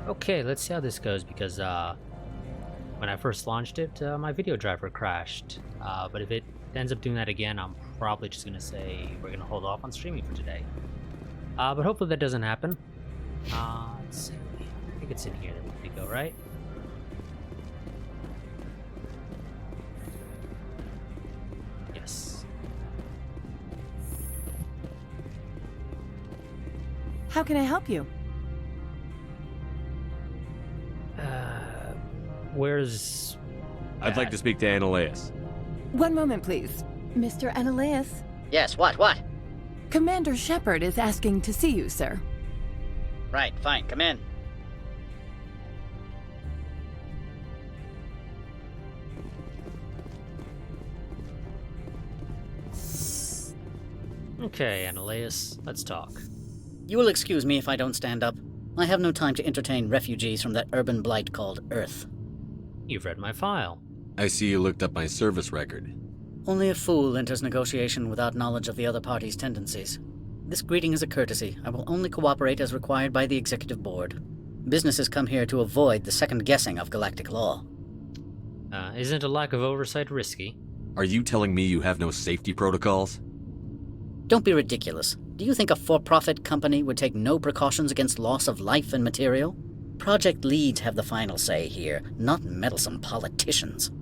Okay, let's see how this goes because when I first launched it, my video driver crashed. But if it ends up doing that again, I'm probably just gonna say we're gonna hold off on streaming for today. But hopefully that doesn't happen. Let's see. I think it's in here that we go, right? Yes. How can I help you? Where's... I'd like to speak to Annaleus. One moment, please. Mr. Annaleus? Yes, what? Commander Shepard is asking to see you, sir. Right, fine, come in. Okay, Annaleus, let's talk. You will excuse me if I don't stand up. I have no time to entertain refugees from that urban blight called Earth. You've read my file. I see you looked up my service record. Only a fool enters negotiation without knowledge of the other party's tendencies. This greeting is a courtesy. I will only cooperate as required by the Executive Board. Businesses come here to avoid the second guessing of galactic law. Isn't a lack of oversight risky? Are you telling me you have no safety protocols? Don't be ridiculous. Do you think a for-profit company would take no precautions against loss of life and material? Project leads have the final say here, not meddlesome politicians.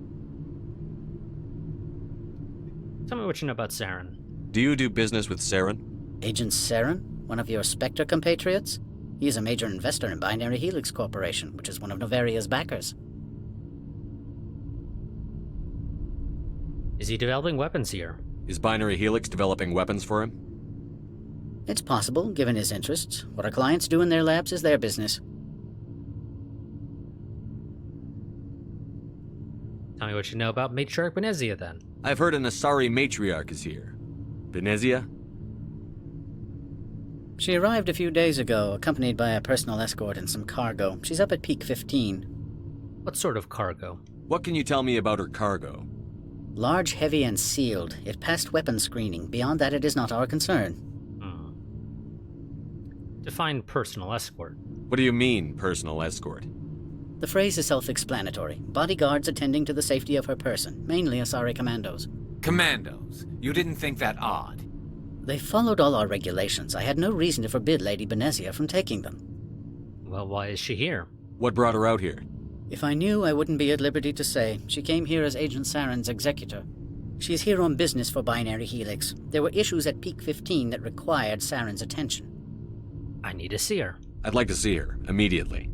Tell me what you know about Saren. Do you do business with Saren? Agent Saren, one of your Spectre compatriots? He is a major investor in Binary Helix Corporation, which is one of Novaria's backers. Is he developing weapons here? Is Binary Helix developing weapons for him? It's possible, given his interests. What our clients do in their labs is their business. Tell me what you know about Matriarch Benezia, then. I've heard an Asari matriarch is here. Benezia? She arrived a few days ago, accompanied by a personal escort and some cargo. She's up at Peak 15. What sort of cargo? What can you tell me about her cargo? Large, heavy, and sealed. It passed weapons screening. Beyond that, it is not our concern. Define personal escort. What do you mean, personal escort? The phrase is self-explanatory. Bodyguards attending to the safety of her person, mainly Asari commandos. Commandos? You didn't think that odd? They followed all our regulations. I had no reason to forbid Lady Benezia from taking them. Well, why is she here? What brought her out here? If I knew, I wouldn't be at liberty to say. She came here as Agent Saren's executor. She's here on business for Binary Helix. There were issues at Peak 15 that required Saren's attention. I need to see her. I'd like to see her, immediately.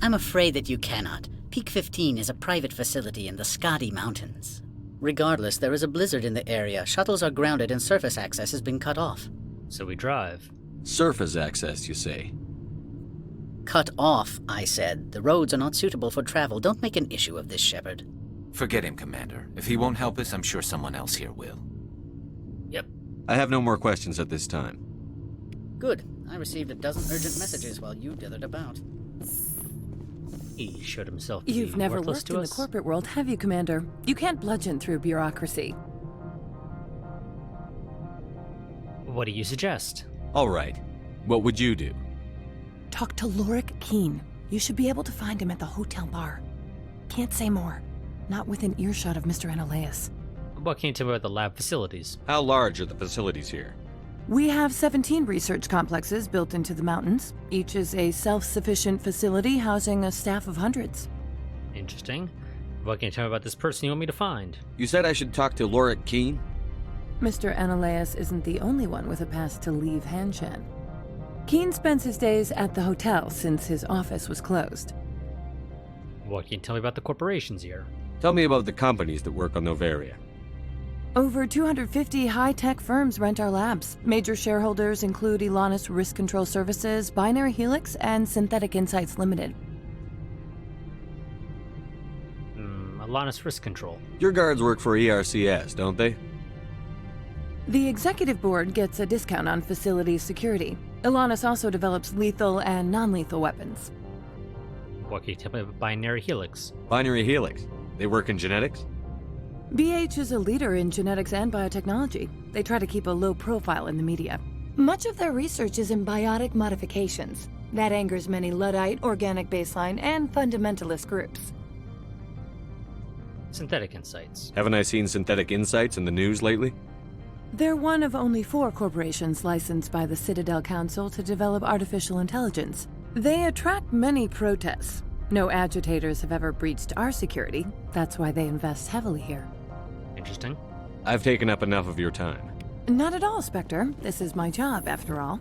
I'm afraid that you cannot. Peak 15 is a private facility in the Skadi Mountains. Regardless, there is a blizzard in the area. Shuttles are grounded and surface access has been cut off. So we drive. Surface access, you say? Cut off, I said. The roads are not suitable for travel. Don't make an issue of this, Shepard. Forget him, Commander. If he won't help us, I'm sure someone else here will. Yep. I have no more questions at this time. Good. I received a dozen urgent messages while you dithered about. He showed himself to You've be never worthless worked to in us. the corporate world, have you, Commander? You can't bludgeon through bureaucracy. What do you suggest? All right. What would you do? Talk to Lorik Keen. You should be able to find him at the hotel bar. Can't say more. Not within earshot of Mr. Annaleus. What can you tell me about the lab facilities? How large are the facilities here? We have 17 research complexes built into the mountains. Each is a self-sufficient facility housing a staff of hundreds. Interesting. What can you tell me about this person you want me to find? You said I should talk to Lorik Keen? Mr. Annaleus isn't the only one with a pass to leave Hanshan. Keen spends his days at the hotel since his office was closed. What can you tell me about the corporations here? Tell me about the companies that work on Novaria. Over 250 high-tech firms rent our labs. Major shareholders include Elanis Risk Control Services, Binary Helix, and Synthetic Insights Limited. Elanis Risk Control. Your guards work for ERCS, don't they? The executive board gets a discount on facility security. Elanis also develops lethal and non-lethal weapons. What can you tell me about Binary Helix? Binary Helix. They work in genetics? BH is a leader in genetics and biotechnology. They try to keep a low profile in the media. Much of their research is in biotic modifications. That angers many Luddite, organic baseline, and fundamentalist groups. Synthetic insights. Haven't I seen synthetic insights in the news lately? They're one of only 4 corporations licensed by the Citadel Council to develop artificial intelligence. They attract many protests. No agitators have ever breached our security. That's why they invest heavily here. Interesting. I've taken up enough of your time. Not at all, Spectre. This is my job, after all.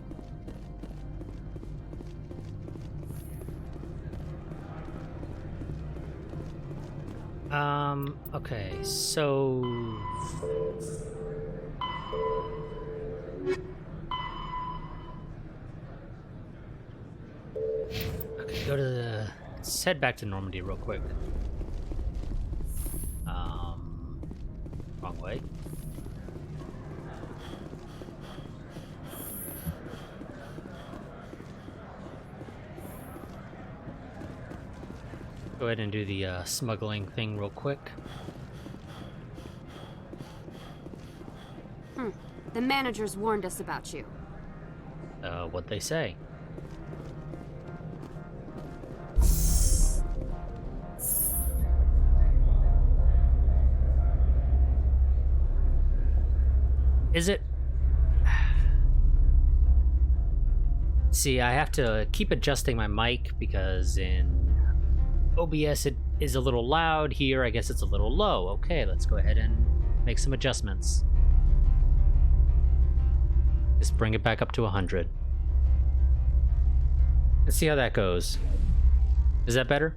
Okay, so... Okay, go to the... Let's head back to Normandy real quick. Wrong way. Go ahead and do the smuggling thing real quick. The managers warned us about you. What'd they say? Is it? See, I have to keep adjusting my mic because in OBS it is a little loud. Here, I guess it's a little low. Okay, let's go ahead and make some adjustments. Just bring it back up to 100. Let's see how that goes. Is that better?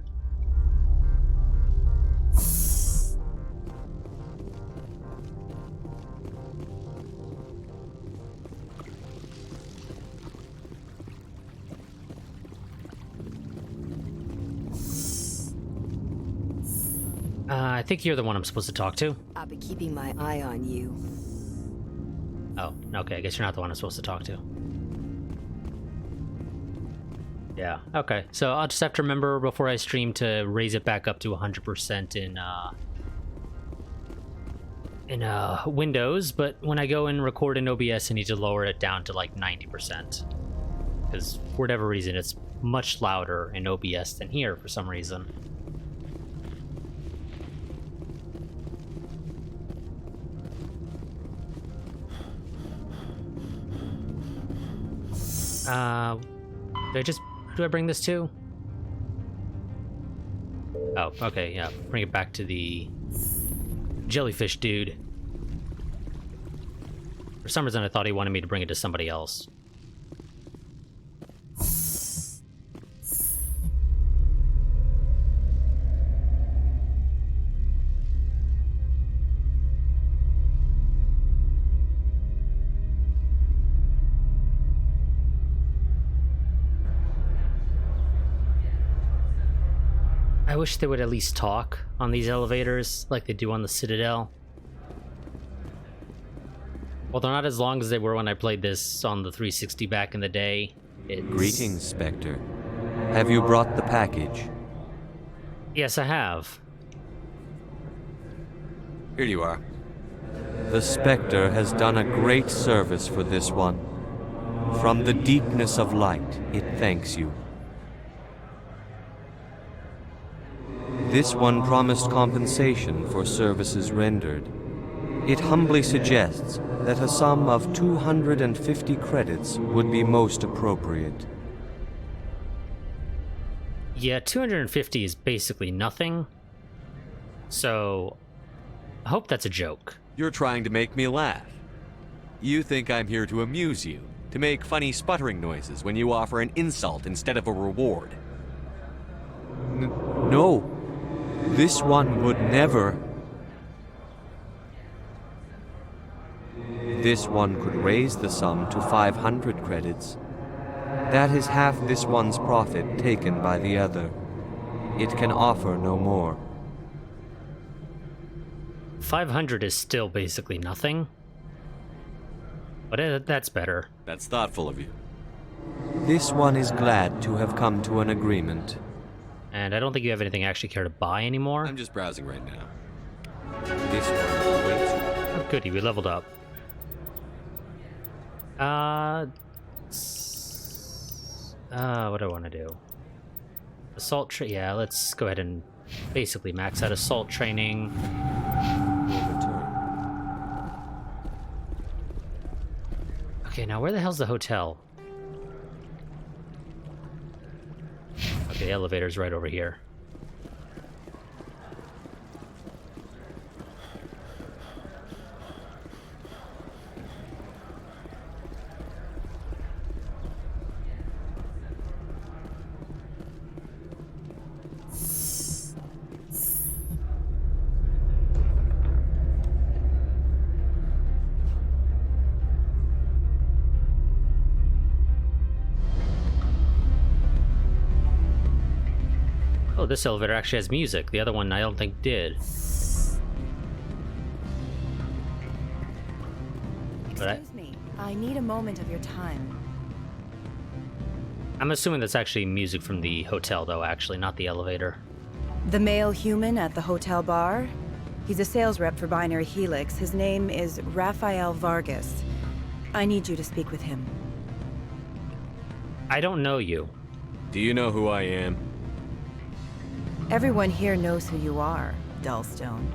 I think you're the one I'm supposed to talk to. I'll be keeping my eye on you. Oh, okay, I guess you're not the one I'm supposed to talk to. Yeah, okay. So I'll just have to remember before I stream to raise it back up to 100% in Windows, but when I go and record in OBS, I need to lower it down to like 90%. Because for whatever reason, it's much louder in OBS than here for some reason. Who do I bring this to? Oh, okay, yeah. Bring it back to the jellyfish dude. For some reason, I thought he wanted me to bring it to somebody else. I wish they would at least talk on these elevators like they do on the Citadel. Well, they're not as long as they were when I played this on the 360 back in the day. Greetings, Spectre. Have you brought the package? Yes, I have. Here you are. The Spectre has done a great service for this one. From the deepness of light, it thanks you. This one promised compensation for services rendered. It humbly suggests that a sum of 250 credits would be most appropriate. Yeah, 250 is basically nothing. So, I hope that's a joke. You're trying to make me laugh. You think I'm here to amuse you, to make funny sputtering noises when you offer an insult instead of a reward. No. This one would never. This one could raise the sum to 500 credits. That is half this one's profit taken by the other. It can offer no more. 500 is still basically nothing. But that's better. That's thoughtful of you. This one is glad to have come to an agreement. And I don't think you have anything I actually care to buy anymore. I'm just browsing right now. This one waits. Oh, goody, we leveled up. What do I want to do? Assault yeah, let's go ahead and basically max out assault training. Okay, now where the hell's the hotel? Okay, the elevator's right over here. Oh, this elevator actually has music. The other one I don't think did. Excuse me. I need a moment of your time. I'm assuming that's actually music from the hotel, though, actually, not the elevator. The male human at the hotel bar? He's a sales rep for Binary Helix. His name is Rafael Vargas. I need you to speak with him. I don't know you. Do you know who I am? Everyone here knows who you are, Dullstone.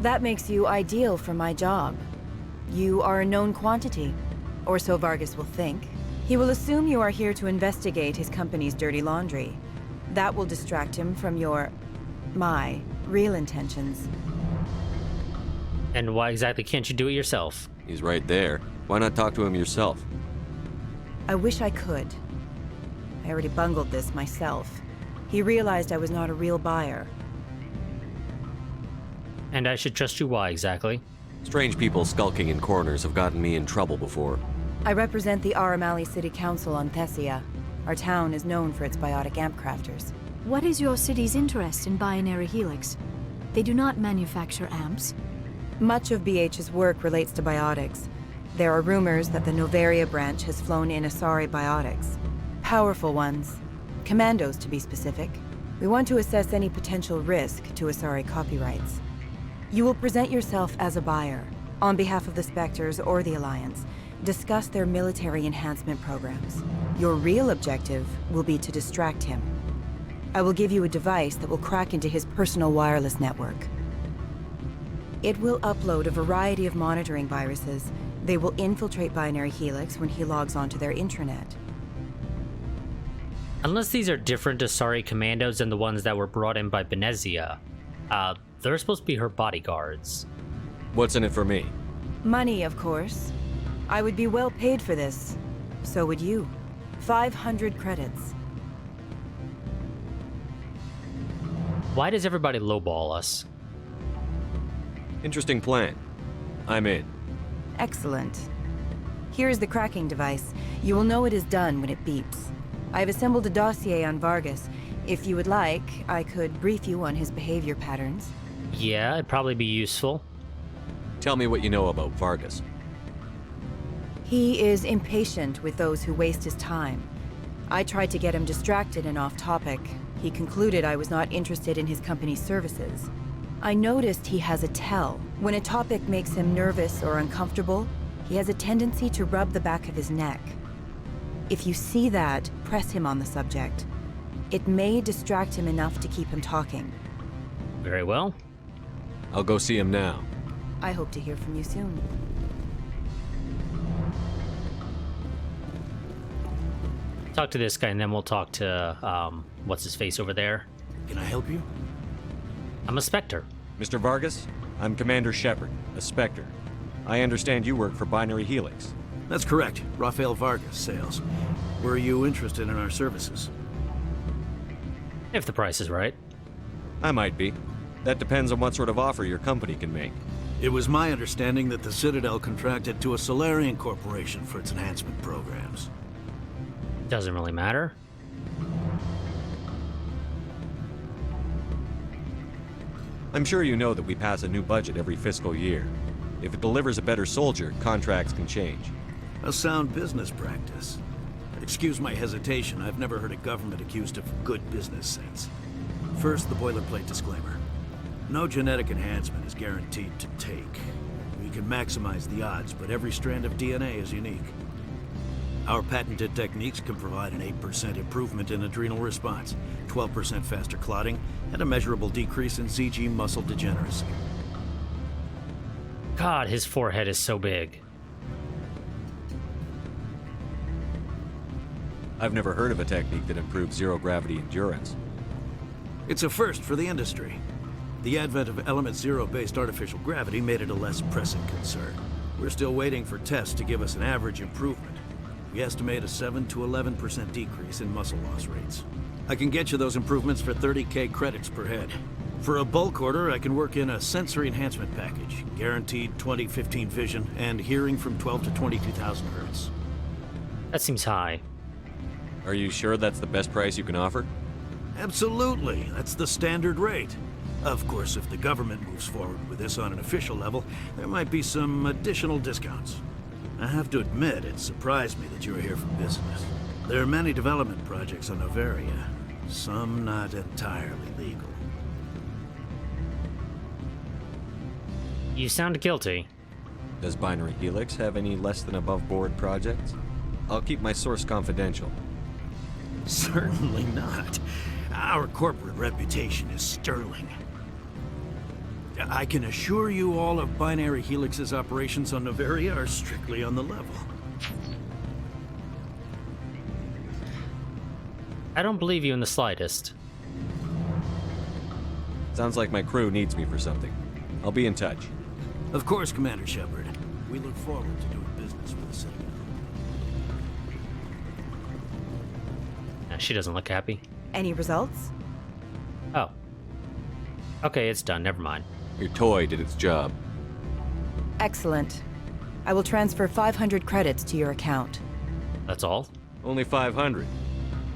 That makes you ideal for my job. You are a known quantity, or so Vargas will think. He will assume you are here to investigate his company's dirty laundry. That will distract him from my real intentions. And why exactly can't you do it yourself? He's right there. Why not talk to him yourself? I wish I could. I already bungled this myself. He realized I was not a real buyer. And I should trust you why exactly? Strange people skulking in corners have gotten me in trouble before. I represent the Aramali City Council on Thessia. Our town is known for its biotic amp crafters. What is your city's interest in Binary Helix? They do not manufacture amps. Much of BH's work relates to biotics. There are rumors that the Novaria branch has flown in Asari biotics. Powerful ones. Commandos, to be specific. We want to assess any potential risk to Asari copyrights. You will present yourself as a buyer, on behalf of the Spectres or the Alliance. Discuss their military enhancement programs. Your real objective will be to distract him. I will give you a device that will crack into his personal wireless network. It will upload a variety of monitoring viruses. They will infiltrate Binary Helix when he logs onto their intranet. Unless these are different Asari commandos than the ones that were brought in by Benezia, they're supposed to be her bodyguards. What's in it for me? Money, of course. I would be well paid for this. So would you. 500 credits. Why does everybody lowball us? Interesting plan. I'm in. Excellent. Here is the cracking device. You will know it is done when it beeps. I've assembled a dossier on Vargas. If you would like, I could brief you on his behavior patterns. Yeah, it'd probably be useful. Tell me what you know about Vargas. He is impatient with those who waste his time. I tried to get him distracted and off topic. He concluded I was not interested in his company's services. I noticed he has a tell. When a topic makes him nervous or uncomfortable, he has a tendency to rub the back of his neck. If you see that, press him on the subject. It may distract him enough to keep him talking. Very well. I'll go see him now. I hope to hear from you soon. Talk to this guy and then we'll talk to, what's his face over there? Can I help you? I'm a Spectre. Mr. Vargas, I'm Commander Shepard, a Spectre. I understand you work for Binary Helix. That's correct. Rafael Vargas, sales. Were you interested in our services? If the price is right. I might be. That depends on what sort of offer your company can make. It was my understanding that the Citadel contracted to a Solarian corporation for its enhancement programs. Doesn't really matter. I'm sure you know that we pass a new budget every fiscal year. If it delivers a better soldier, contracts can change. A sound business practice. Excuse my hesitation, I've never heard a government accused of good business sense. First, the boilerplate disclaimer. No genetic enhancement is guaranteed to take. We can maximize the odds, but every strand of DNA is unique. Our patented techniques can provide an 8% improvement in adrenal response, 12% faster clotting, and a measurable decrease in ZG muscle degeneracy. God, his forehead is so big. I've never heard of a technique that improves zero-gravity endurance. It's a first for the industry. The advent of element zero-based artificial gravity made it a less pressing concern. We're still waiting for tests to give us an average improvement. We estimate a 7 to 11% decrease in muscle loss rates. I can get you those improvements for 30K credits per head. For a bulk order, I can work in a sensory enhancement package, guaranteed 20/15 vision, and hearing from 12 to 22,000 hertz. That seems high. Are you sure that's the best price you can offer? Absolutely, that's the standard rate. Of course, if the government moves forward with this on an official level, there might be some additional discounts. I have to admit, it surprised me that you were here for business. There are many development projects on Noveria, some not entirely legal. You sound guilty. Does Binary Helix have any less than above-board projects? I'll keep my source confidential. Certainly not. Our corporate reputation is sterling. I can assure you all of Binary Helix's operations on Noveria are strictly on the level. I don't believe you in the slightest. Sounds like my crew needs me for something. I'll be in touch. Of course, Commander Shepard. We look forward to doing business with the Citadel. She doesn't look happy. Any results? Oh. Okay, it's done. Never mind. Your toy did its job. Excellent. I will transfer 500 credits to your account. That's all? Only 500.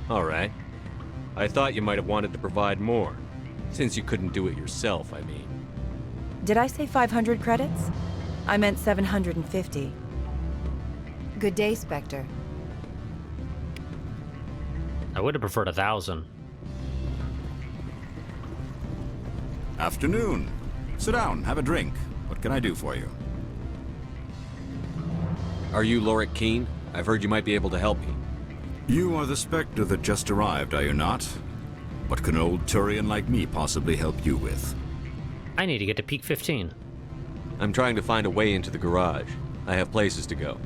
All right. I thought you might have wanted to provide more. Since you couldn't do it yourself, I mean. Did I say 500 credits? I meant 750. Good day, Spectre. I would have preferred 1,000. Afternoon. Sit down, have a drink. What can I do for you? Are you Lorik Keen? I've heard you might be able to help me. You are the Spectre that just arrived, are you not? What can an old Turian like me possibly help you with? I need to get to peak 15. I'm trying to find a way into the garage. I have places to go.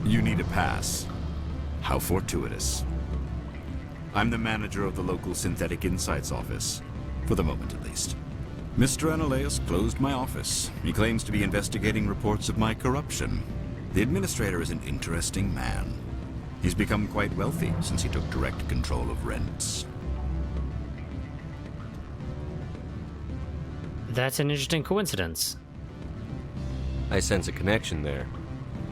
You need a pass. How fortuitous. I'm the manager of the local Synthetic Insights office. For the moment, at least. Mr. Analaeus closed my office. He claims to be investigating reports of my corruption. The administrator is an interesting man. He's become quite wealthy since he took direct control of rents. That's an interesting coincidence. I sense a connection there.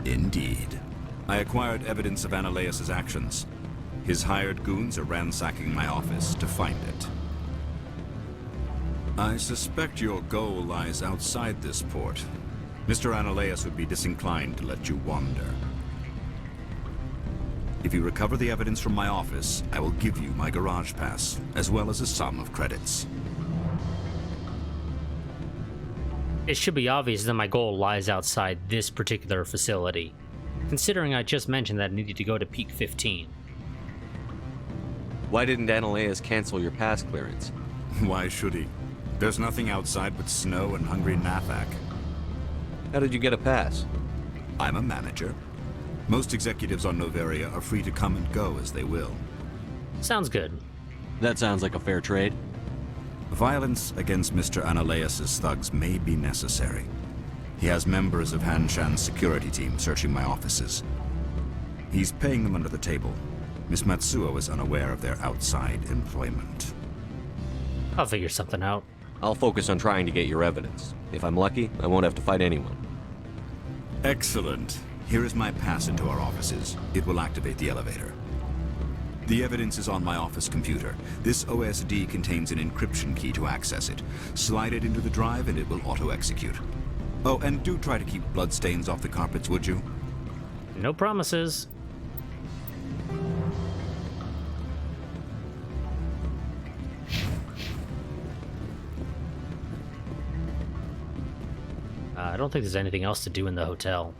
Indeed. I acquired evidence of Analaeus' actions. His hired goons are ransacking my office to find it. I suspect your goal lies outside this port. Mr. Analaeus would be disinclined to let you wander. If you recover the evidence from my office, I will give you my garage pass, as well as a sum of credits. It should be obvious that my goal lies outside this particular facility, considering I just mentioned that I needed to go to peak 15. Why didn't Analaeus cancel your pass clearance? Why should he? There's nothing outside but snow and hungry Nathak. How did you get a pass? I'm a manager. Most executives on Noveria are free to come and go as they will. Sounds good. That sounds like a fair trade. Violence against Mr. Analaeus' thugs may be necessary. He has members of Han Shan's security team searching my offices. He's paying them under the table. Miss Matsuo is unaware of their outside employment. I'll figure something out. I'll focus on trying to get your evidence. If I'm lucky, I won't have to fight anyone. Excellent. Here is my pass into our offices. It will activate the elevator. The evidence is on my office computer. This OSD contains an encryption key to access it. Slide it into the drive and it will auto-execute. Oh, and do try to keep bloodstains off the carpets, would you? No promises. I don't think there's anything else to do in the hotel.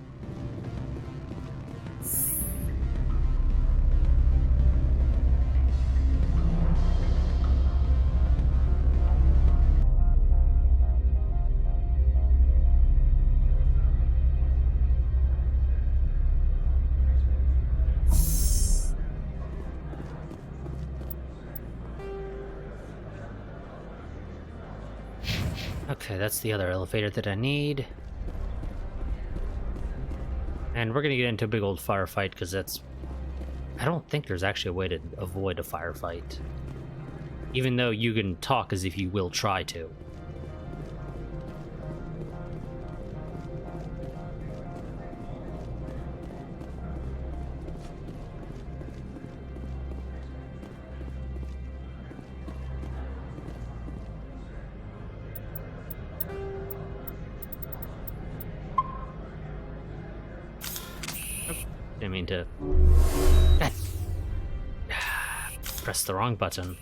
Okay, that's the other elevator that I need. And we're gonna get into a big old firefight, because that's... I don't think there's actually a way to avoid a firefight. Even though you can talk as if you will try to. Didn't mean to... Press the wrong button.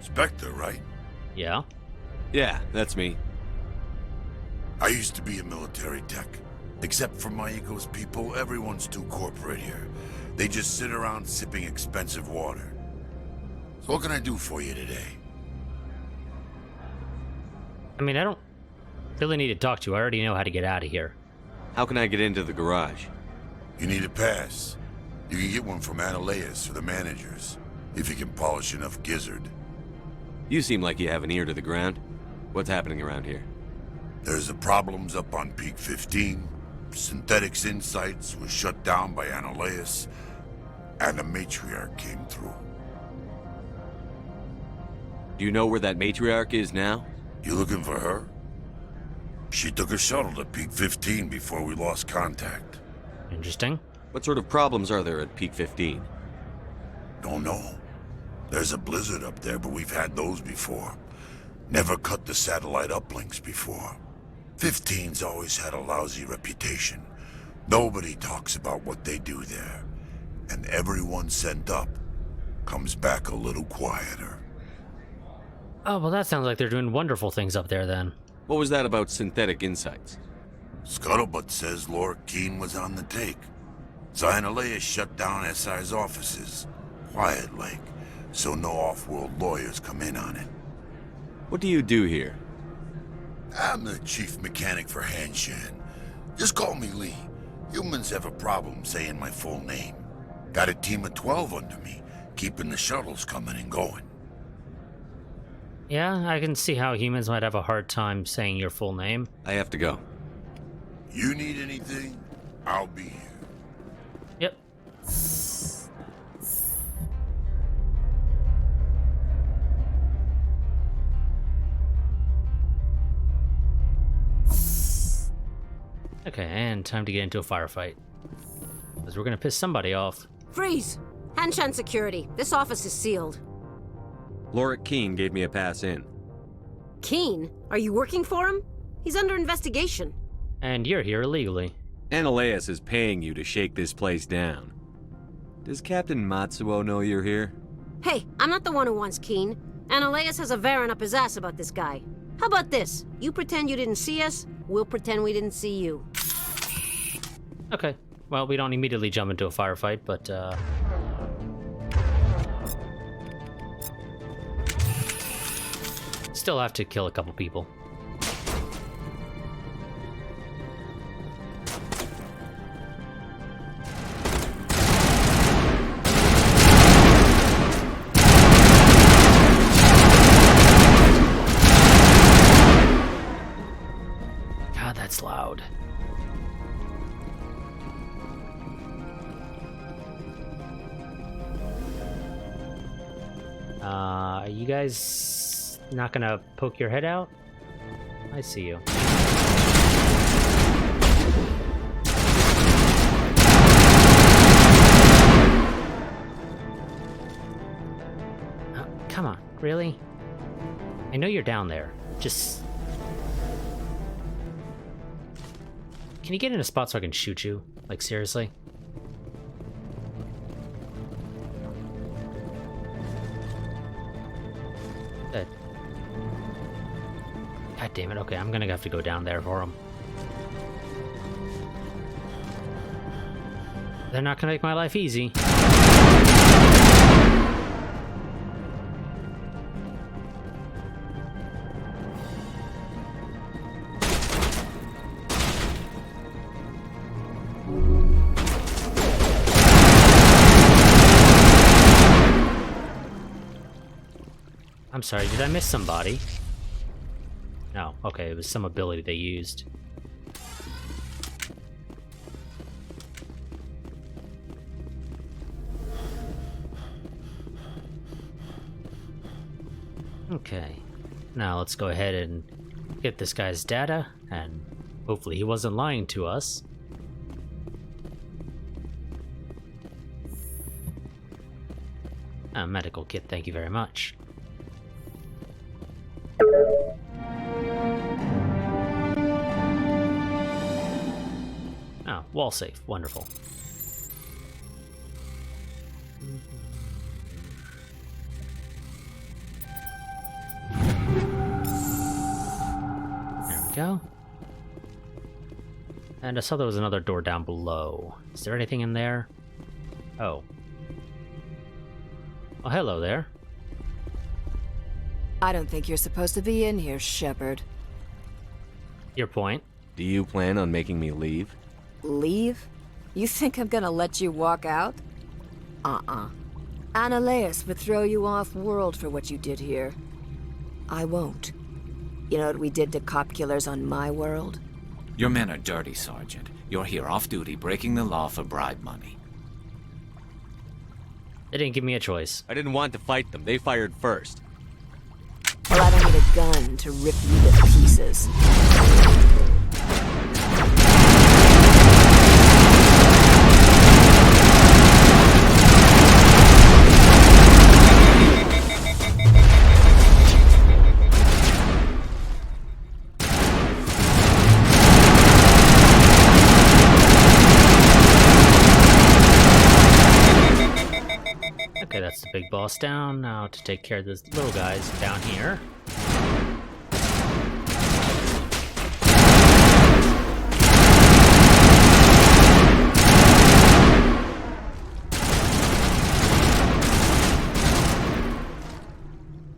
Spectre, right? Yeah? Yeah, that's me. I used to be a military tech. Except for my ego's people, everyone's too corporate here. They just sit around sipping expensive water. So what can I do for you today? I mean, I don't really need to talk to you. I already know how to get out of here. How can I get into the garage? You need a pass. You can get one from Analeas or the managers, if you can polish enough gizzard. You seem like you have an ear to the ground. What's happening around here? There's the problems up on Peak 15. Synthetics Insights was shut down by Analeas, and a matriarch came through. Do you know where that matriarch is now? You looking for her? She took a shuttle to Peak 15 before we lost contact. Interesting. What sort of problems are there at Peak 15? Don't know. There's a blizzard up there, but we've had those before. Never cut the satellite uplinks before. 15's always had a lousy reputation. Nobody talks about what they do there. And everyone sent up comes back a little quieter. Oh, well, that sounds like they're doing wonderful things up there, then. What was that about Synthetic Insights? Scuttlebutt says Laura Keene was on the take. Analeas shut down SI's offices. Quiet-like, so no off-world lawyers come in on it. What do you do here? I'm the chief mechanic for Hanshan. Just call me Lee. Humans have a problem saying my full name. Got a team of 12 under me, keeping the shuttles coming and going. Yeah, I can see how humans might have a hard time saying your full name. I have to go. You need anything, I'll be here. Yep. Okay, and time to get into a firefight. Because we're gonna piss somebody off. Freeze! Hanshan security. This office is sealed. Laura Keene gave me a pass in. Keene? Are you working for him? He's under investigation. And you're here illegally. Analeas is paying you to shake this place down. Does Captain Matsuo know you're here? Hey, I'm not the one who wants Keene. Analeas has a Varen up his ass about this guy. How about this? You pretend you didn't see us, we'll pretend we didn't see you. Okay. Well, we don't immediately jump into a firefight, but, still have to kill a couple people. God, that's loud. Are you guys not gonna poke your head out? I see you. Oh, come on, really? I know you're down there. Just... Can you get in a spot so I can shoot you? Like, seriously? Good. God damn it, okay, I'm gonna have to go down there for him. They're not gonna make my life easy. I'm sorry, did I miss somebody? okay, it was some ability they used. Okay, now let's go ahead and get this guy's data, and hopefully he wasn't lying to us. A medical kit, thank you very much. Oh, wall safe, wonderful. There we go. And I saw there was another door down below. Is there anything in there? Oh. Oh, hello there. I don't think you're supposed to be in here, Shepard. Your point. Do you plan on making me leave? Leave? You think I'm gonna let you walk out? Annaleus would throw you off-world for what you did here. I won't. You know what we did to cop killers on my world? Your men are dirty, Sergeant. You're here off-duty, breaking the law for bribe money. They didn't give me a choice. I didn't want to fight them. They fired first. Well, I don't need a gun to rip you to pieces. Okay, that's the big boss down. Now to take care of those little guys down here.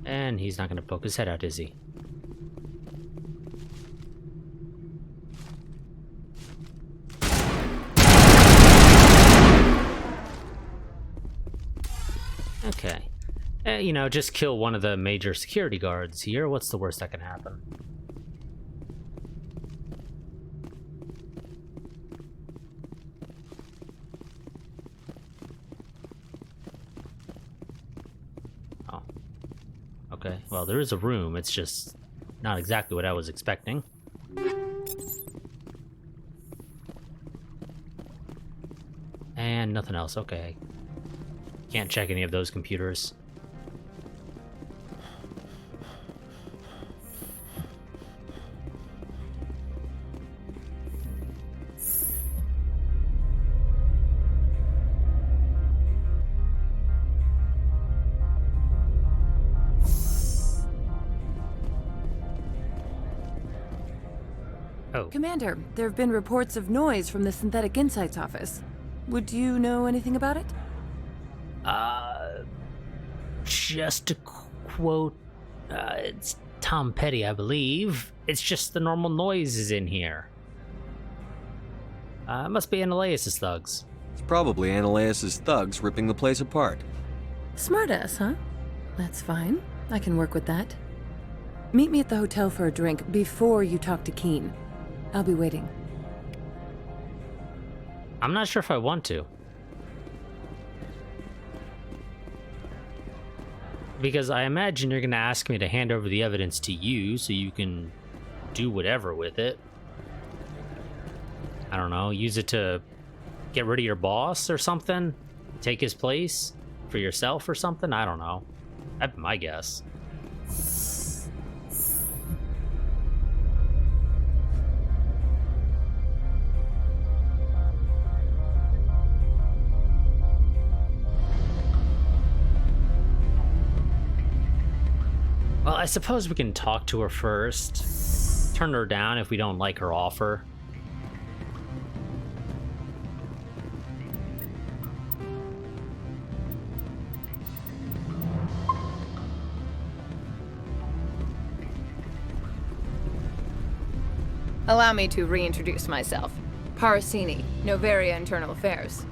And he's not going to poke his head out, is he? Okay. You know, just kill one of the major security guards here. What's the worst that can happen? Oh. Okay, well, there is a room. It's just not exactly what I was expecting. And nothing else. Okay. Can't check any of those computers. Oh. Commander, there have been reports of noise from the Synthetic Insights office. Would you know anything about it? Just to quote, it's Tom Petty, I believe. It's just the normal noises in here. It must be Annaleus' thugs. It's probably Annaleus' thugs ripping the place apart. Smartass, huh? That's fine. I can work with that. Meet me at the hotel for a drink before you talk to Keen. I'll be waiting. I'm not sure if I want to. Because I imagine you're going to ask me to hand over the evidence to you so you can do whatever with it. I don't know, use it to get rid of your boss or something? Take his place for yourself or something? I don't know. That'd be my guess. Well, I suppose we can talk to her first. Turn her down if we don't like her offer. Allow me to reintroduce myself. Parasini, Novaria Internal Affairs.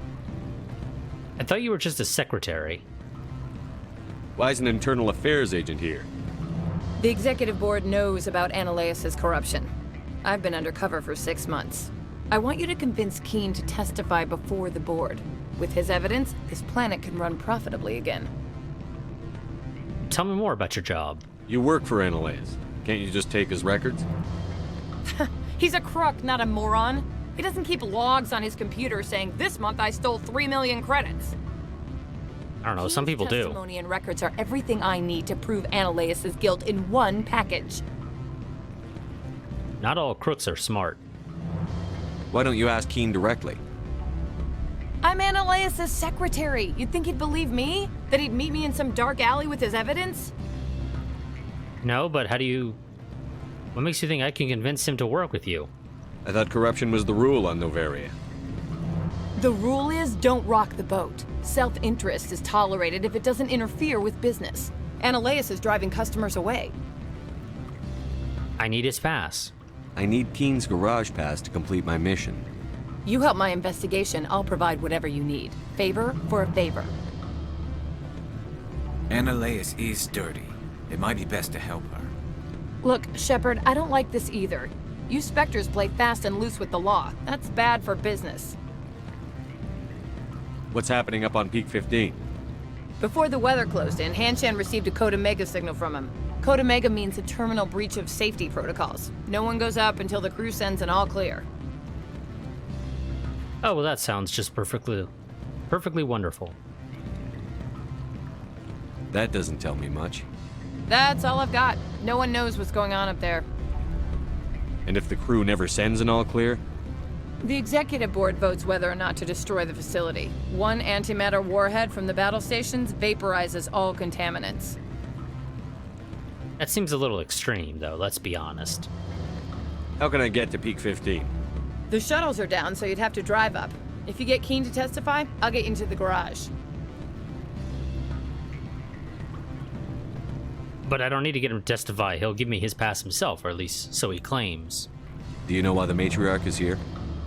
I thought you were just a secretary. Why is an internal affairs agent here? The executive board knows about Ananias' corruption. I've been undercover for 6 months. I want you to convince Keen to testify before the board. With his evidence, this planet can run profitably again. Tell me more about your job. You work for Ananias. Can't you just take his records? He's a crook, not a moron. He doesn't keep logs on his computer saying, "This month I stole 3 million credits." I don't know, some people do. Testimony and records are everything I need to prove Ananias' guilt in one package. Not all crooks are smart. Why don't you ask Keen directly? I'm Ananias' secretary. You'd think he'd believe me? That he'd meet me in some dark alley with his evidence? No, but what makes you think I can convince him to work with you? I thought corruption was the rule on Noveria. The rule is don't rock the boat. Self-interest is tolerated if it doesn't interfere with business. Ananias is driving customers away. I need his pass. I need Keen's garage pass to complete my mission. You help my investigation, I'll provide whatever you need. Favor for a favor. Ananias is dirty. It might be best to help her. Look, Shepard, I don't like this either. You Spectres play fast and loose with the law. That's bad for business. What's happening up on Peak 15? Before the weather closed in, Hanshan received a Code Omega signal from him. Code Omega means a terminal breach of safety protocols. No one goes up until the crew sends an all clear. Oh, well, that sounds just perfectly wonderful. That doesn't tell me much. That's all I've got. No one knows what's going on up there. And if the crew never sends an all clear? The executive board votes whether or not to destroy the facility. One antimatter warhead from the battle stations vaporizes all contaminants. That seems a little extreme, though, let's be honest. How can I get to Peak 15? The shuttles are down, so you'd have to drive up. If you get Keen to testify, I'll get you into the garage. But I don't need to get him to testify. He'll give me his pass himself, or at least so he claims. Do you know why the matriarch is here?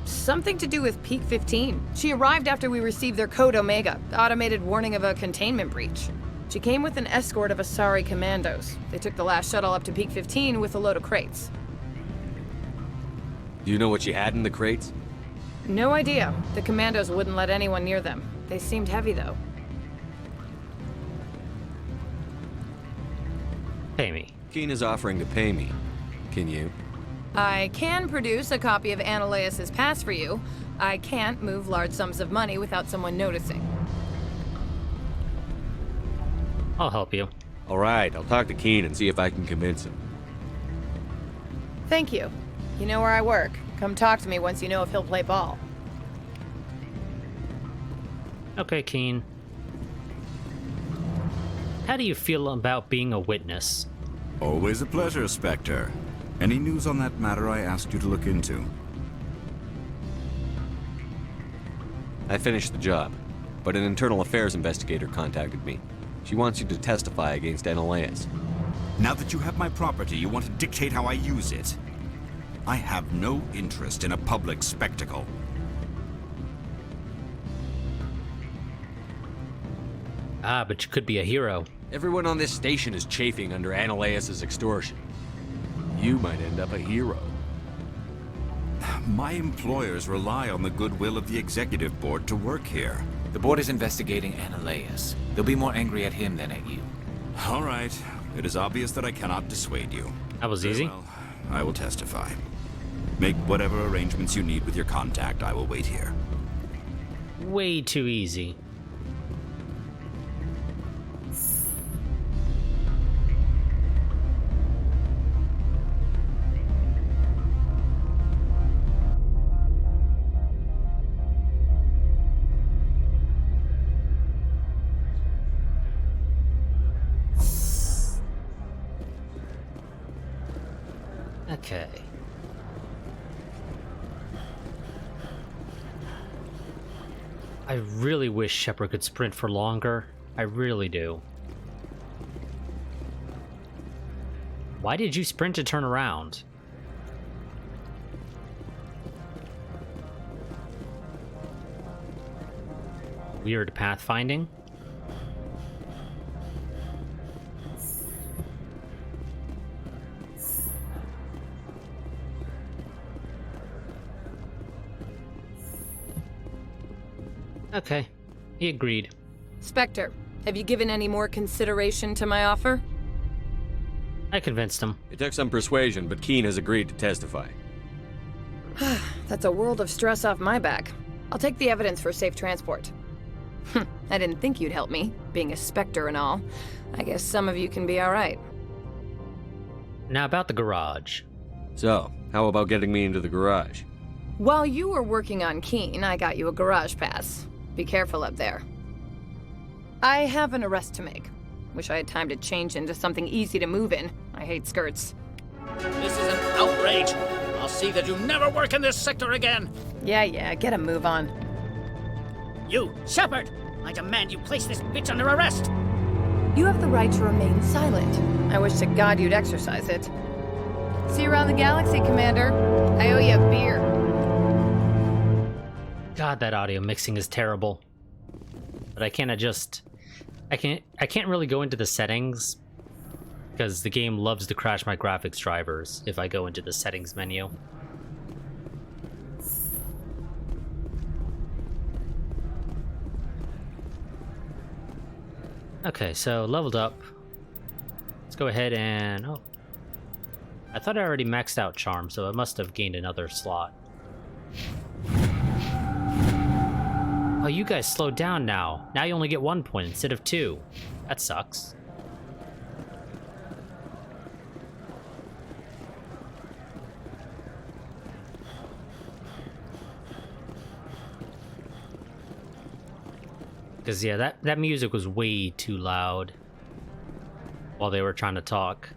Something to do with Peak 15. She arrived after we received their Code Omega, automated warning of a containment breach. She came with an escort of Asari commandos. They took the last shuttle up to Peak 15 with a load of crates. Do you know what she had in the crates? No idea. The commandos wouldn't let anyone near them. They seemed heavy, though. Pay me. Keen is offering to pay me. Can you? I can produce a copy of Ananias' pass for you. I can't move large sums of money without someone noticing. I'll help you. All right, I'll talk to Keen and see if I can convince him. Thank you. You know where I work. Come talk to me once you know if he'll play ball. Okay, Keen. How do you feel about being a witness? Always a pleasure, Spectre. Any news on that matter I asked you to look into? I finished the job, but an internal affairs investigator contacted me. She wants you to testify against Ananias. Now that you have my property, you want to dictate how I use it. I have no interest in a public spectacle. Ah, but you could be a hero. Everyone on this station is chafing under Ananias' extortion. You might end up a hero. My employers rely on the goodwill of the executive board to work here. The board is investigating Ananias. They'll be more angry at him than at you. All right. It is obvious that I cannot dissuade you. That was easy. Well, I will testify. Make whatever arrangements you need with your contact. I will wait here. Way too easy. Okay. I really wish Shepard could sprint for longer. I really do. Why did you sprint to turn around? Weird pathfinding. Okay, he agreed. Spectre, have you given any more consideration to my offer? I convinced him. It took some persuasion, but Keen has agreed to testify. That's a world of stress off my back. I'll take the evidence for safe transport. I didn't think you'd help me, being a Spectre and all. I guess some of you can be alright. Now about the garage. So, how about getting me into the garage? While you were working on Keen, I got you a garage pass. Be careful up there. I have an arrest to make. Wish I had time to change into something easy to move in. I hate skirts. This is an outrage! I'll see that you never work in this sector again! Yeah, get a move on. You, Shepard! I demand you place this bitch under arrest! You have the right to remain silent. I wish to God you'd exercise it. See you around the galaxy, Commander. I owe you a beer. God, that audio mixing is terrible. But I can't adjust. I can't really go into the settings because the game loves to crash my graphics drivers if I go into the settings menu. Okay, so leveled up. Let's go ahead and... oh. I thought I already maxed out Charm, so I must have gained another slot. Oh, you guys slowed down now. Now you only get 1 point instead of 2. That sucks. Because, yeah, that music was way too loud while they were trying to talk.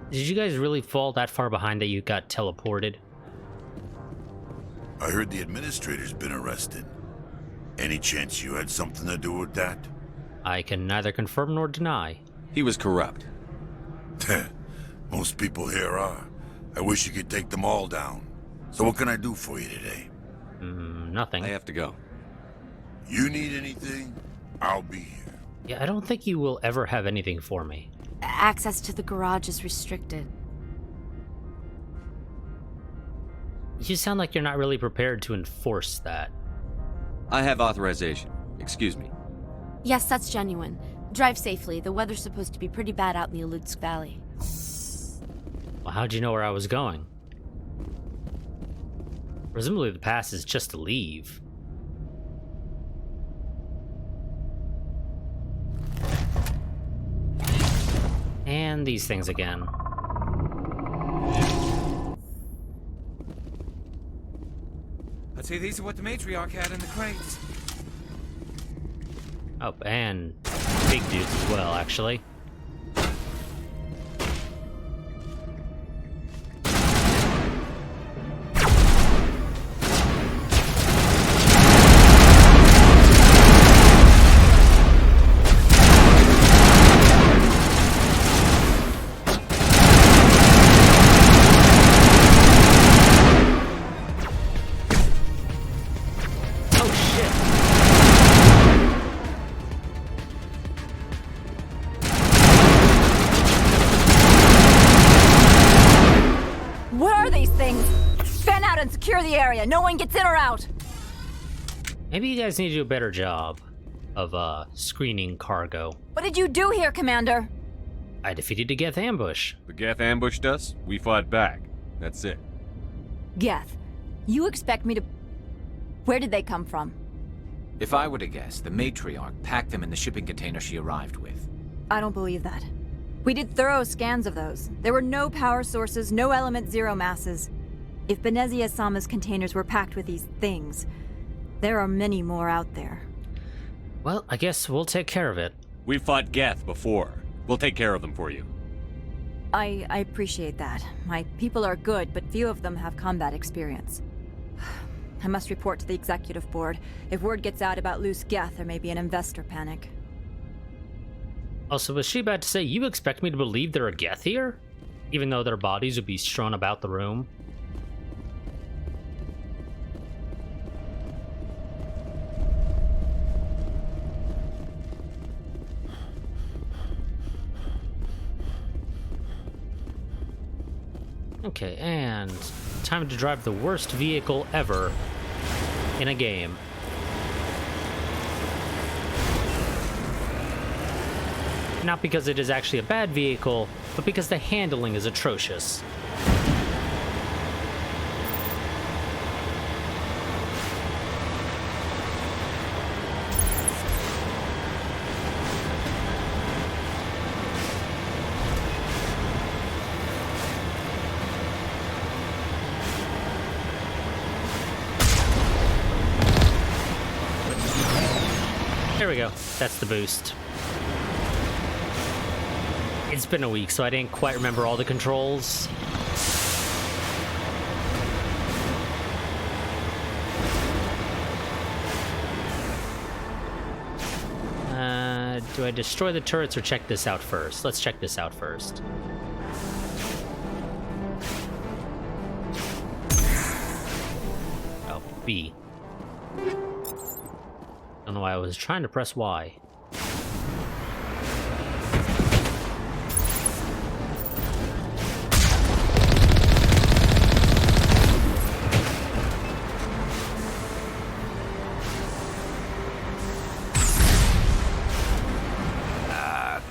Did you guys really fall that far behind that you got teleported? I heard the administrator's been arrested. Any chance you had something to do with that? I can neither confirm nor deny. He was corrupt. Most people here are. I wish you could take them all down. So what can I do for you today? Nothing. I have to go. You need anything? I'll be here. Yeah, I don't think you will ever have anything for me. Access to the garage is restricted. You sound like you're not really prepared to enforce that. I have authorization. Excuse me. Yes, that's genuine. Drive safely. The weather's supposed to be pretty bad out in the Alutsk Valley. Well, how'd you know where I was going? Presumably the pass is just to leave. And these things again. I'd say these are what the matriarch had in the crates. Oh, and big dudes as well, actually. Secure the area. No one gets in or out. Maybe you guys need to do a better job of screening cargo. What did you do here, Commander? I defeated the Geth ambush. The Geth ambushed us, we fought back. That's it. Geth, you expect me to... Where did they come from? If I were to guess, the matriarch packed them in the shipping container she arrived with. I don't believe that. We did thorough scans of those. There were no power sources, no element zero masses. If Benezia Sama's containers were packed with these things, there are many more out there. Well, I guess we'll take care of it. We fought Geth before. We'll take care of them for you. I appreciate that. My people are good, but few of them have combat experience. I must report to the executive board. If word gets out about loose Geth, there may be an investor panic. Also, was she about to say, you expect me to believe there are Geth here? Even though their bodies would be strewn about the room? Okay, and time to drive the worst vehicle ever in a game. Not because it is actually a bad vehicle, but because the handling is atrocious. There we go. That's the boost. It's been a week, so I didn't quite remember all the controls. Do I destroy the turrets or check this out first? Let's check this out first. Oh, B. Don't know why I was trying to press Y.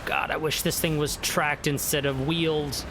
God, I wish this thing was tracked instead of wheeled.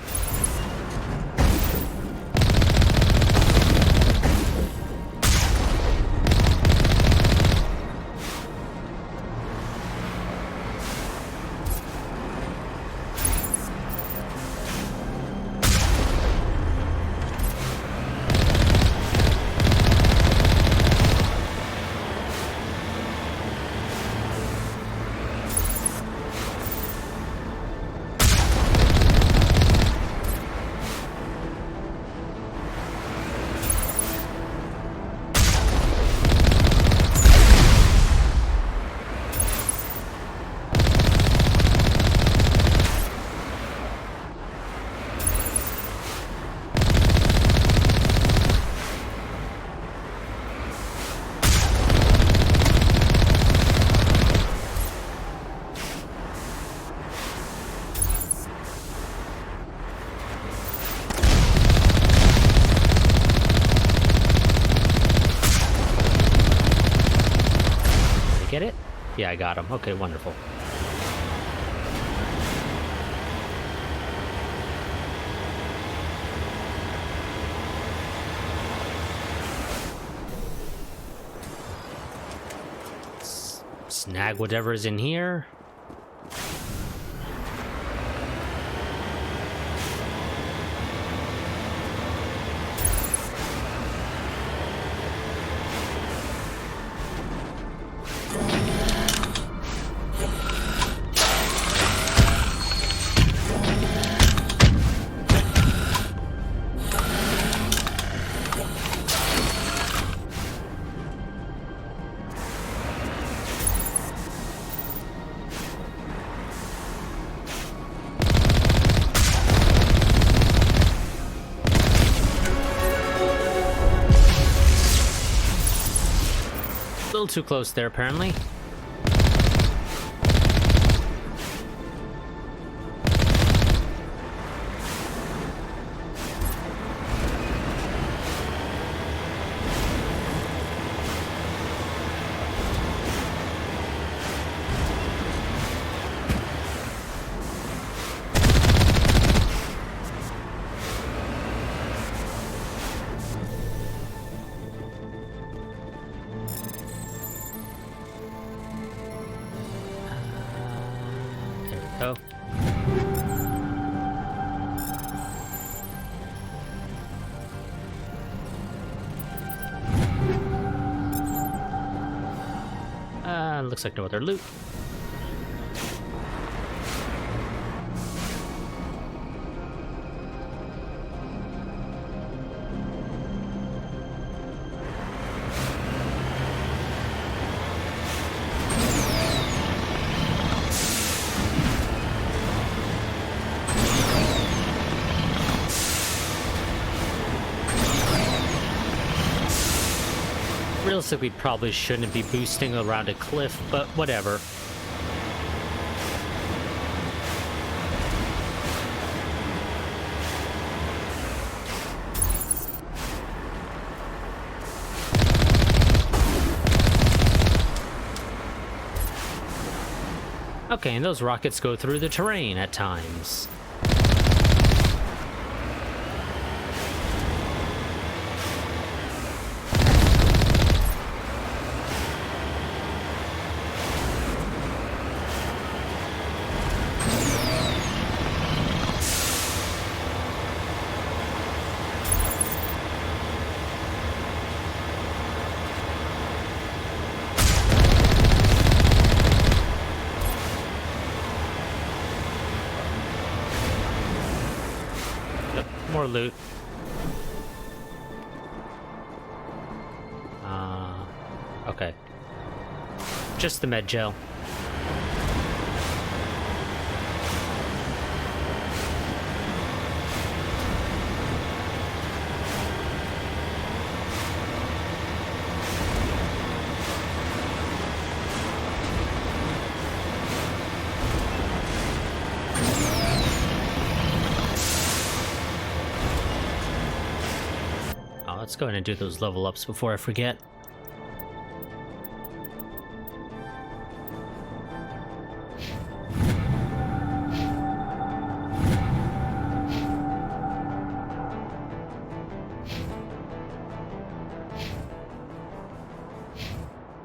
Get it? Yeah, I got him. Okay, wonderful. Snag whatever's in here. A little too close there, apparently. Oh. Looks like no other loot. Realistically, we probably shouldn't be boosting around a cliff, but whatever. Okay, and those rockets go through the terrain at times. More loot. Okay. Just the med gel. Let's go ahead and do those level ups before I forget.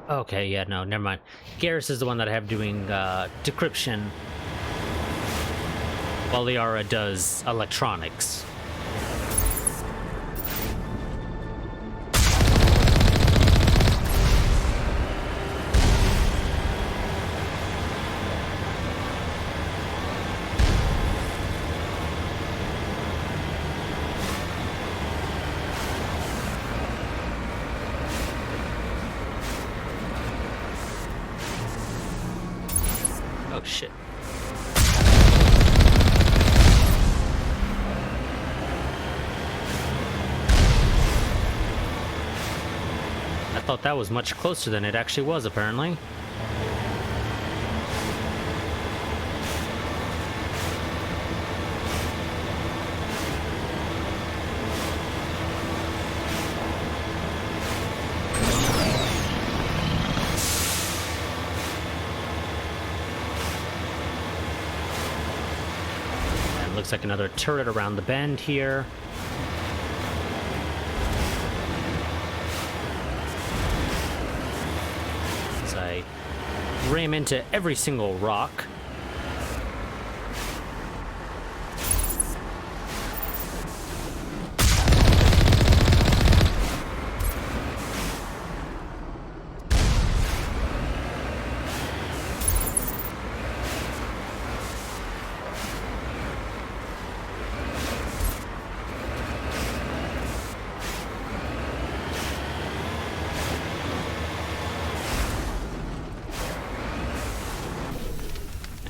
Okay, yeah, no, never mind. Garrus is the one that I have doing decryption, while Liara does electronics. Oh shit. I thought that was much closer than it actually was, apparently. Looks like another turret around the bend here. As I ram into every single rock.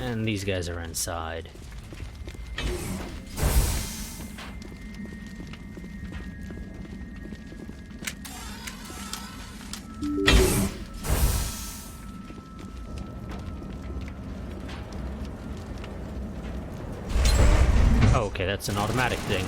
And these guys are inside. Oh, okay, that's an automatic thing.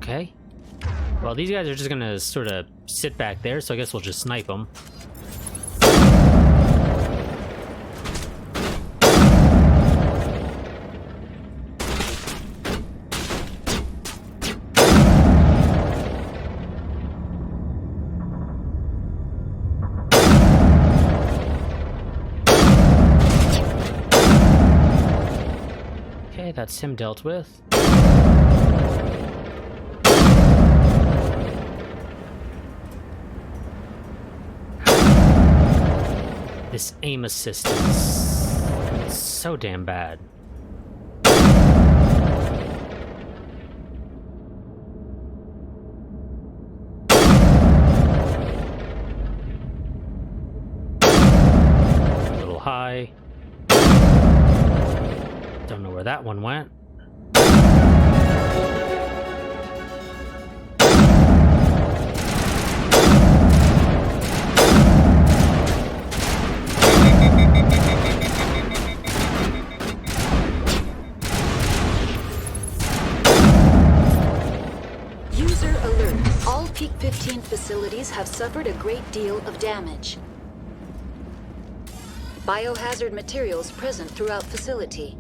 Okay. Well, these guys are just gonna sort of sit back there, so I guess we'll just snipe them. Okay, that's him dealt with. This aim assist is so damn bad. A little high. Don't know where that one went. User alert. All Peak 15 facilities have suffered a great deal of damage. Biohazard materials present throughout facility.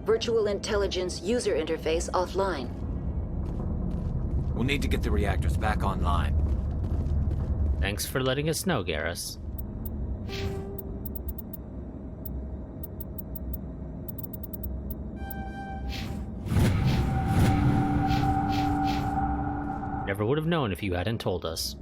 Virtual intelligence user interface offline. We'll need to get the reactors back online. Thanks for letting us know, Garrus. Never would have known if you hadn't told us.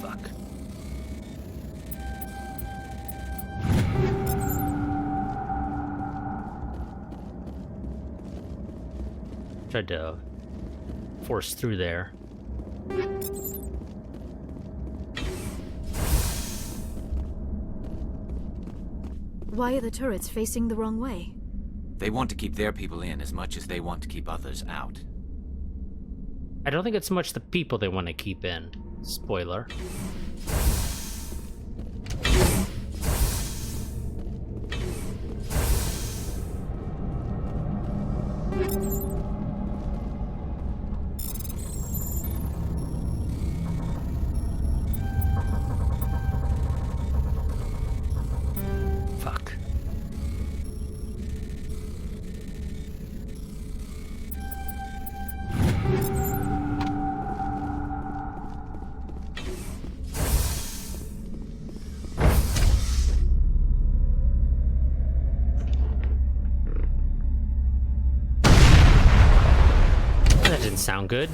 Fuck. Tried to force through there. Why are the turrets facing the wrong way? They want to keep their people in as much as they want to keep others out. I don't think it's so much the people they want to keep in. Spoiler. Fuck. That didn't sound good.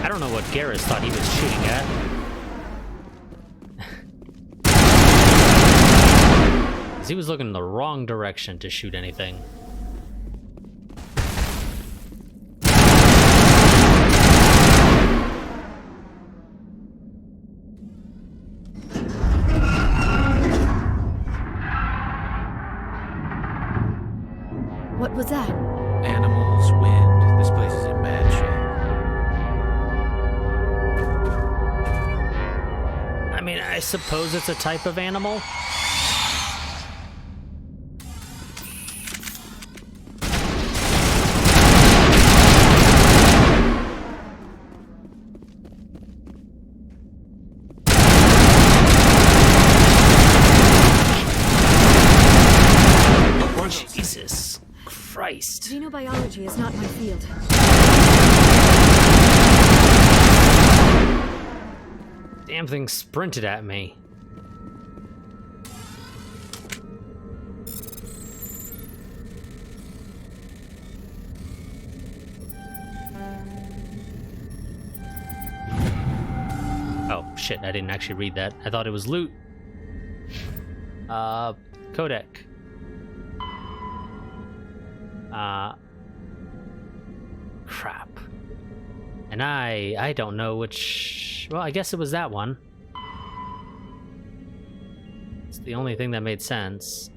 I don't know what Garrus thought he was shooting at. He was looking in the wrong direction to shoot anything. What was that? Animals, wind. This place is in bad shape. I mean, I suppose it's a type of animal. Jesus Christ. Xenobiology is not my field. Damn thing sprinted at me. Oh, shit, I didn't actually read that. I thought it was loot. Codec. Crap. And I don't know which... Well, I guess it was that one. It's the only thing that made sense.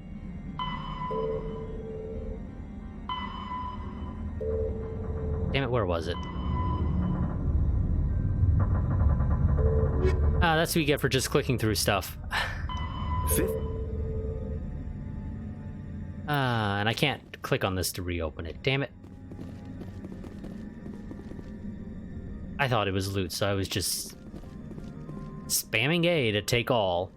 Damn it, where was it? Ah, that's what you get for just clicking through stuff. And I can't click on this to reopen it. Damn it. I thought it was loot, so I was just spamming A to take all.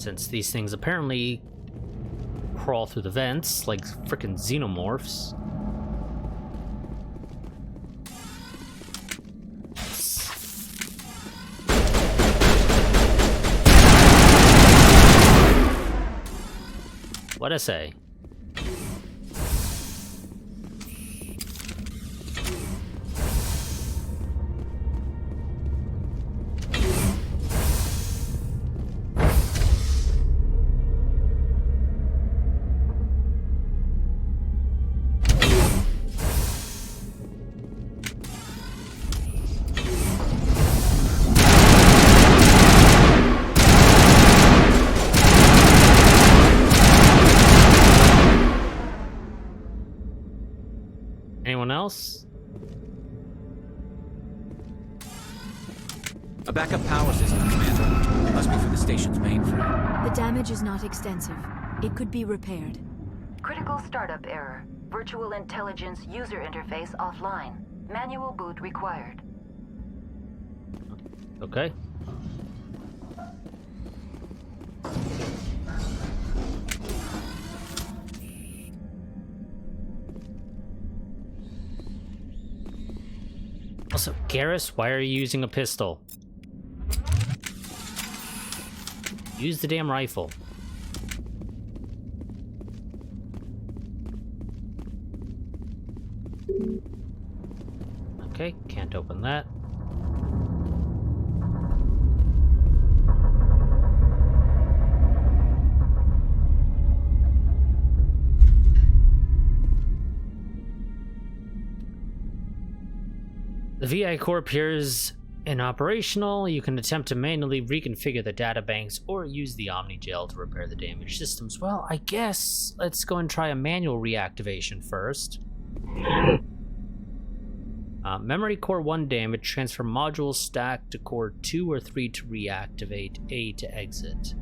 since these things apparently crawl through the vents like frickin' xenomorphs. What'd I say? Anyone else? A backup power system, Commander. Must be for the station's mainframe. The damage is not extensive. It could be repaired. Critical startup error. Virtual intelligence user interface offline. Manual boot required. Okay. Also, Garrus, why are you using a pistol? Use the damn rifle. Okay, can't open that. The VI core appears inoperational. You can attempt to manually reconfigure the databanks or use the Omnigel to repair the damaged systems. Well, I guess let's go and try a manual reactivation first. Memory core 1 damage. Transfer module stack to core 2 or 3 to reactivate. A to exit.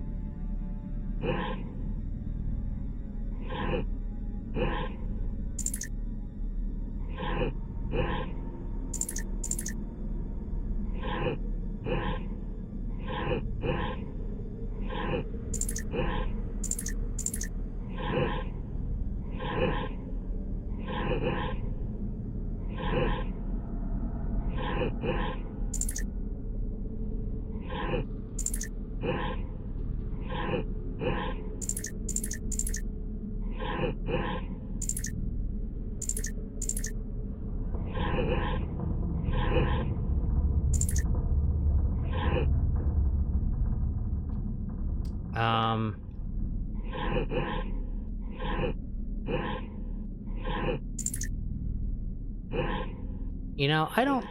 You know, I don't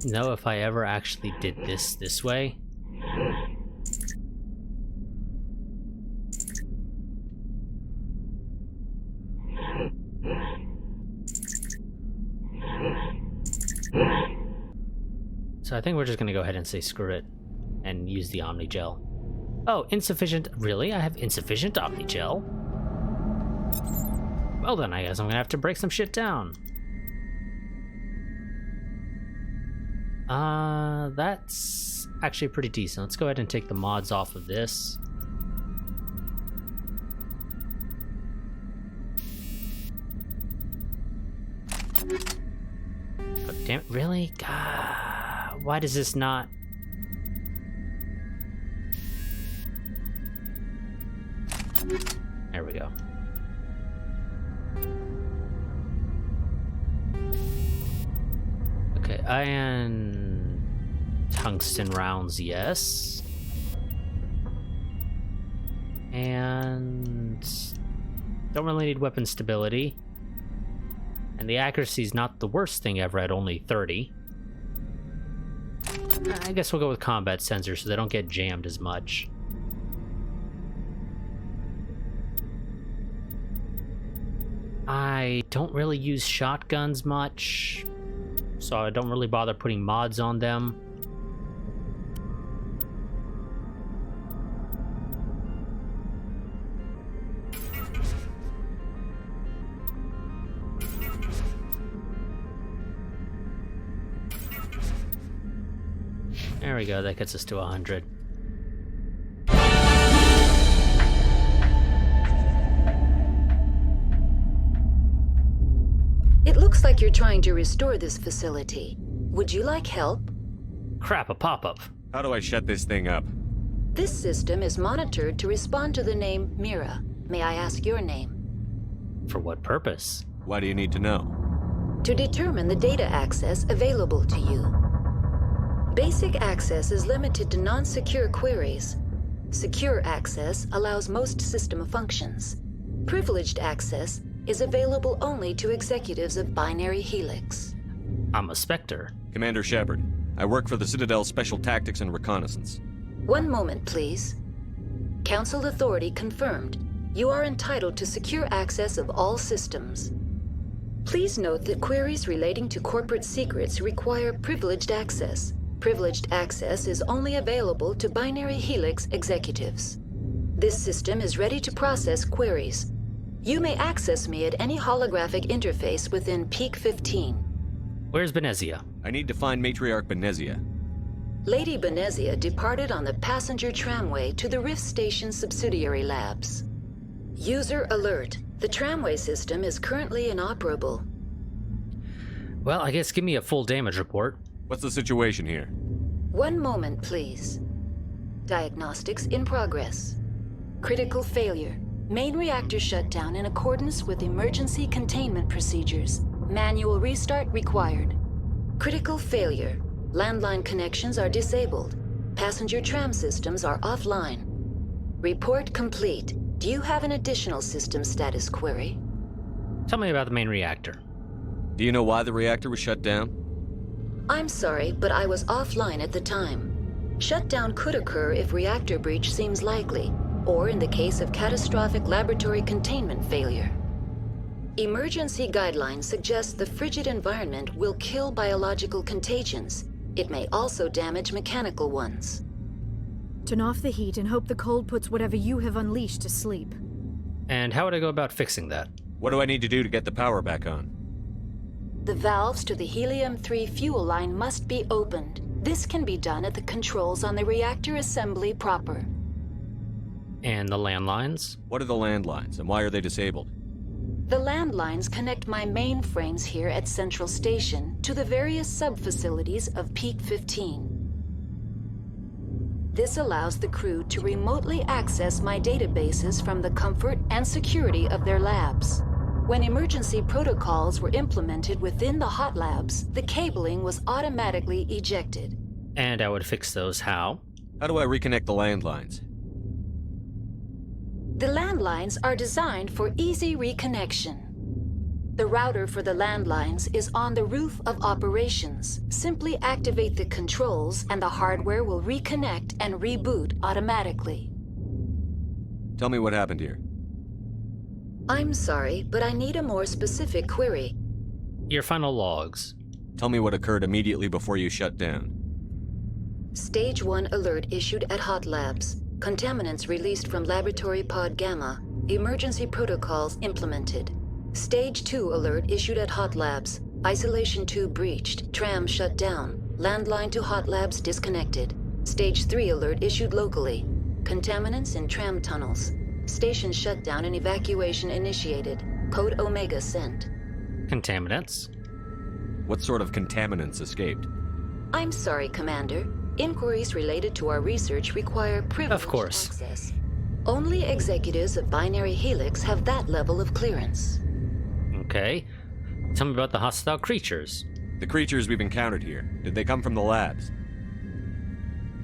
know if I ever actually did this way. So I think we're just gonna go ahead and say screw it and use the Omnigel. Oh, insufficient. Really? I have insufficient Omnigel? Well then, I guess I'm gonna have to break some shit down. That's actually pretty decent. Let's go ahead and take the mods off of this. Oh, damn it, really? God, why does this not... There we go. Okay, iron tungsten rounds, yes. And don't really need weapon stability. And the accuracy is not the worst thing ever at only 30. I guess we'll go with combat sensors so they don't get jammed as much. I don't really use shotguns much, so I don't really bother putting mods on them. There we go, that gets us to 100. you're trying to restore this facility. Would you like help? Crap, a pop-up. How do I shut this thing up? This system is monitored to respond to the name Mira. May I ask your name? For what purpose? Why do you need to know? To determine the data access available to you. Basic access is limited to non-secure queries. Secure access allows most system functions. Privileged access is available only to executives of Binary Helix. I'm a Spectre. Commander Shepard, I work for the Citadel Special Tactics and Reconnaissance. One moment, please. Council authority confirmed. You are entitled to secure access of all systems. Please note that queries relating to corporate secrets require privileged access. Privileged access is only available to Binary Helix executives. This system is ready to process queries. You may access me at any holographic interface within Peak 15. Where's Benezia? I need to find Matriarch Benezia. Lady Benezia departed on the passenger tramway to the Rift Station subsidiary labs. User alert. The tramway system is currently inoperable. Well, I guess give me a full damage report. What's the situation here? One moment, please. Diagnostics in progress. Critical failure. Main reactor shutdown in accordance with emergency containment procedures. Manual restart required. Critical failure. Landline connections are disabled. Passenger tram systems are offline. Report complete. Do you have an additional system status query? Tell me about the main reactor. Do you know why the reactor was shut down? I'm sorry, but I was offline at the time. Shutdown could occur if reactor breach seems likely, or in the case of catastrophic laboratory containment failure. Emergency guidelines suggest the frigid environment will kill biological contagions. It may also damage mechanical ones. Turn off the heat and hope the cold puts whatever you have unleashed to sleep. And how would I go about fixing that? What do I need to do to get the power back on? The valves to the helium-3 fuel line must be opened. This can be done at the controls on the reactor assembly proper. And the landlines? What are the landlines, and why are they disabled? The landlines connect my mainframes here at Central Station to the various sub-facilities of Peak 15. This allows the crew to remotely access my databases from the comfort and security of their labs. When emergency protocols were implemented within the hot labs, the cabling was automatically ejected. And I would fix those how? How do I reconnect the landlines? The landlines are designed for easy reconnection. The router for the landlines is on the roof of operations. Simply activate the controls and the hardware will reconnect and reboot automatically. Tell me what happened here. I'm sorry, but I need a more specific query. Your final logs. Tell me what occurred immediately before you shut down. Stage 1 alert issued at Hot Labs. Contaminants released from Laboratory Pod Gamma. Emergency protocols implemented. Stage 2 alert issued at Hot Labs. Isolation tube breached. Tram shut down. Landline to Hot Labs disconnected. Stage 3 alert issued locally. Contaminants in tram tunnels. Station shutdown and evacuation initiated. Code Omega sent. Contaminants? What sort of contaminants escaped? I'm sorry, Commander. Inquiries related to our research require privileged access. Only executives of Binary Helix have that level of clearance. Okay. Tell me about the hostile creatures. The creatures we've encountered here, did they come from the labs?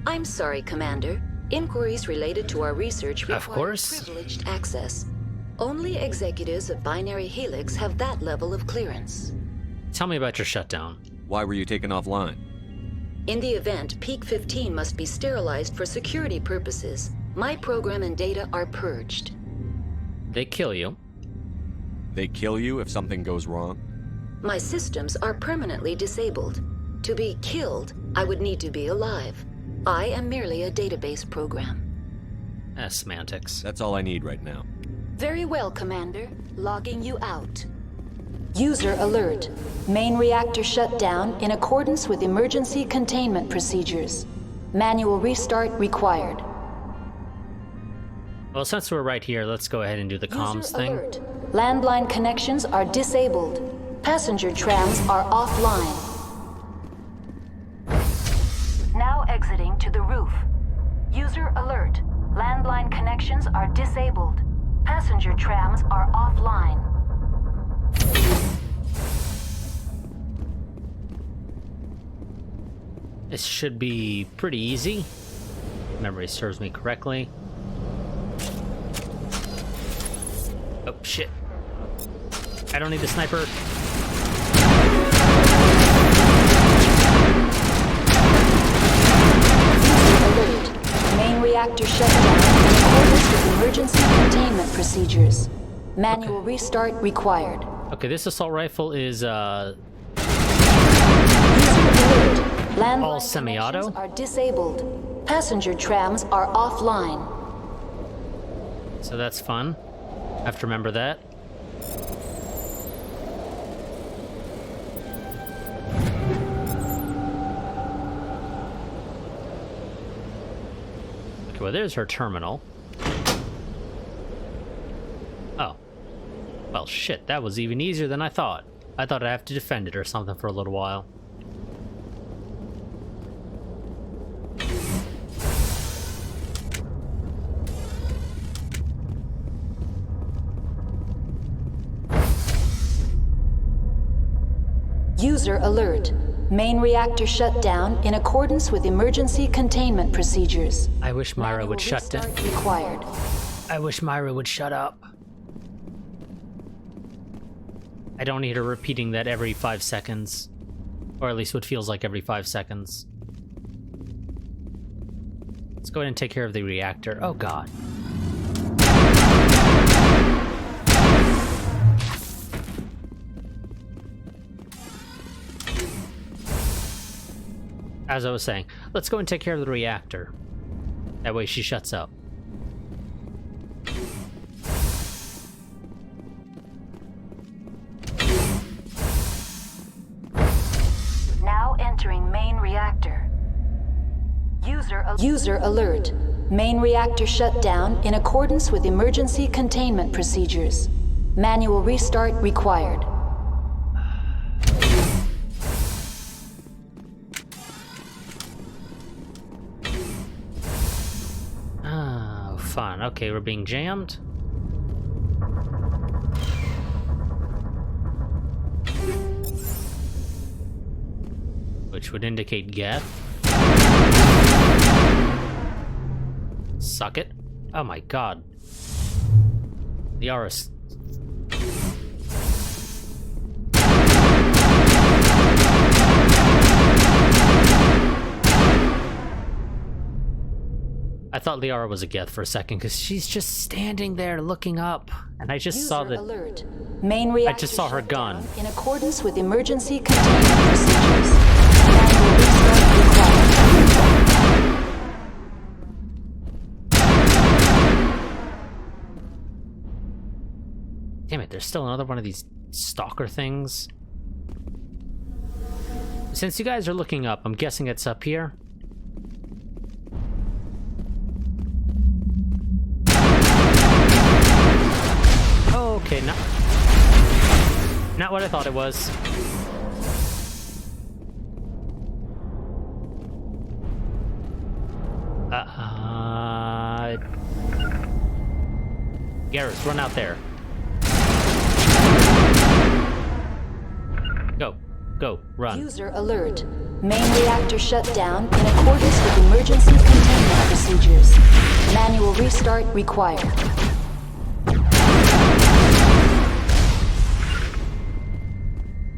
I'm sorry, Commander. Inquiries related to our research require privileged access. Only executives of Binary Helix have that level of clearance. Tell me about your shutdown. Why were you taken offline? In the event, Peak 15 must be sterilized for security purposes. My program and data are purged. They kill you. They kill you if something goes wrong? My systems are permanently disabled. To be killed, I would need to be alive. I am merely a database program. Semantics. That's all I need right now. Very well, Commander. Logging you out. User alert. Main reactor shut down in accordance with emergency containment procedures. Manual restart required. Well, since we're right here, let's go ahead and do the comms thing. Alert. Landline connections are disabled. Passenger trams are offline. Now exiting to the roof. User alert. Landline connections are disabled. Passenger trams are offline. This should be pretty easy. If memory serves me correctly. Oh, shit. I don't need the sniper. Alert. Main reactor shut down in accordance with emergency containment procedures. Manual restart required. Okay, this assault rifle is, Landline all semi-auto. Are disabled. Passenger trams are offline. So that's fun. I have to remember that. Okay, well there's her terminal. Oh. Well shit, that was even easier than I thought. I thought I'd have to defend it or something for a little while. User alert. Main reactor shut down in accordance with emergency containment procedures. I wish Myra would shut down. Required. I wish Myra would shut up. I don't need her repeating that every 5 seconds. Or at least what feels like every 5 seconds. Let's go ahead and take care of the reactor. Oh god. As I was saying, let's go and take care of the reactor. That way she shuts up. Now entering main reactor. User alert. Main reactor shut down in accordance with emergency containment procedures. Manual restart required. Fun. Okay, we're being jammed. Which would indicate Geth. Suck it. Oh my god. The Aris. I thought Liara was a Geth for a second because she's just standing there looking up, and I just saw that. Alert. Main reactor I just saw her gun. In accordance with emergency containment procedures. Manual restart required. Damn it! There's still another one of these stalker things. Since you guys are looking up, I'm guessing it's up here. Okay, not what I thought it was. Garrus, run out there. Go, run. User alert. Main reactor shut down in accordance with emergency containment procedures. Manual restart required.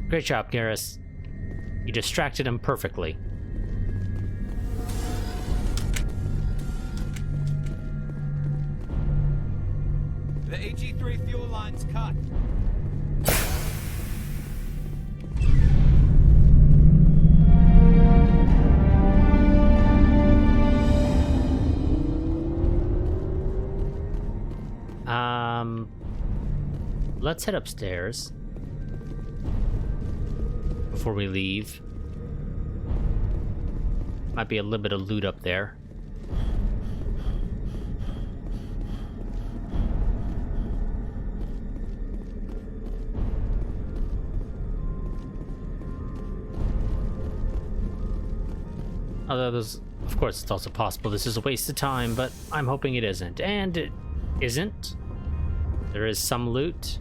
Great job, Garrus. You distracted him perfectly. The AG3 fuel line's cut. Let's head upstairs before we leave. Might be a little bit of loot up there. Although of course, it's also possible this is a waste of time, but I'm hoping it isn't. And it isn't. There is some loot.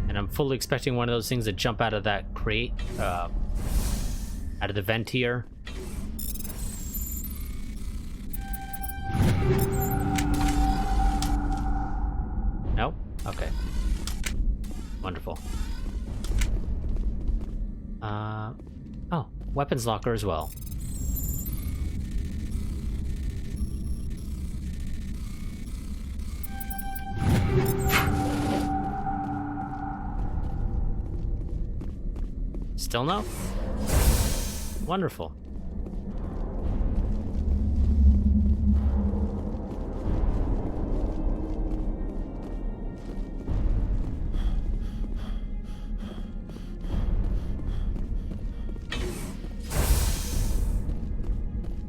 And I'm fully expecting one of those things to jump out of that crate, out of the vent here. Nope? Okay. Wonderful. Oh, weapons locker as well. Still no? Wonderful.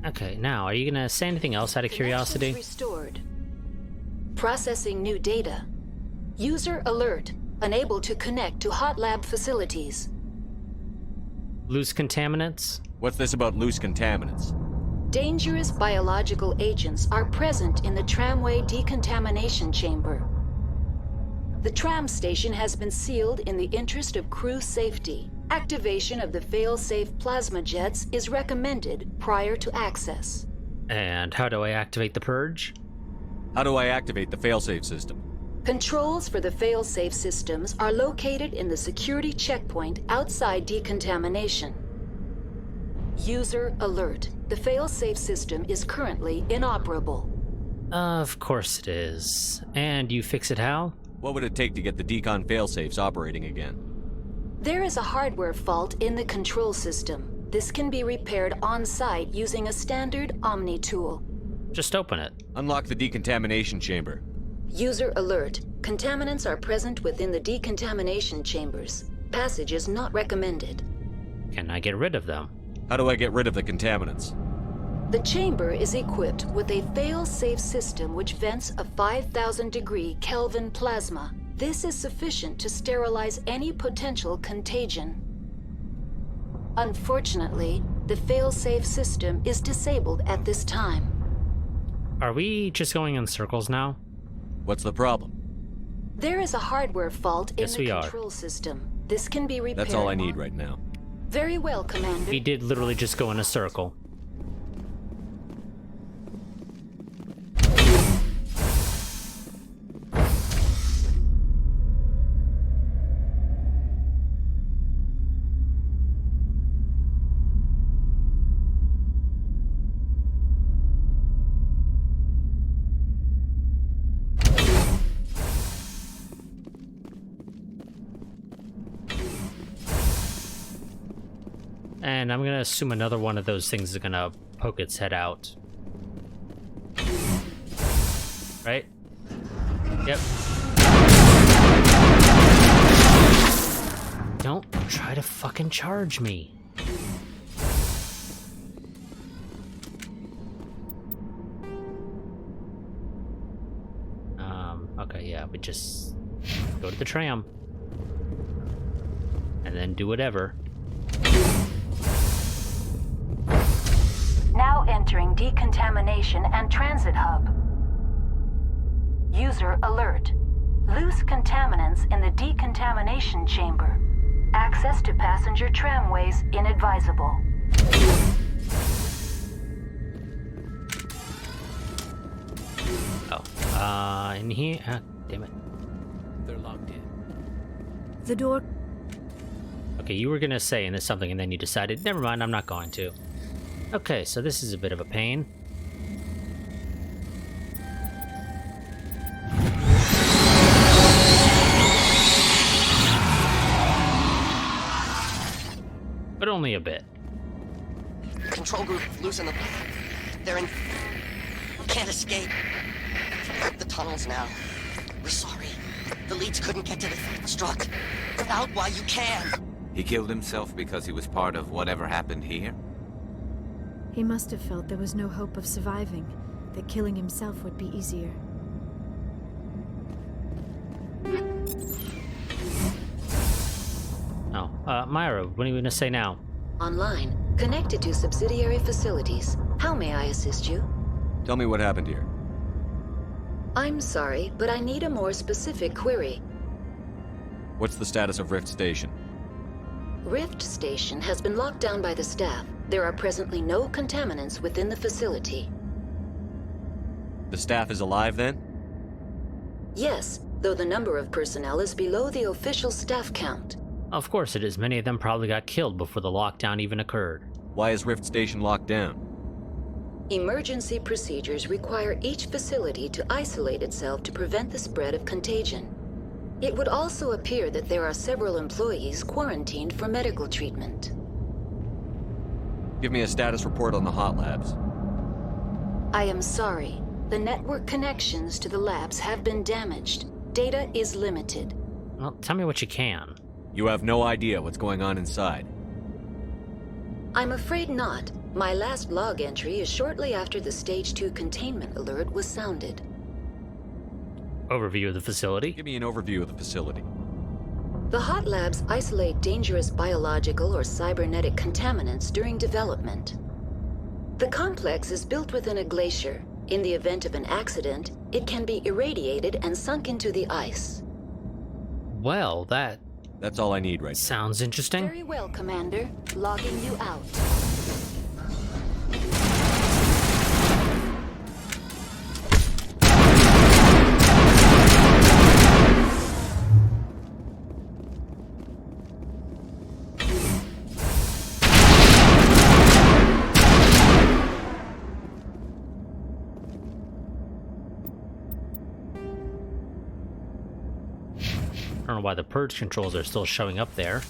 Okay, now, are you gonna say anything else out of curiosity? Restored. Processing new data. User alert. Unable to connect to hot lab facilities. Loose contaminants? What's this about loose contaminants? Dangerous biological agents are present in the tramway decontamination chamber. The tram station has been sealed in the interest of crew safety. Activation of the fail-safe plasma jets is recommended prior to access. And how do I activate the purge? How do I activate the failsafe system? Controls for the fail-safe systems are located in the security checkpoint outside decontamination. User alert. The fail-safe system is currently inoperable. Of course it is. And you fix it how? What would it take to get the decon failsafes operating again? There is a hardware fault in the control system. This can be repaired on-site using a standard Omni tool. Just open it. Unlock the decontamination chamber. User alert. Contaminants are present within the decontamination chambers. Passage is not recommended. Can I get rid of them? How do I get rid of the contaminants? The chamber is equipped with a fail-safe system which vents a 5,000-degree Kelvin plasma. This is sufficient to sterilize any potential contagion. Unfortunately, the fail-safe system is disabled at this time. Are we just going in circles now? What's the problem? There is a hardware fault in the control system. This can be repaired. That's all I need right now. Very well, Commander. We did literally just go in a circle. And I'm gonna assume another one of those things is gonna poke its head out. Right? Yep. Don't try to fucking charge me. Okay, yeah, we just go to the tram. And then do whatever. Now entering decontamination and transit hub. User alert. Loose contaminants in the decontamination chamber. Access to passenger tramways inadvisable. Oh, in here? Ah, damn it. They're locked in. The door... Okay, you were gonna say and there's something and then you decided, never mind, I'm not going to. Okay, so this is a bit of a pain. But only a bit. Control group loose in the... They're in... Can't escape. The tunnels now. We're sorry. The leads couldn't get to the struck. Get out while you can. He killed himself because he was part of whatever happened here? He must have felt there was no hope of surviving, that killing himself would be easier. Oh, Myra, what are you gonna say now? Online. Connected to subsidiary facilities. How may I assist you? Tell me what happened here. I'm sorry, but I need a more specific query. What's the status of Rift Station? Rift Station has been locked down by the staff. There are presently no contaminants within the facility. The staff is alive then? Yes, though the number of personnel is below the official staff count. Of course it is. Many of them probably got killed before the lockdown even occurred. Why is Rift Station locked down? Emergency procedures require each facility to isolate itself to prevent the spread of contagion. It would also appear that there are several employees quarantined for medical treatment. Give me a status report on the hot labs. I am sorry. The network connections to the labs have been damaged. Data is limited. Well, tell me what you can. You have no idea what's going on inside. I'm afraid not. My last log entry is shortly after the Stage 2 containment alert was sounded. Overview of the facility? Give me an overview of the facility. The hot labs isolate dangerous biological or cybernetic contaminants during development. The complex is built within a glacier. In the event of an accident, it can be irradiated and sunk into the ice. Well, that's all I need right now. Sounds interesting. Very well, Commander. Logging you out. I don't know why the purge controls are still showing up there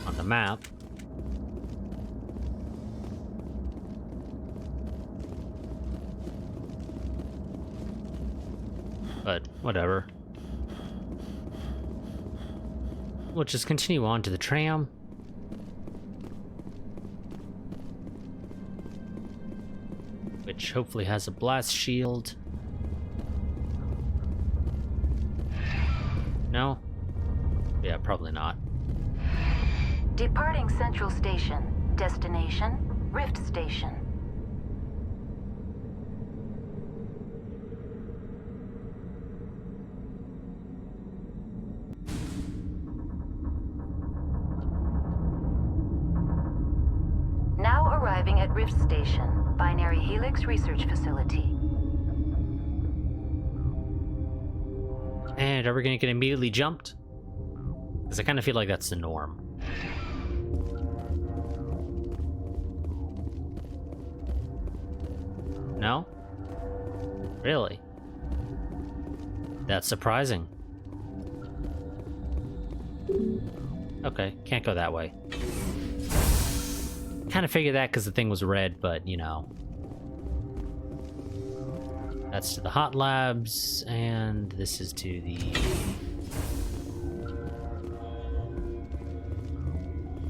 on the map. But whatever. We'll just continue on to the tram. Which hopefully has a blast shield. No? Yeah, probably not. Departing Central Station. Destination, Rift Station. Now arriving at Rift Station, Binary Helix Research Facility. And are we gonna get immediately jumped? Because I kind of feel like that's the norm. No? Really? That's surprising. Okay, can't go that way. Kind of figured that because the thing was red, but you know. That's to the hot labs, and this is to the...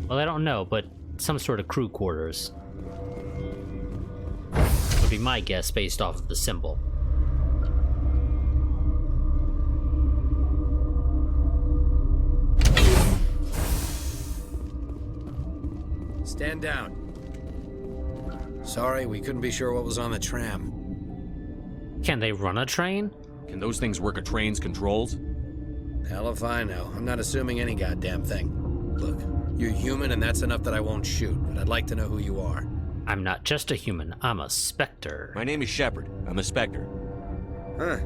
Well, I don't know, but some sort of crew quarters. Would be my guess based off of the symbol. Stand down. Sorry, we couldn't be sure what was on the tram. Can they run a train? Can those things work a train's controls? Hell if I know. I'm not assuming any goddamn thing. Look, you're human and that's enough that I won't shoot, but I'd like to know who you are. I'm not just a human, I'm a Spectre. My name is Shepard. I'm a Spectre. Huh.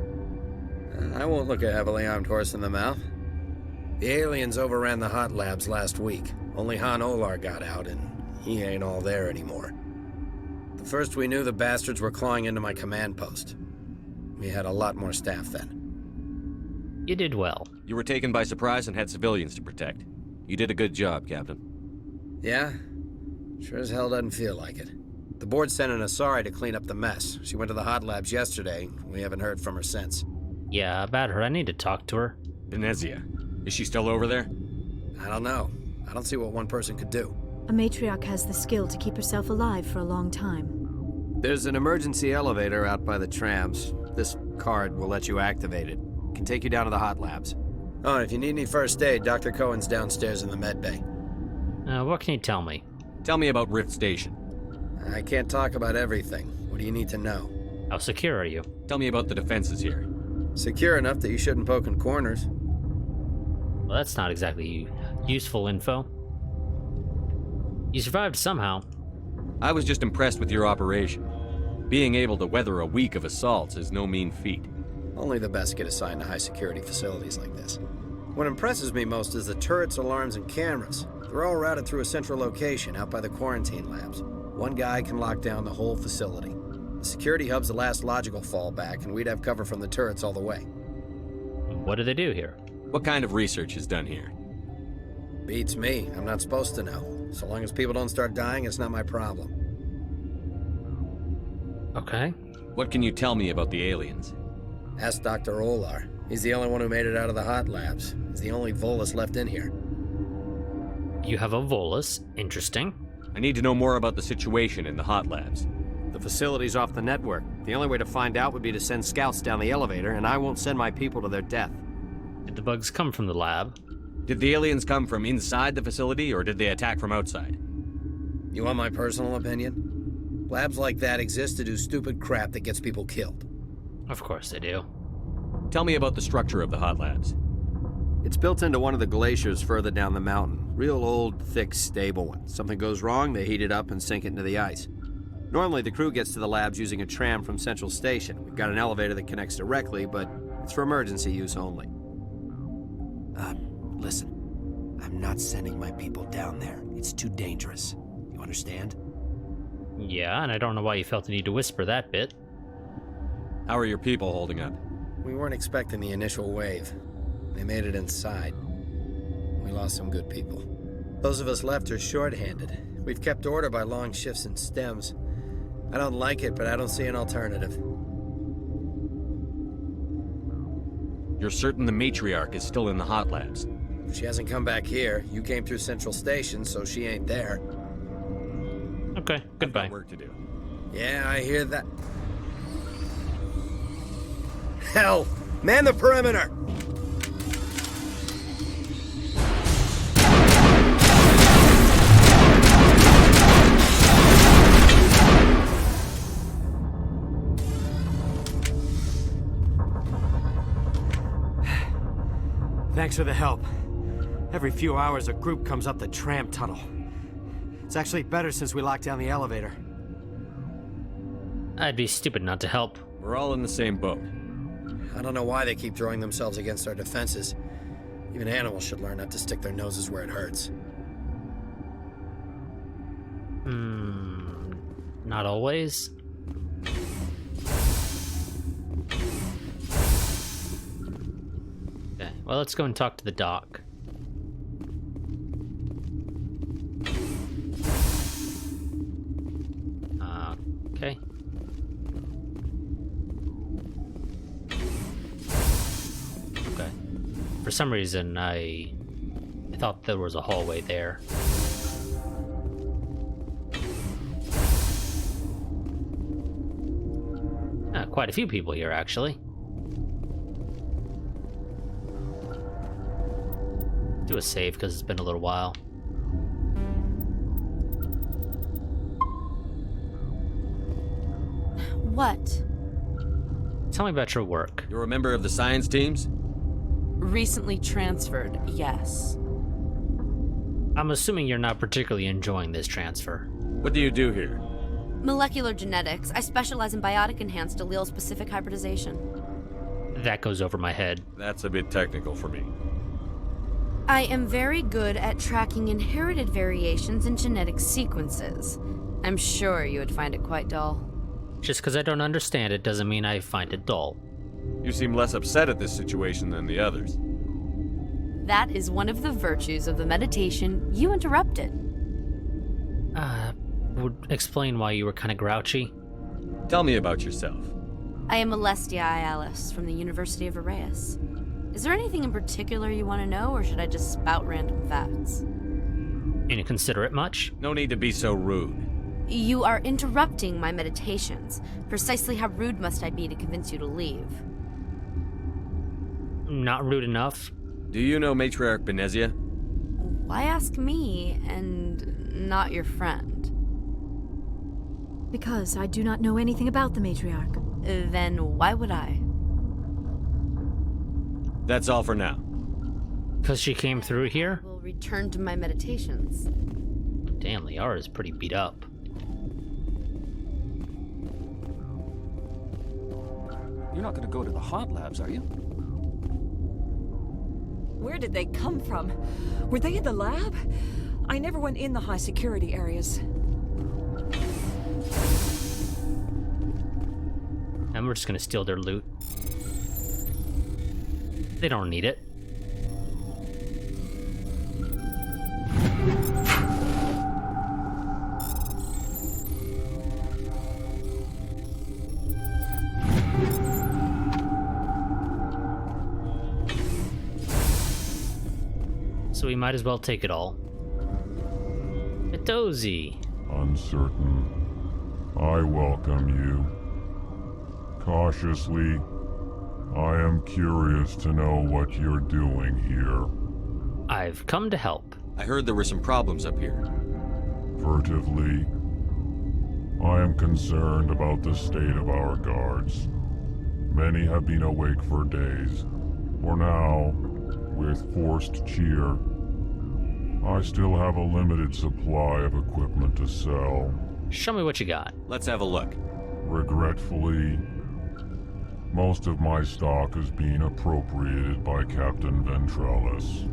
I won't look a heavily armed horse in the mouth. The aliens overran the hot labs last week. Only Han Olar got out, and he ain't all there anymore. The first we knew, the bastards were clawing into my command post. We had a lot more staff then. You did well. You were taken by surprise and had civilians to protect. You did a good job, Captain. Yeah? Sure as hell doesn't feel like it. The board sent an Asari to clean up the mess. She went to the hot labs yesterday. We haven't heard from her since. Yeah, about her. I need to talk to her. Venezia. Is she still over there? I don't know. I don't see what one person could do. A matriarch has the skill to keep herself alive for a long time. There's an emergency elevator out by the trams. This card will let you activate it. Can take you down to the hot labs. Oh, and if you need any first aid, Dr. Cohen's downstairs in the med bay. What can you tell me? Tell me about Rift Station. I can't talk about everything. What do you need to know? How secure are you? Tell me about the defenses here. Secure enough that you shouldn't poke in corners. Well, that's not exactly useful info. You survived somehow. I was just impressed with your operation. Being able to weather a week of assaults is no mean feat. Only the best get assigned to high-security facilities like this. What impresses me most is the turrets, alarms, and cameras. They're all routed through a central location out by the quarantine labs. One guy can lock down the whole facility. The security hub's the last logical fallback, and we'd have cover from the turrets all the way. What do they do here? What kind of research is done here? Beats me. I'm not supposed to know. So long as people don't start dying, it's not my problem. Okay. What can you tell me about the aliens? Ask Dr. Olar. He's the only one who made it out of the hot labs. He's the only Volus left in here. You have a Volus. Interesting. I need to know more about the situation in the hot labs. The facility's off the network. The only way to find out would be to send scouts down the elevator, and I won't send my people to their death. Did the bugs come from the lab? Did the aliens come from inside the facility, or did they attack from outside? You want my personal opinion? Labs like that exist to do stupid crap that gets people killed. Of course they do. Tell me about the structure of the hot labs. It's built into one of the glaciers further down the mountain. Real old, thick, stable one. Something goes wrong, they heat it up and sink it into the ice. Normally, the crew gets to the labs using a tram from Central Station. We've got an elevator that connects directly, but it's for emergency use only. Listen. I'm not sending my people down there. It's too dangerous. You understand? Yeah, and I don't know why you felt the need to whisper that bit. How are your people holding up? We weren't expecting the initial wave. They made it inside. We lost some good people. Those of us left are short-handed. We've kept order by long shifts and stems. I don't like it, but I don't see an alternative. You're certain the matriarch is still in the hot labs? She hasn't come back here. You came through Central Station, so she ain't there. Okay, goodbye. I've got work to do. Yeah, I hear that. Hell! Man the perimeter! Thanks for the help. Every few hours, a group comes up the tram tunnel. It's actually better since we locked down the elevator. I'd be stupid not to help. We're all in the same boat. I don't know why they keep throwing themselves against our defenses. Even animals should learn not to stick their noses where it hurts. Not always. Okay, well, let's go and talk to the doc. Okay. Okay. For some reason, I thought there was a hallway there. Quite a few people here, actually. Do a save, because it's been a little while. What? Tell me about your work. You're a member of the science teams? Recently transferred, yes. I'm assuming you're not particularly enjoying this transfer. What do you do here? Molecular genetics. I specialize in biotic-enhanced allele-specific hybridization. That goes over my head. That's a bit technical for me. I am very good at tracking inherited variations in genetic sequences. I'm sure you would find it quite dull. Just because I don't understand it doesn't mean I find it dull. You seem less upset at this situation than the others. That is one of the virtues of the meditation you interrupted. Would explain why you were kind of grouchy. Tell me about yourself. I am Alestia Ialis from the University of Arraeus. Is there anything in particular you want to know, or should I just spout random facts? Inconsiderate much? No need to be so rude. You are interrupting my meditations. Precisely how rude must I be to convince you to leave? Not rude enough. Do you know Matriarch Benezia? Why ask me and not your friend? Because I do not know anything about the matriarch. Then why would I? That's all for now. Because she came through here? Will return to my meditations. Damn, Liara is pretty beat up. You're not gonna go to the hot labs, are you? Where did they come from? Were they in the lab? I never went in the high security areas. And we're just gonna steal their loot. They don't need it. So we might as well take it all. Itozi. Uncertain. I welcome you. Cautiously, I am curious to know what you're doing here. I've come to help. I heard there were some problems up here. Furtively, I am concerned about the state of our guards. Many have been awake for days. For now, with forced cheer, I still have a limited supply of equipment to sell. Show me what you got. Let's have a look. Regretfully, most of my stock is being appropriated by Captain Ventralis.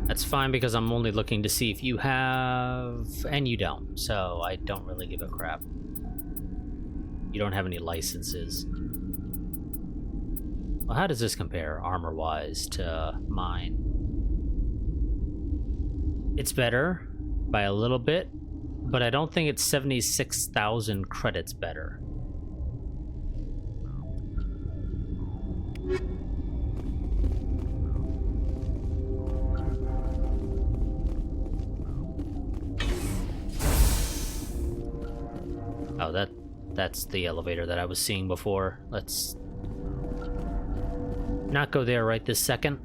That's fine because I'm only looking to see if you have... and you don't, so I don't really give a crap. You don't have any licenses. Well, how does this compare, armor-wise, to mine? It's better by a little bit, but I don't think it's 76,000 credits better. Oh, that's the elevator that I was seeing before. Let's not go there right this second.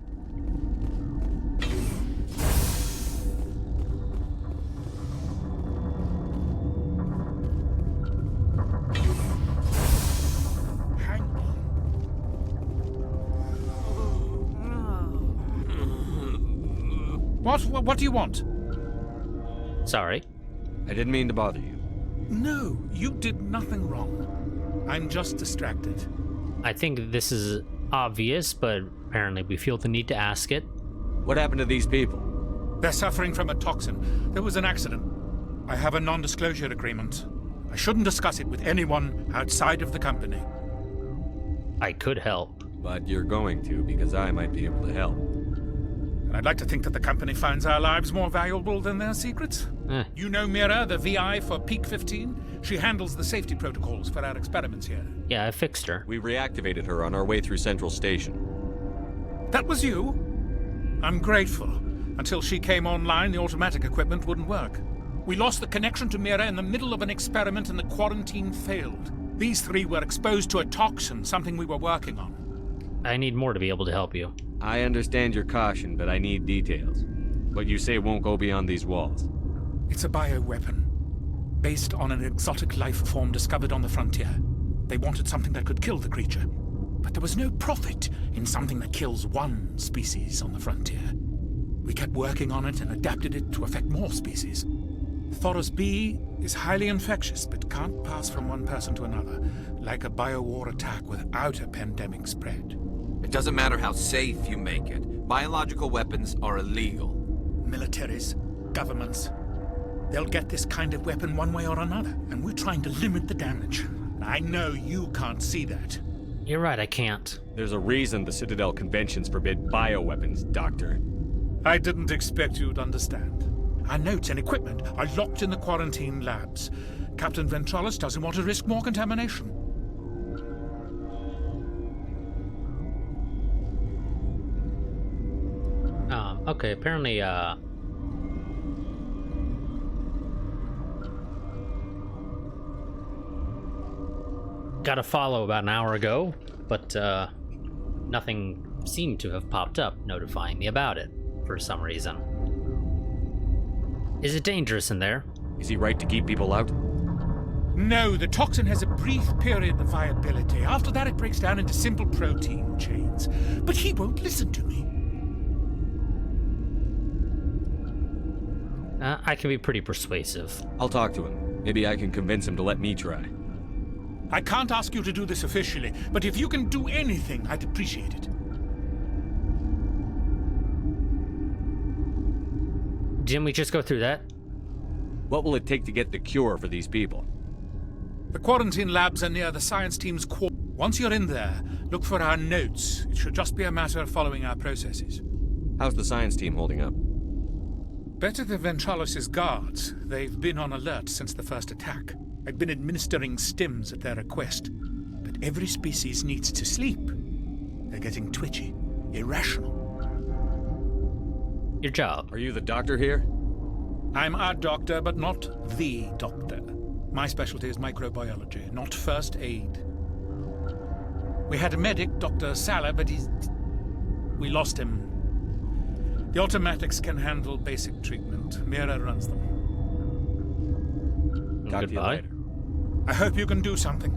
What do you want? Sorry. I didn't mean to bother you. No, you did nothing wrong. I'm just distracted. I think this is obvious, but apparently we feel the need to ask it. What happened to these people? They're suffering from a toxin. There was an accident. I have a non-disclosure agreement. I shouldn't discuss it with anyone outside of the company. I could help. But you're going to, because I might be able to help. And I'd like to think that the company finds our lives more valuable than their secrets. You know Mira, the VI for Peak 15? She handles the safety protocols for our experiments here. Yeah, I fixed her. We reactivated her on our way through Central Station. That was you? I'm grateful. Until she came online, the automatic equipment wouldn't work. We lost the connection to Mira in the middle of an experiment and the quarantine failed. These three were exposed to a toxin, something we were working on. I need more to be able to help you. I understand your caution, but I need details. What you say won't go beyond these walls. It's a bioweapon, based on an exotic life form discovered on the frontier. They wanted something that could kill the creature, but there was no profit in something that kills one species on the frontier. We kept working on it and adapted it to affect more species. Thoros B is highly infectious, but can't pass from one person to another, like a biowar attack without a pandemic spread. It doesn't matter how safe you make it. Biological weapons are illegal. Militaries, governments, they'll get this kind of weapon one way or another, and we're trying to limit the damage. I know you can't see that. You're right, I can't. There's a reason the Citadel conventions forbid bioweapons, Doctor. I didn't expect you'd understand. Our notes and equipment are locked in the quarantine labs. Captain Ventralis doesn't want to risk more contamination. Okay, apparently, got a follow about an hour ago, but, nothing seemed to have popped up notifying me about it. for some reason. Is it dangerous in there? Is he right to keep people out? No, the toxin has a brief period of viability. After that, it breaks down into simple protein chains. But he won't listen to me. I can be pretty persuasive. I'll talk to him. Maybe I can convince him to let me try. I can't ask you to do this officially, but if you can do anything, I'd appreciate it. Didn't we just go through that? What will it take to get the cure for these people? The quarantine labs are near the science team's quarters. Once you're in there, look for our notes. It should just be a matter of following our processes. How's the science team holding up? Better than Ventralos' guards. They've been on alert since the first attack. I've been administering stims at their request. But every species needs to sleep. They're getting twitchy, irrational. Your job. Are you the doctor here? I'm a doctor, but not the doctor. My specialty is microbiology, not first aid. We had a medic, Dr. Salah, but we lost him. The automatics can handle basic treatment. Mira runs them. Talk to you later. I hope you can do something.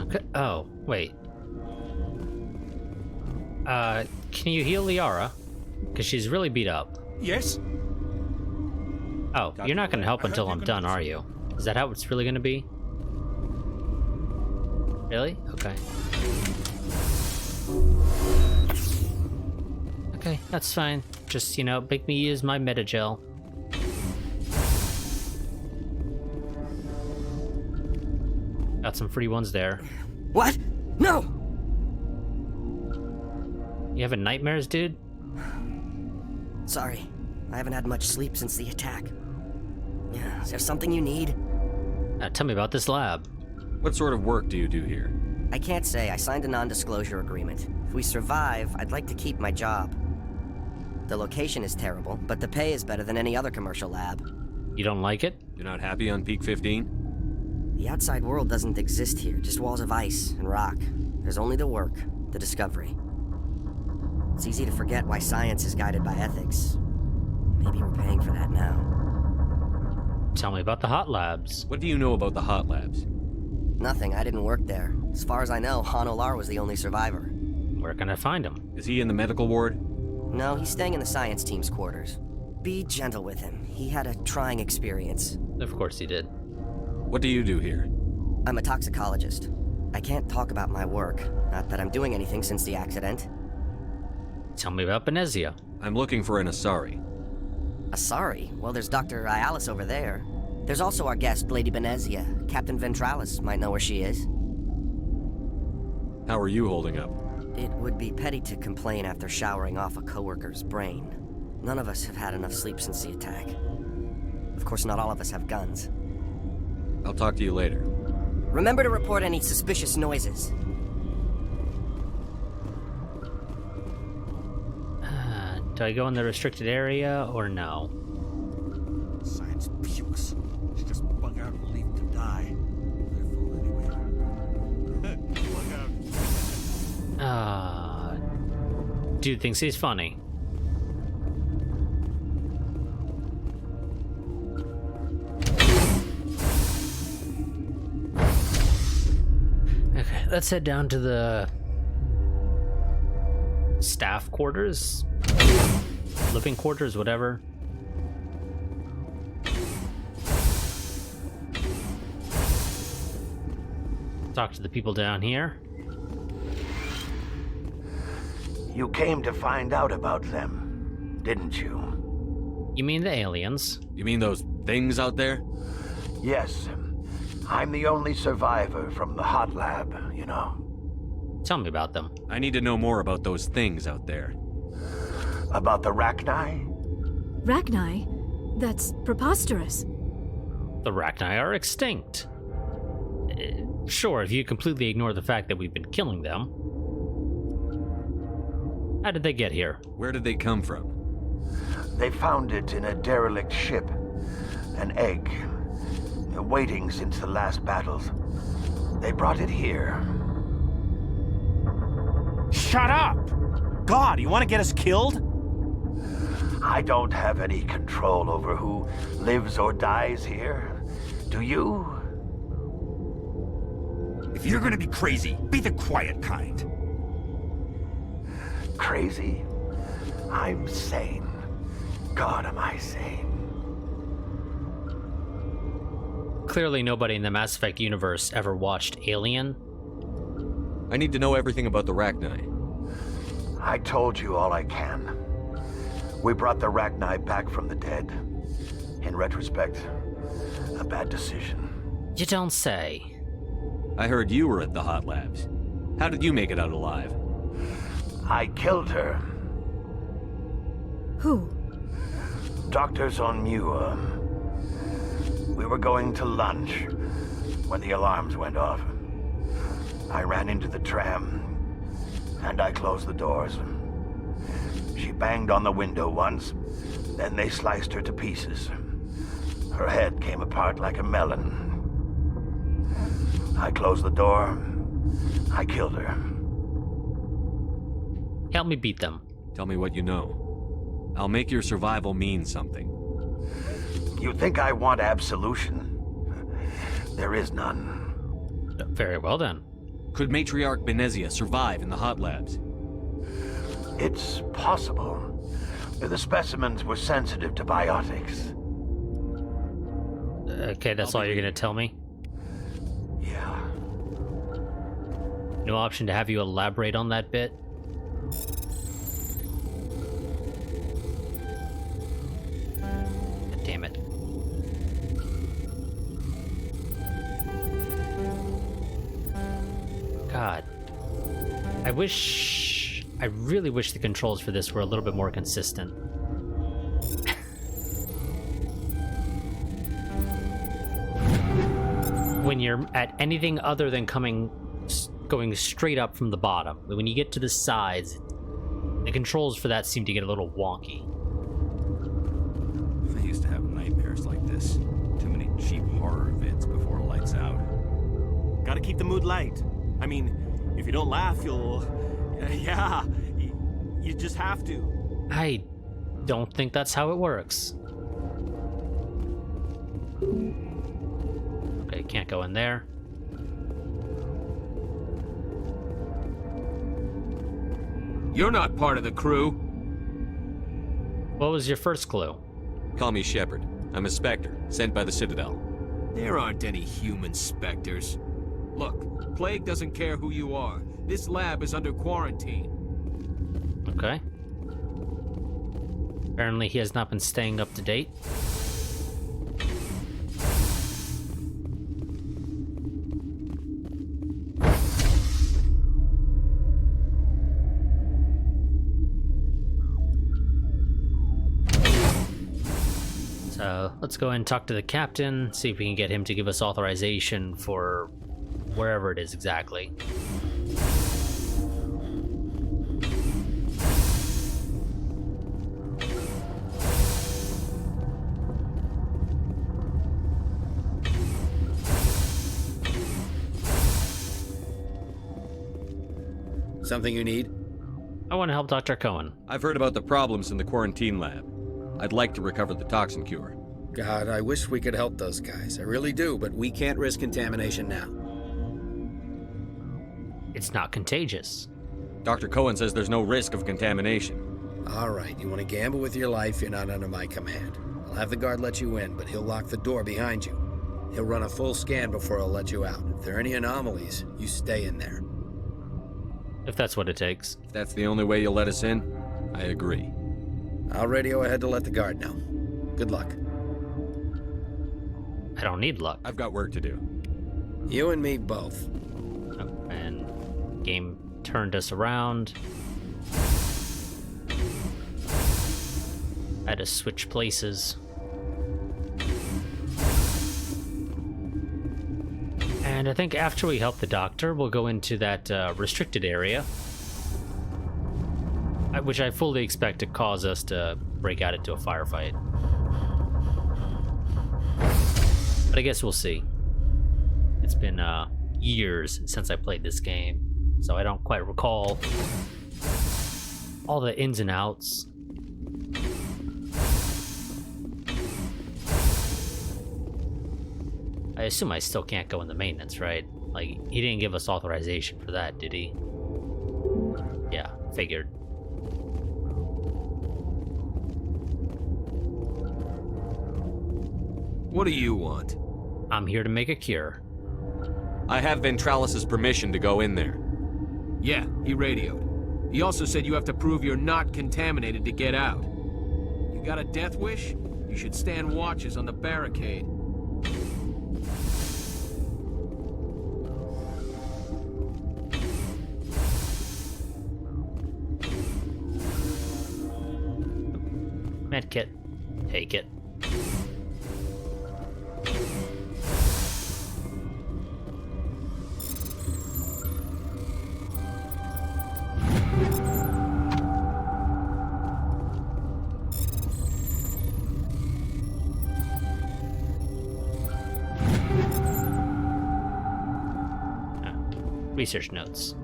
Okay. Oh, wait. Can you heal Liara? Because she's really beat up. Yes? Oh, you're not going to help until I'm done, are you? Is that how it's really going to be? Really? Okay. Okay, that's fine. Just, make me use my Metagel. Got some free ones there. What? No! You having nightmares, dude? Sorry. I haven't had much sleep since the attack. Yeah, is there something you need? Tell me about this lab. What sort of work do you do here? I can't say. I signed a non-disclosure agreement. If we survive, I'd like to keep my job. The location is terrible, but the pay is better than any other commercial lab. You don't like it? You're not happy on Peak 15? The outside world doesn't exist here, just walls of ice and rock. There's only the work, the discovery. It's easy to forget why science is guided by ethics. Maybe we're paying for that now. Tell me about the hot labs. What do you know about the hot labs? Nothing. I didn't work there. As far as I know, Han Olar was the only survivor. Where can I find him? Is he in the medical ward? No, he's staying in the science team's quarters. Be gentle with him. He had a trying experience. Of course he did. What do you do here? I'm a toxicologist. I can't talk about my work. Not that I'm doing anything since the accident. Tell me about Benezia. I'm looking for an Asari. Asari? Well, there's Dr. Ayalis over there. There's also our guest, Lady Benezia. Captain Ventralis might know where she is. How are you holding up? It would be petty to complain after showering off a coworker's brain. None of us have had enough sleep since the attack. Of course, not all of us have guns. I'll talk to you later. Remember to report any suspicious noises. Do I go in the restricted area or no? Science pukes. She just bug out and leave him to die. They're full anyway. Bug out. Dude thinks he's funny. Okay, let's head down to the staff quarters. Living quarters, whatever. Talk to the people down here. You came to find out about them, didn't you? You mean the aliens? You mean those things out there? Yes. I'm the only survivor from the hot lab, you know. Tell me about them. I need to know more about those things out there. About the Rachni? Rachni? That's preposterous. The Rachni are extinct. Sure, if you completely ignore the fact that we've been killing them. How did they get here? Where did they come from? They found it in a derelict ship. An egg. Waiting since the last battles. They brought it here. Shut up! God, you want to get us killed? I don't have any control over who lives or dies here. Do you? If you're gonna be crazy, be the quiet kind. Crazy? I'm sane. God, am I sane. Clearly nobody in the Mass Effect universe ever watched Alien. I need to know everything about the Rachni. I told you all I can. We brought the Rachni back from the dead. In retrospect, a bad decision. You don't say. I heard you were at the Hot Labs. How did you make it out alive? I killed her. Who? Doctors on Muir. We were going to lunch when the alarms went off. I ran into the tram, and I closed the doors. She banged on the window once, then they sliced her to pieces. Her head came apart like a melon. I closed the door. I killed her. Help me beat them. Tell me what you know. I'll make your survival mean something. You think I want absolution? There is none. Very well then. Could Matriarch Benezia survive in the Hot Labs? It's possible. The specimens were sensitive to biotics. Okay, that's all you're gonna tell me? Yeah. No option to have you elaborate on that bit? God damn it. God. I really wish the controls for this were a little bit more consistent. When you're at anything other than going straight up from the bottom, when you get to the sides, the controls for that seem to get a little wonky. I used to have nightmares like this. Too many cheap horror vids before lights out. Gotta keep the mood light. I mean, if you don't laugh, you'll... yeah, you just have to. I don't think that's how it works. Okay, can't go in there. You're not part of the crew. What was your first clue? Call me Shepard. I'm a Spectre, sent by the Citadel. There aren't any human specters. Look, Plague doesn't care who you are. This lab is under quarantine. Okay. Apparently he has not been staying up to date. So let's go and talk to the captain, see if we can get him to give us authorization for wherever it is exactly. Something you need? I want to help Dr. Cohen. I've heard about the problems in the quarantine lab. I'd like to recover the toxin cure. God, I wish we could help those guys. I really do, but we can't risk contamination now. It's not contagious. Dr. Cohen says there's no risk of contamination. All right, you want to gamble with your life, you're not under my command. I'll have the guard let you in, but he'll lock the door behind you. He'll run a full scan before he'll let you out. If there are any anomalies, you stay in there. If that's what it takes. If that's the only way you'll let us in, I agree. I'll radio ahead to let the guard know. Good luck. I don't need luck. I've got work to do. You and me both. Oh, and game turned us around. I had to switch places. And I think after we help the doctor, we'll go into that restricted area. Which I fully expect to cause us to break out into a firefight. But I guess we'll see. It's been years since I played this game, so I don't quite recall all the ins and outs. I assume I still can't go in the maintenance, right? Like, he didn't give us authorization for that, did he? Yeah, figured. What do you want? I'm here to make a cure. I have Ventralis' permission to go in there. Yeah, he radioed. He also said you have to prove you're not contaminated to get out. You got a death wish? You should stand watches on the barricade. Medkit. Take it. Research notes.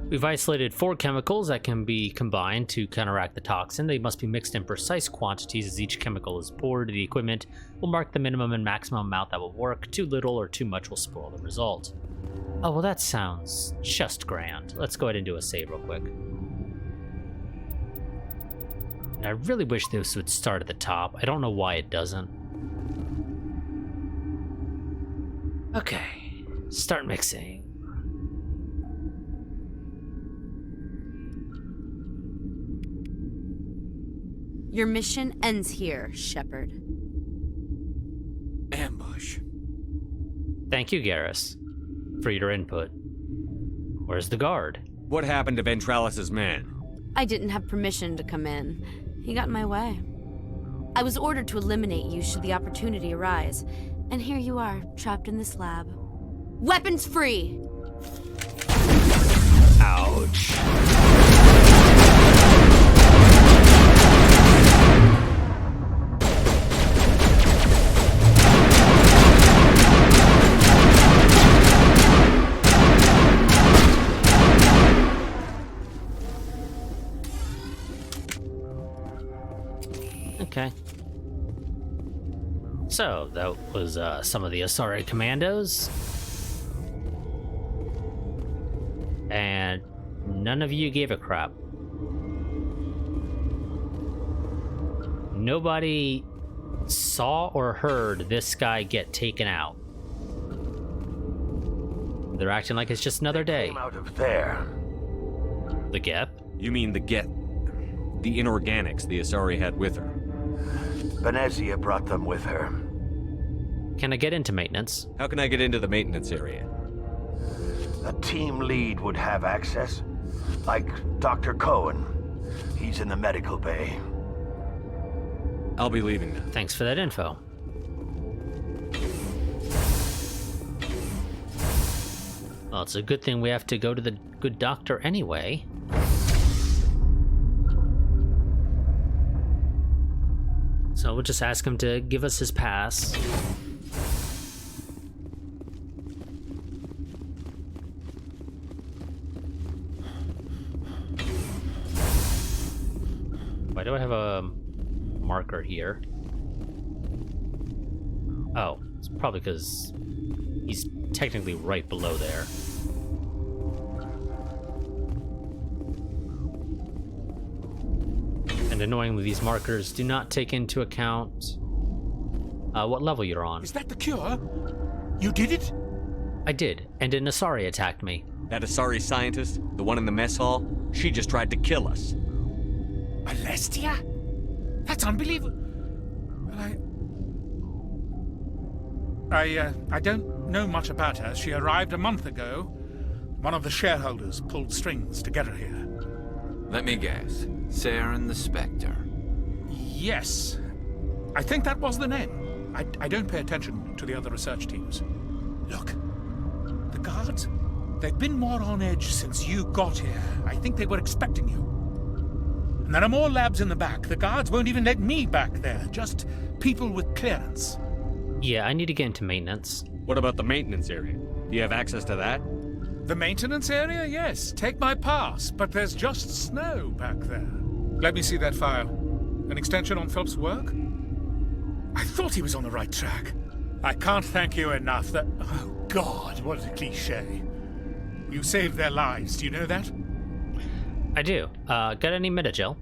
We've isolated 4 chemicals that can be combined to counteract the toxin. They must be mixed in precise quantities as each chemical is poured. The equipment will mark the minimum and maximum amount that will work. Too little or too much will spoil the result. Oh, well, that sounds just grand. Let's go ahead and do a save real quick. And I really wish this would start at the top. I don't know why it doesn't. Okay, start mixing. Your mission ends here, Shepard. Ambush. Thank you, Garrus, for your input. Where's the guard? What happened to Ventralis' man? I didn't have permission to come in. He got in my way. I was ordered to eliminate you should the opportunity arise, and here you are, trapped in this lab. Weapons free! Ouch. Okay. So, that was some of the Asari commandos. And none of you gave a crap. Nobody saw or heard this guy get taken out. They're acting like it's just another day. Came out of there. The Geth? You mean the Geth? The inorganics the Asari had with her. Venezia brought them with her. Can I get into maintenance? How can I get into the maintenance area? A team lead would have access. Like Dr. Cohen. He's in the medical bay. I'll be leaving now. Thanks for that info. Well, it's a good thing we have to go to the good doctor anyway. So we'll just ask him to give us his pass. Why do I have a marker here? Oh, it's probably because he's technically right below there. And annoyingly, these markers do not take into account what level you're on. Is that the cure? You did it? I did, and an Asari attacked me. That Asari scientist, the one in the mess hall, she just tried to kill us. Alestia? That's unbelievable. Well, I don't know much about her. She arrived a month ago. One of the shareholders pulled strings to get her here. Let me guess. Saren the Spectre. Yes. I think that was the name. I don't pay attention to the other research teams. Look, the guards, they've been more on edge since you got here. I think they were expecting you. And there are more labs in the back. The guards won't even let me back there. Just people with clearance. Yeah, I need to get into maintenance. What about the maintenance area? Do you have access to that? The maintenance area? Yes. Take my pass, but there's just snow back there. Let me see that file. An extension on Phelps' work? I thought he was on the right track. I can't thank you enough that... Oh, God, what a cliché. You saved their lives, do you know that? I do. Got any Metagel?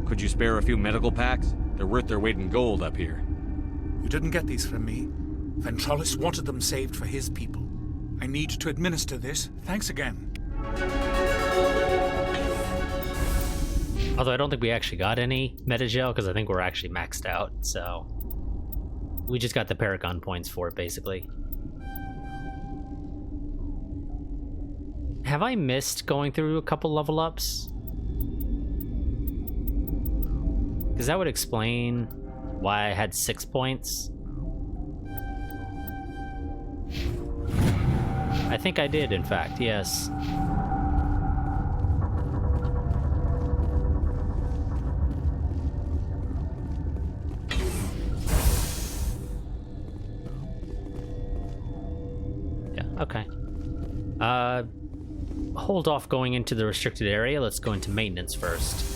Could you spare a few medical packs? They're worth their weight in gold up here. You didn't get these from me. Ventrolis wanted them saved for his people. I need to administer this. Thanks again. Although I don't think we actually got any Metagel, because I think we're actually maxed out, so... We just got the Paragon points for it, basically. Have I missed going through a couple level ups? Because that would explain why I had 6 points. I think I did, in fact, yes. Yeah, okay. Hold off going into the restricted area. Let's go into maintenance first.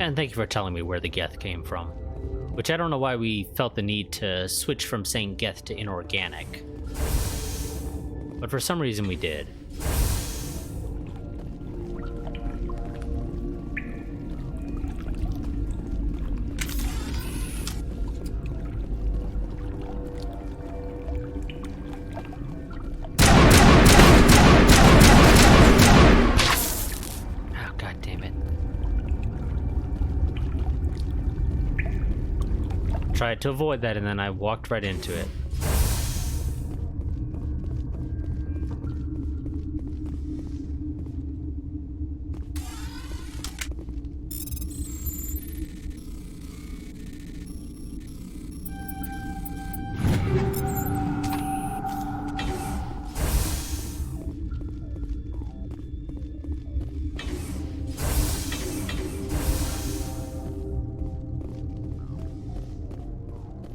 And thank you for telling me where the Geth came from. Which I don't know why we felt the need to switch from saying Geth to inorganic. But for some reason we did. Oh, God damn it. Tried to avoid that and then I walked right into it.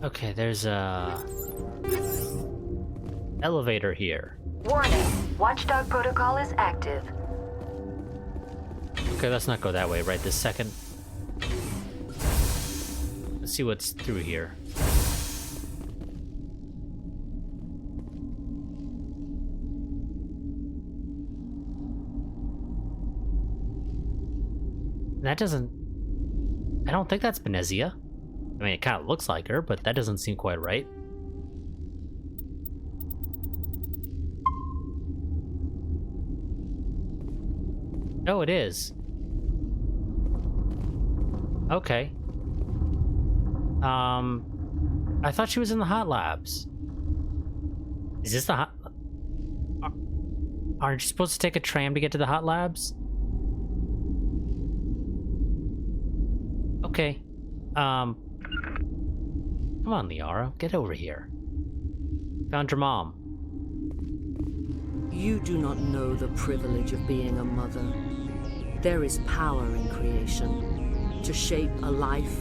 Okay, there's a elevator here. Warning, Watchdog protocol is active. Okay, let's not go that way right this second. Let's see what's through here. That doesn't... I don't think that's Benezia. I mean, it kind of looks like her, but that doesn't seem quite right. Oh, it is. Okay. I thought she was in the hot labs. Is this the hot... Aren't you supposed to take a tram to get to the hot labs? Okay. Come on, Liara, get over here. Found your mom. You do not know the privilege of being a mother. There is power in creation. To shape a life,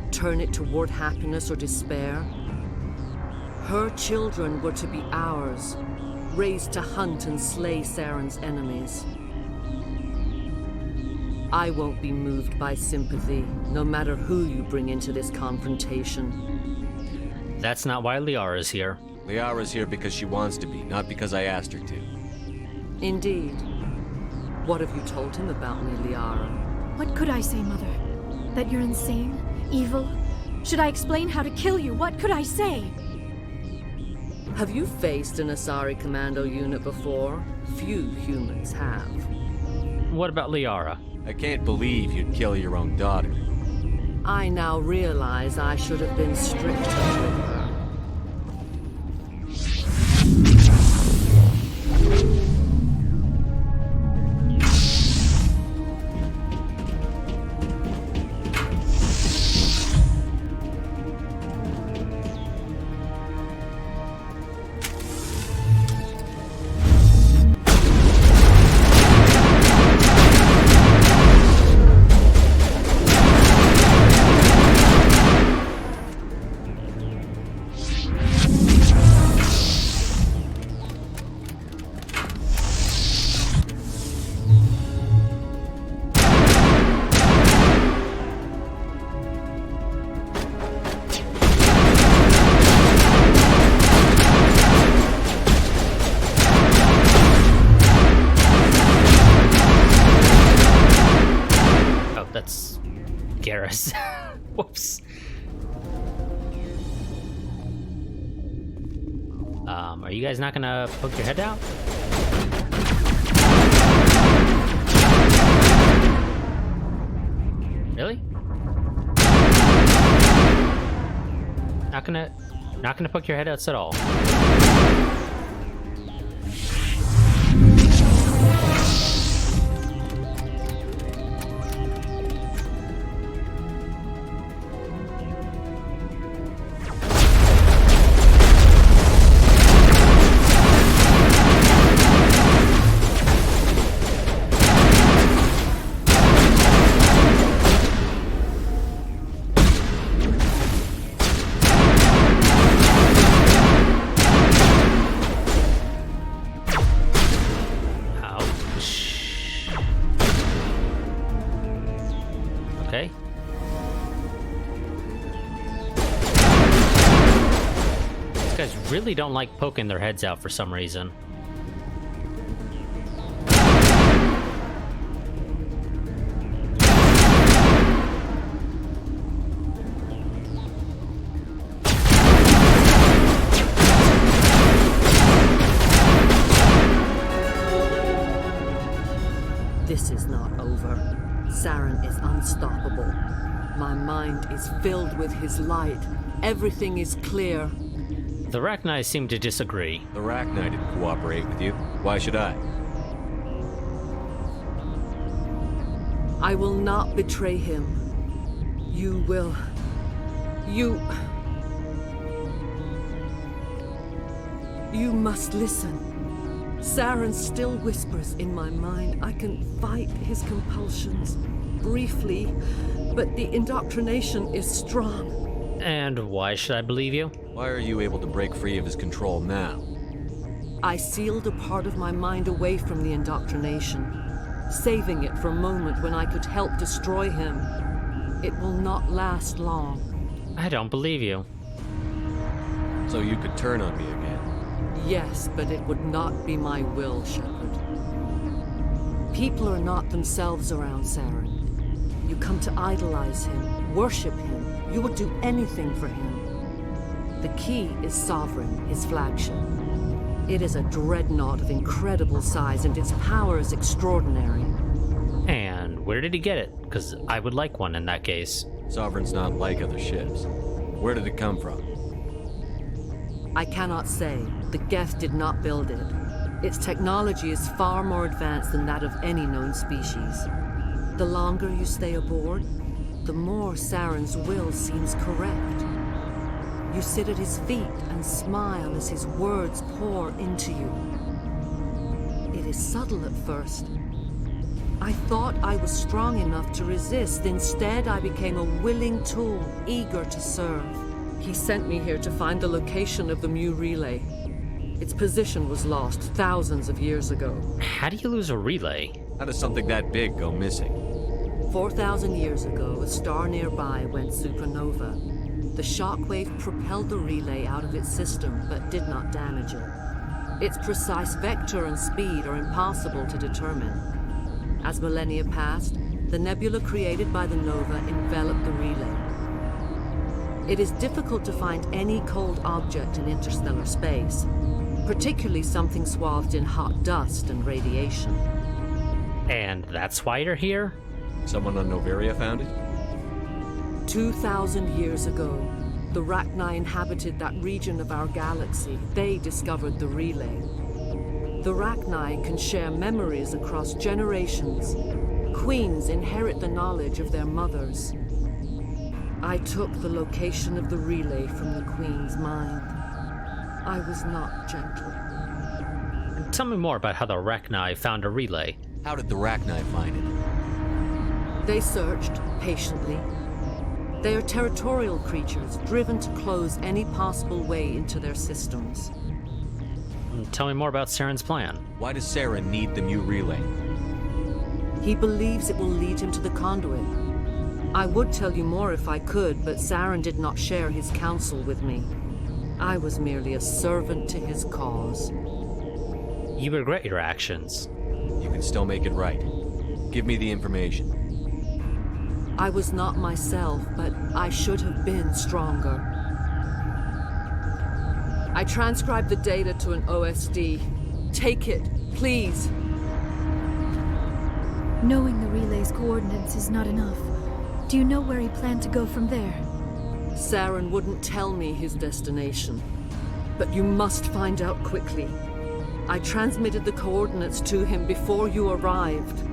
turn it toward happiness or despair. Her children were to be ours, raised to hunt and slay Saren's enemies. I won't be moved by sympathy, no matter who you bring into this confrontation. That's not why Liara's here. Liara's here because she wants to be, not because I asked her to. Indeed. What have you told him about me, Liara? What could I say, Mother? That you're insane? Evil? Should I explain how to kill you? What could I say? Have you faced an Asari commando unit before? Few humans have. What about Liara? I can't believe you'd kill your own daughter. I now realize I should have been stricter with her. Whoops. Are you guys not gonna poke your head out? Really? Not gonna poke your head out at all. Okay. These guys really don't like poking their heads out for some reason. This is not over. Saren is unstoppable. My mind is filled with his light. Everything is clear. The Rachni seem to disagree. The Rachni didn't cooperate with you. Why should I? I will not betray him. You will. You must listen. Saren still whispers in my mind. I can fight his compulsions briefly, but the indoctrination is strong. And why should I believe you? Why are you able to break free of his control now? I sealed a part of my mind away from the indoctrination, saving it for a moment when I could help destroy him. It will not last long. I don't believe you. So you could turn on me again? Yes, but it would not be my will, Shepard. People are not themselves around Saren. You come to idolize him, worship him. You would do anything for him. The key is Sovereign, his flagship. It is a dreadnought of incredible size, and its power is extraordinary. And where did he get it? Because I would like one in that case. Sovereign's not like other ships. Where did it come from? I cannot say. The Geth did not build it. Its technology is far more advanced than that of any known species. The longer you stay aboard, the more Saren's will seems correct. You sit at his feet and smile as his words pour into you. It is subtle at first. I thought I was strong enough to resist. Instead, I became a willing tool, eager to serve. He sent me here to find the location of the Mu relay. Its position was lost thousands of years ago. How do you lose a relay? How does something that big go missing? 4,000 years ago, a star nearby went supernova. The shockwave propelled the relay out of its system, but did not damage it. Its precise vector and speed are impossible to determine. As millennia passed, the nebula created by the nova enveloped the relay. It is difficult to find any cold object in interstellar space, particularly something swathed in hot dust and radiation. And that's why you're here? Someone on Noveria found it? 2,000 years ago, the Rachni inhabited that region of our galaxy. They discovered the relay. The Rachni can share memories across generations. Queens inherit the knowledge of their mothers. I took the location of the relay from the Queen's mind. I was not gentle. Tell me more about how the Rachni found a relay. How did the Rachni find it? They searched patiently. They are territorial creatures, driven to close any possible way into their systems. Tell me more about Saren's plan. Why does Saren need the Mu relay? He believes it will lead him to the conduit. I would tell you more if I could, but Saren did not share his counsel with me. I was merely a servant to his cause. You regret your actions. You can still make it right. Give me the information. I was not myself, but I should have been stronger. I transcribed the data to an OSD. Take it, please. Knowing the relay's coordinates is not enough. Do you know where he planned to go from there? Saren wouldn't tell me his destination. But you must find out quickly. I transmitted the coordinates to him before you arrived.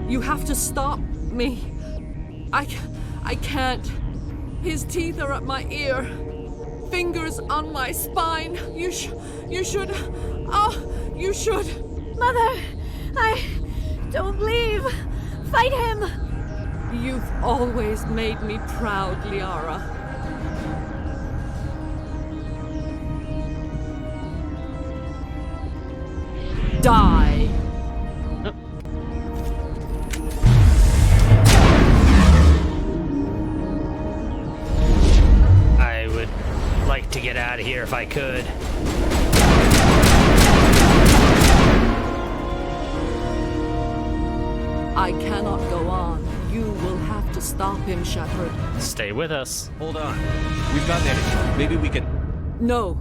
You have to stop me. I can't. His teeth are at my ear. Fingers on my spine. You should. Oh, you should. Mother, don't leave. Fight him. You've always made me proud, Liara. Die. I would like to get out of here if I could. I cannot go on. You will have to stop him, Shepard. Stay with us. Hold on. We've got energy. Maybe we can... No.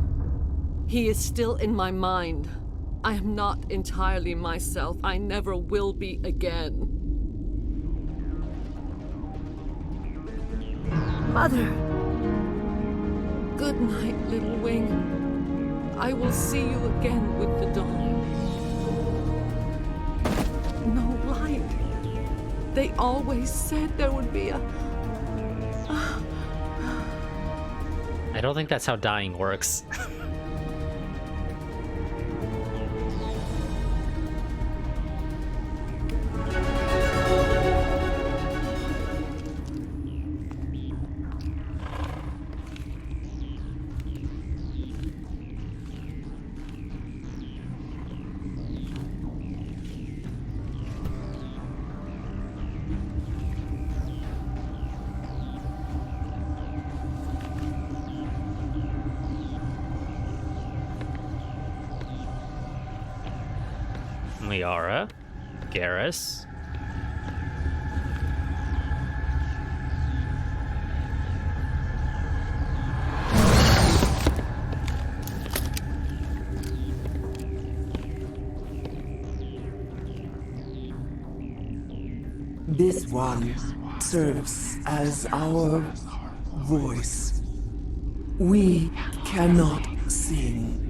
He is still in my mind. I am not entirely myself. I never will be again. Mother. Good night, little wing. I will see you again with the dawn. No light. They always said there would be a... I don't think that's how dying works. Liara, Garrus. This one serves as our voice. We cannot sing.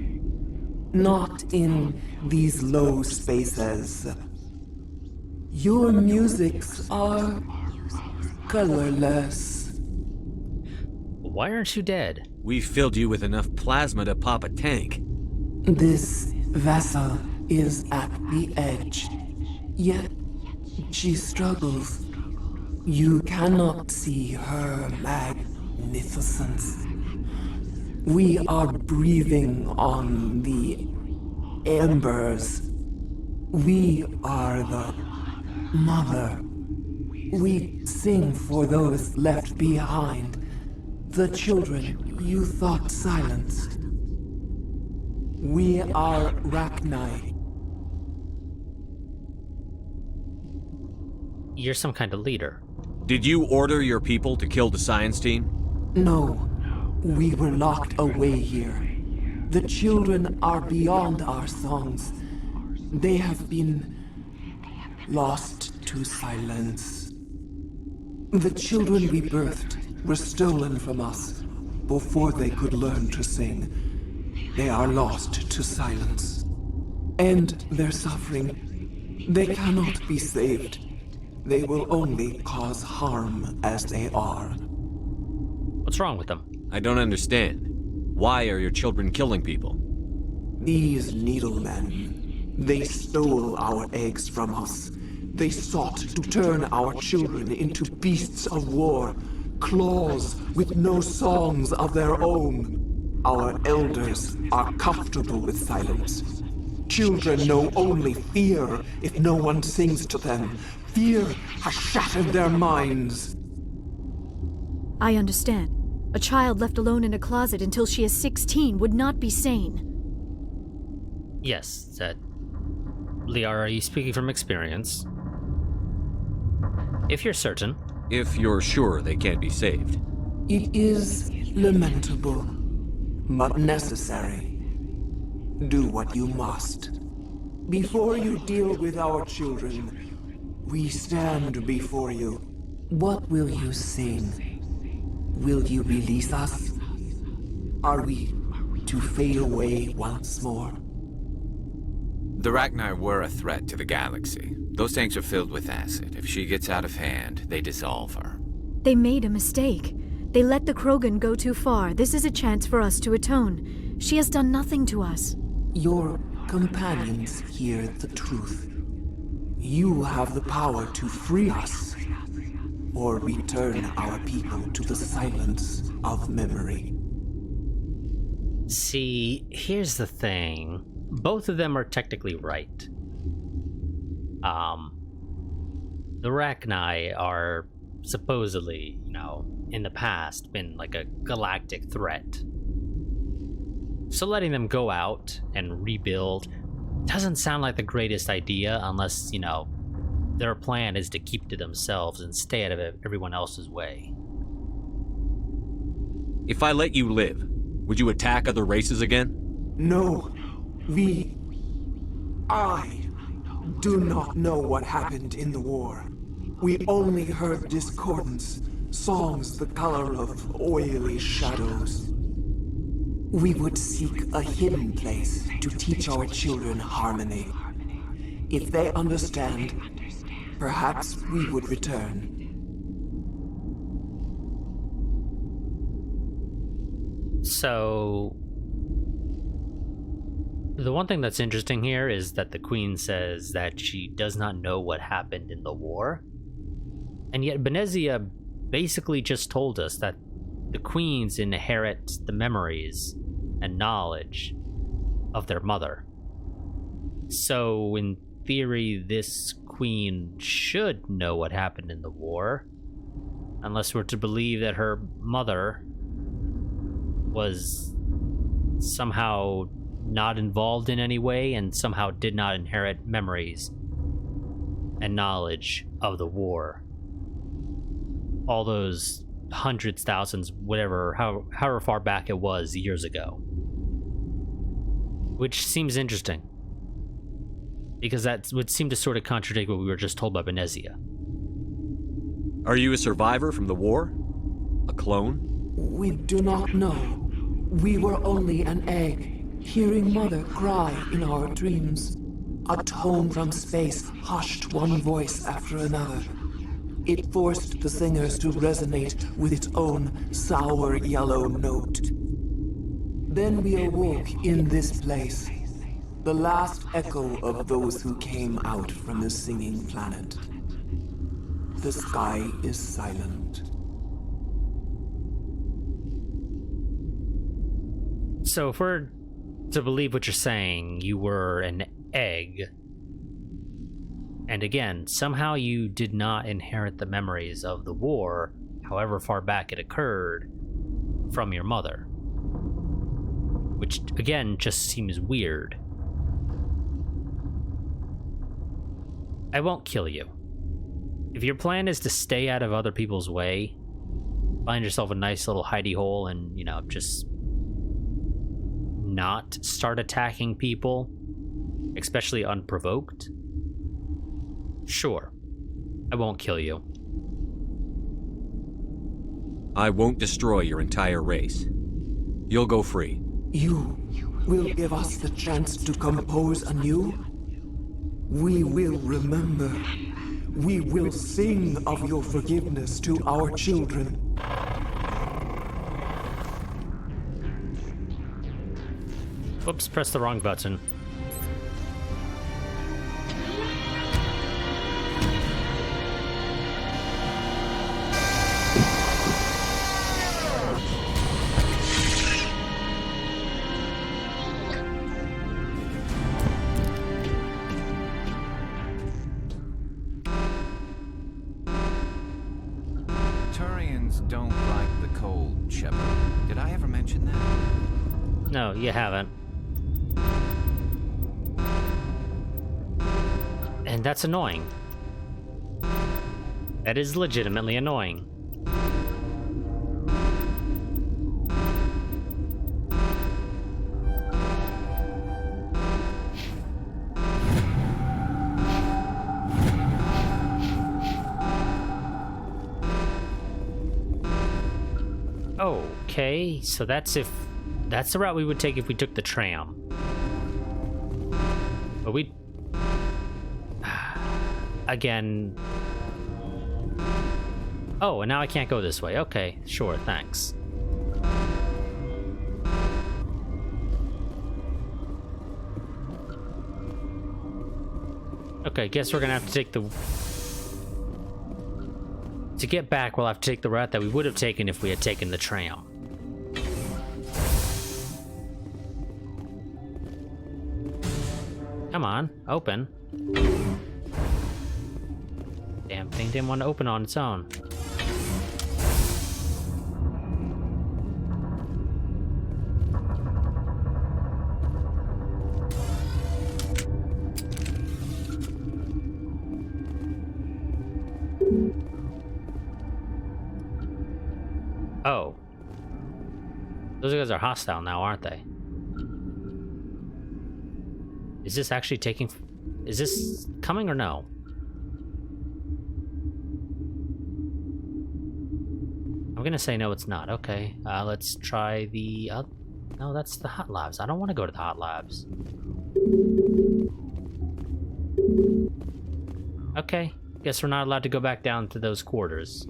Not in these low spaces. Your musics are colorless. Why aren't you dead? We filled you with enough plasma to pop a tank. This vessel is at the edge. Yet she struggles. You cannot see her magnificence. We are breathing on the embers. We are the mother. We sing for those left behind, the children you thought silenced. We are Rachni. You're some kind of leader. Did you order your people to kill the science team? No. We were locked away here. The children are beyond our songs. They have been lost to silence. The children we birthed were stolen from us before they could learn to sing. They are lost to silence. And their suffering, they cannot be saved. They will only cause harm as they are. What's wrong with them? I don't understand. Why are your children killing people? These needlemen, they stole our eggs from us. They sought to turn our children into beasts of war, claws with no songs of their own. Our elders are comfortable with silence. Children know only fear if no one sings to them. Fear has shattered their minds. I understand. A child left alone in a closet until she is 16 would not be sane. Yes, said. Liara, are you speaking from experience? If you're certain, If you're sure they can't be saved. It is lamentable, but necessary. Do what you must. Before you deal with our children, we stand before you. What will you sing? Will you release us? Are we to fade away once more? The Rachni were a threat to the galaxy. Those tanks are filled with acid. If she gets out of hand, they dissolve her. They made a mistake. They let the Krogan go too far. This is a chance for us to atone. She has done nothing to us. Your companions hear the truth. You have the power to free us, or return our people to the silence of memory. See, here's the thing. Both of them are technically right. The Rachni are supposedly, in the past been like a galactic threat. So letting them go out and rebuild doesn't sound like the greatest idea unless, their plan is to keep to themselves and stay out of everyone else's way. If I let you live, would you attack other races again? No. I do not know what happened in the war. We only heard discordance, songs the color of oily shadows. We would seek a hidden place to teach our children harmony. If they understand, perhaps we would return. So, the one thing that's interesting here is that the Queen says that she does not know what happened in the war. And yet Benezia basically just told us that the Queens inherit the memories and knowledge of their mother. So, in theory, this Queen should know what happened in the war, unless we're to believe that her mother was somehow not involved in any way and somehow did not inherit memories and knowledge of the war. All those hundreds, thousands, whatever, however far back it was years ago. Which seems interesting, because that would seem to sort of contradict what we were just told by Benezia. Are you a survivor from the war? A clone? We do not know. We were only an egg, hearing Mother cry in our dreams. A tone from space hushed one voice after another. It forced the singers to resonate with its own sour yellow note. Then we awoke in this place, the last echo of those who came out from the singing planet. The sky is silent. So if we're to believe what you're saying, you were an egg. And again, somehow you did not inherit the memories of the war, however far back it occurred, from your mother. Which, again, just seems weird. I won't kill you. If your plan is to stay out of other people's way, find yourself a nice little hidey hole and, just not start attacking people, especially unprovoked, sure, I won't kill you. I won't destroy your entire race. You'll go free. You will give us the chance to compose anew? We will remember. We will sing of your forgiveness to our children. Whoops, pressed the wrong button. Turians don't like the cold, Shepard. Did I ever mention that? No, you haven't. And that's annoying. That is legitimately annoying. Okay, so that's the route we would take if we took the tram. But we again. Oh, and now I can't go this way. Okay, sure, thanks. Okay, guess we're gonna have to take the... To get back, we'll have to take the route that we would have taken if we had taken the tram. Come on, open. Damn thing didn't want to open on its own. Oh. Those guys are hostile now, aren't they? Is this actually taking... Is this coming or no? I'm gonna say no, it's not. Okay, let's try the... no, that's the hot labs. I don't want to go to the hot labs. Okay, guess we're not allowed to go back down to those quarters.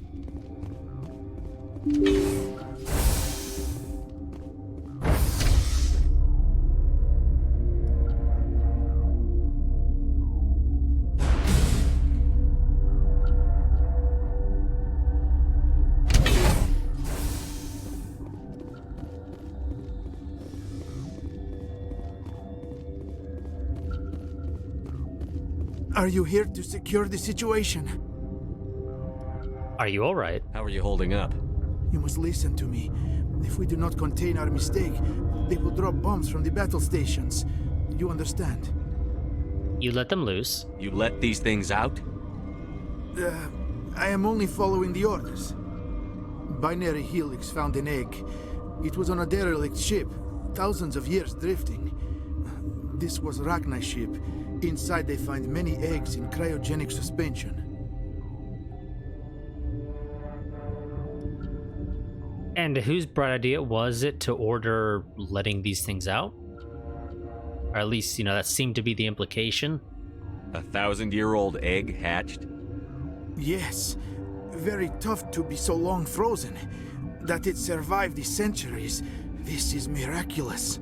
Are you here to secure the situation? Are you alright? How are you holding up? You must listen to me. If we do not contain our mistake, they will drop bombs from the battle stations. You understand? You let them loose. You let these things out? I am only following the orders. Binary Helix found an egg. It was on a derelict ship, thousands of years drifting. This was Rachni's ship. Inside they find many eggs in cryogenic suspension. And whose bright idea was it to order letting these things out? Or at least, you know, that seemed to be the implication. A 1,000-year-old egg hatched? Yes. Very tough to be so long frozen. That it survived the centuries. This is miraculous.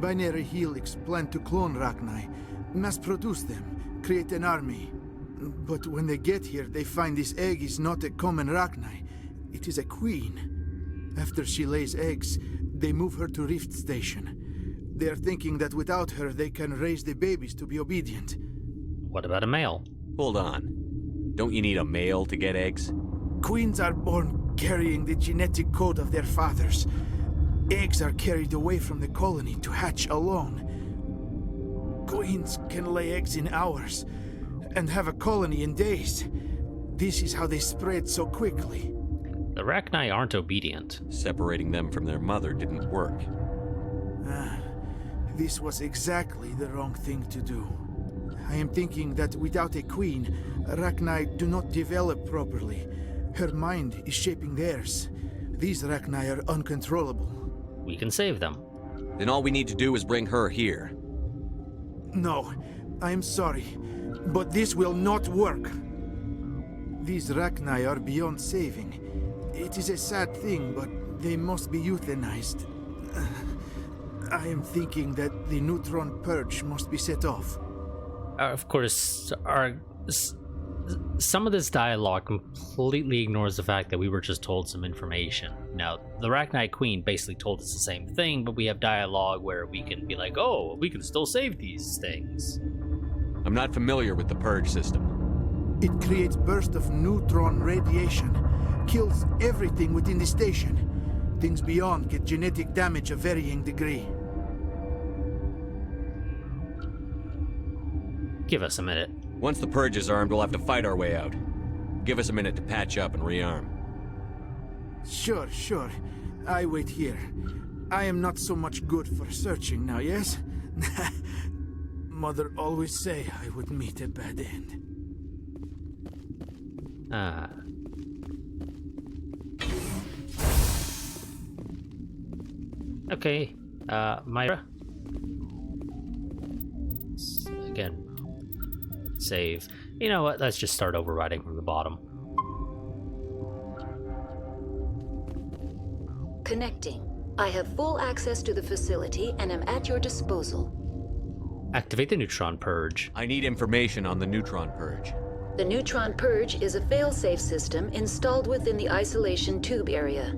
Binary Helix planned to clone Rachni, mass produce them, create an army. But when they get here, they find this egg is not a common Rachni. It is a queen. After she lays eggs, they move her to Rift Station. They are thinking that without her, they can raise the babies to be obedient. What about a male? Hold on. Don't you need a male to get eggs? Queens are born carrying the genetic code of their fathers. Eggs are carried away from the colony to hatch alone. Queens can lay eggs in hours and have a colony in days. This is how they spread so quickly. The Rachni aren't obedient. Separating them from their mother didn't work. This was exactly the wrong thing to do. I am thinking that without a queen, Rachni do not develop properly. Her mind is shaping theirs. These Rachni are uncontrollable. We can save them. Then all we need to do is bring her here. No, I am sorry, but this will not work. These Rachni are beyond saving. It is a sad thing, but they must be euthanized. I am thinking that the neutron purge must be set off. Of course, some of this dialogue completely ignores the fact that we were just told some information. Now, the Rachni Queen basically told us the same thing, but we have dialogue where we can be like, oh, we can still save these things. I'm not familiar with the purge system. It creates bursts of neutron radiation, kills everything within the station. Things beyond get genetic damage of varying degree. Give us a minute. Once the purge is armed, we'll have to fight our way out. Give us a minute to patch up and rearm. Sure, sure. I wait here. I am not so much good for searching now, yes? Mother always say I would meet a bad end. Ah. Okay, Myra. Again, save. You know what? Let's just start overriding from the bottom. Connecting. I have full access to the facility and am at your disposal. Activate the neutron purge. I need information on the neutron purge. The neutron purge is a fail-safe system installed within the isolation tube area.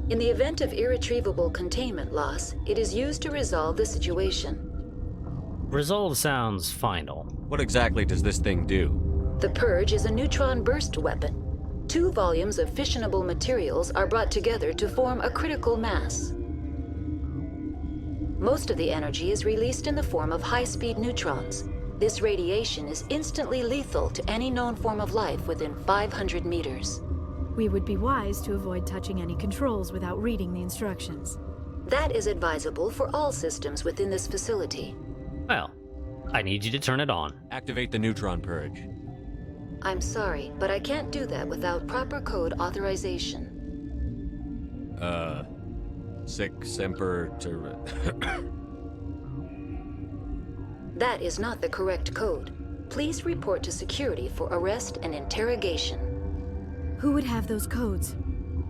In the event of irretrievable containment loss, it is used to resolve the situation. Resolve sounds final. What exactly does this thing do? The purge is a neutron burst weapon. 2 volumes of fissionable materials are brought together to form a critical mass. Most of the energy is released in the form of high-speed neutrons. This radiation is instantly lethal to any known form of life within 500 meters. We would be wise to avoid touching any controls without reading the instructions. That is advisable for all systems within this facility. Well, I need you to turn it on. Activate the neutron purge. I'm sorry, but I can't do that without proper code authorization. Sic semper ter... That is not the correct code. Please report to security for arrest and interrogation. Who would have those codes?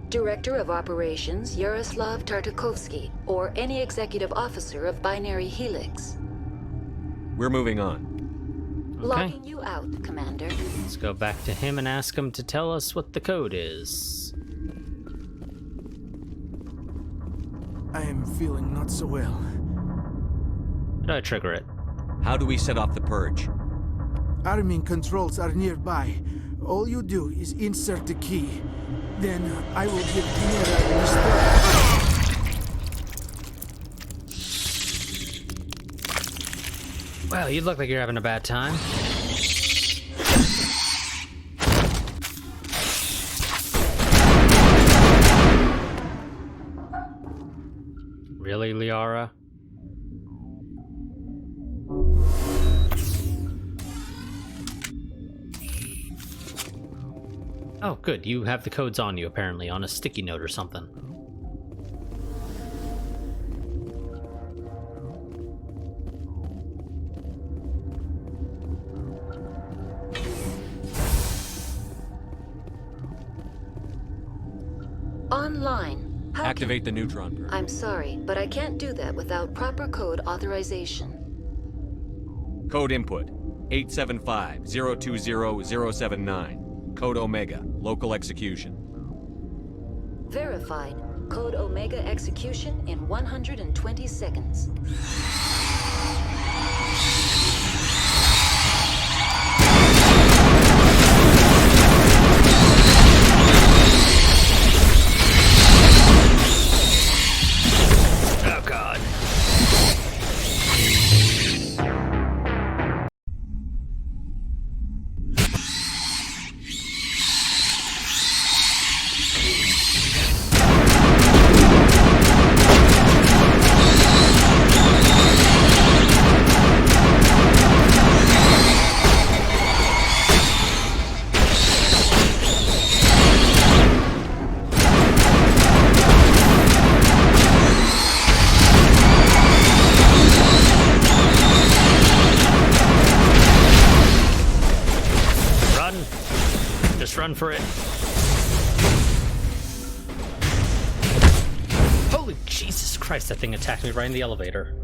Director of Operations Yaroslav Tartakovsky, or any executive officer of Binary Helix. We're moving on. Okay. Logging you out, Commander. Let's go back to him and ask him to tell us what the code is. I am feeling not so well. How do I trigger it? How do we set off the purge? Arming controls are nearby. All you do is insert the key. Then I will give Dinera a restore. Well, you look like you're having a bad time. Really, Liara? Oh, good. You have the codes on you, apparently, on a sticky note or something. Online. How Activate the neutron purge. I'm sorry, but I can't do that without proper code authorization. Code input 875-020-079. Code Omega. Local execution. Verified. Code Omega execution in 120 seconds. Oh, God. Run for it. Holy Jesus Christ, that thing attacked me right in the elevator.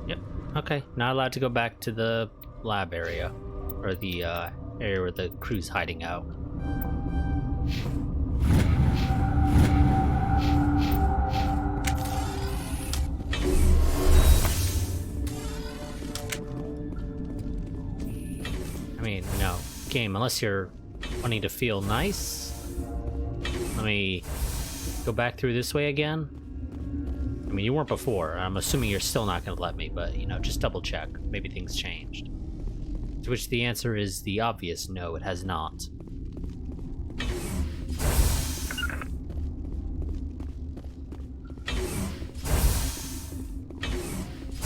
Yep, okay. Not allowed to go back to the lab area, or the area where the crew's hiding out. I mean, no. Game, unless you're wanting to feel nice. Let me go back through this way again. I mean, you weren't before. I'm assuming you're still not going to let me, but, you know, just double check. Maybe things changed. To which the answer is the obvious no, it has not.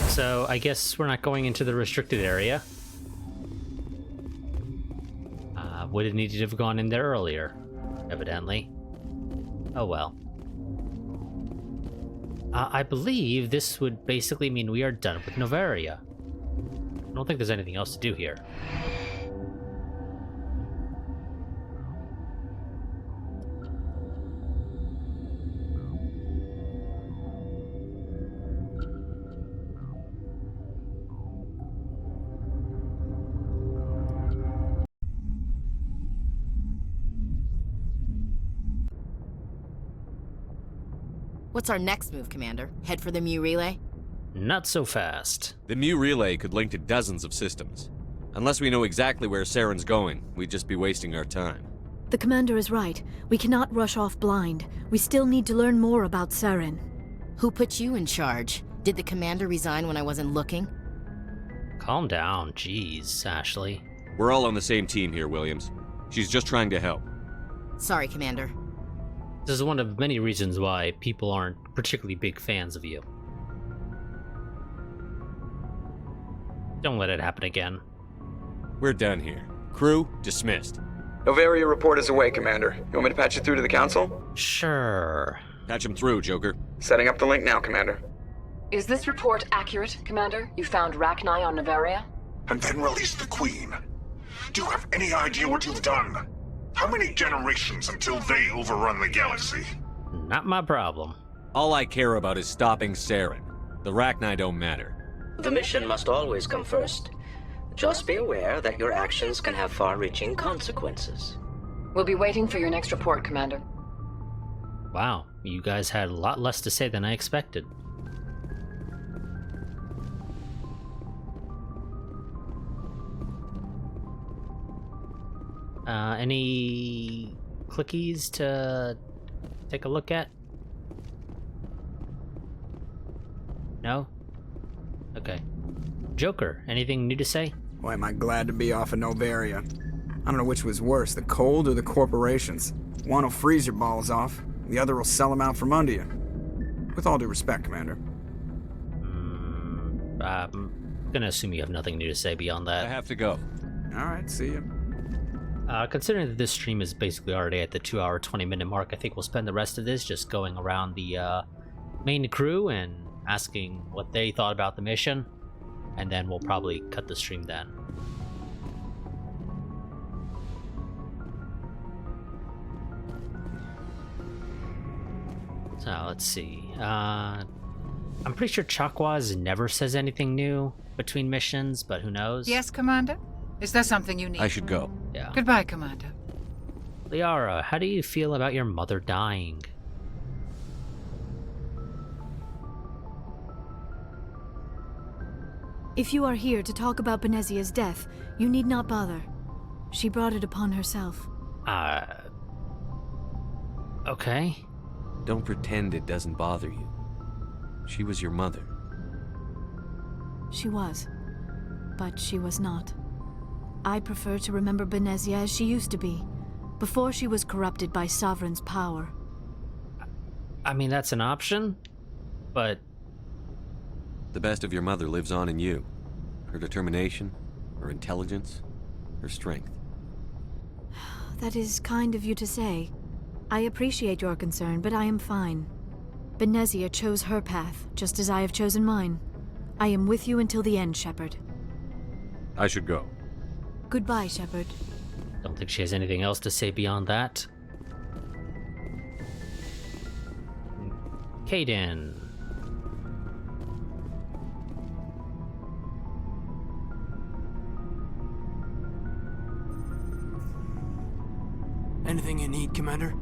So, I guess we're not going into the restricted area. Would have needed to have gone in there earlier, evidently. Oh well. I believe this would basically mean we are done with Novaria. I don't think there's anything else to do here. What's our next move, Commander? Head for the Mu Relay? Not so fast. The Mu Relay could link to dozens of systems. Unless we know exactly where Saren's going, we'd just be wasting our time. The Commander is right. We cannot rush off blind. We still need to learn more about Saren. Who put you in charge? Did the Commander resign when I wasn't looking? Calm down, jeez, Ashley. We're all on the same team here, Williams. She's just trying to help. Sorry, Commander. This is one of many reasons why people aren't particularly big fans of you. Don't let it happen again. We're done here. Crew, dismissed. Novaria report is away, Commander. You want me to patch you through to the Council? Sure. Patch him through, Joker. Setting up the link now, Commander. Is this report accurate, Commander? You found Rachni on Novaria? And then released the Queen. Do you have any idea what you've done? How many generations until they overrun the galaxy? Not my problem. All I care about is stopping Saren. The Rachni don't matter. The mission must always come first. Just be aware that your actions can have far-reaching consequences. We'll be waiting for your next report, Commander. Wow, you guys had a lot less to say than I expected. Any clickies to take a look at? No? Okay. Joker, anything new to say? Boy, am I glad to be off of Novaria. I don't know which was worse, the cold or the corporations. One will freeze your balls off, the other will sell them out from under you. With all due respect, Commander. I'm gonna assume you have nothing new to say beyond that. I have to go. Alright, see ya. Considering that this stream is basically already at the 2-hour, 20-minute mark, I think we'll spend the rest of this just going around the main crew and asking what they thought about the mission, and then we'll probably cut the stream then. So, let's see. I'm pretty sure Chakwas never says anything new between missions, but who knows? Yes, Commander? Is there something you need? I should go. Yeah. Goodbye, Commander. Liara, how do you feel about your mother dying? If you are here to talk about Benezia's death, you need not bother. She brought it upon herself. Okay. Don't pretend it doesn't bother you. She was your mother. She was. But she was not. I prefer to remember Benezia as she used to be, before she was corrupted by Sovereign's power. I mean, that's an option, but... The best of your mother lives on in you. Her determination, her intelligence, her strength. That is kind of you to say. I appreciate your concern, but I am fine. Benezia chose her path, just as I have chosen mine. I am with you until the end, Shepard. I should go. Goodbye, Shepard. Don't think she has anything else to say beyond that. Kaden. Anything you need, Commander?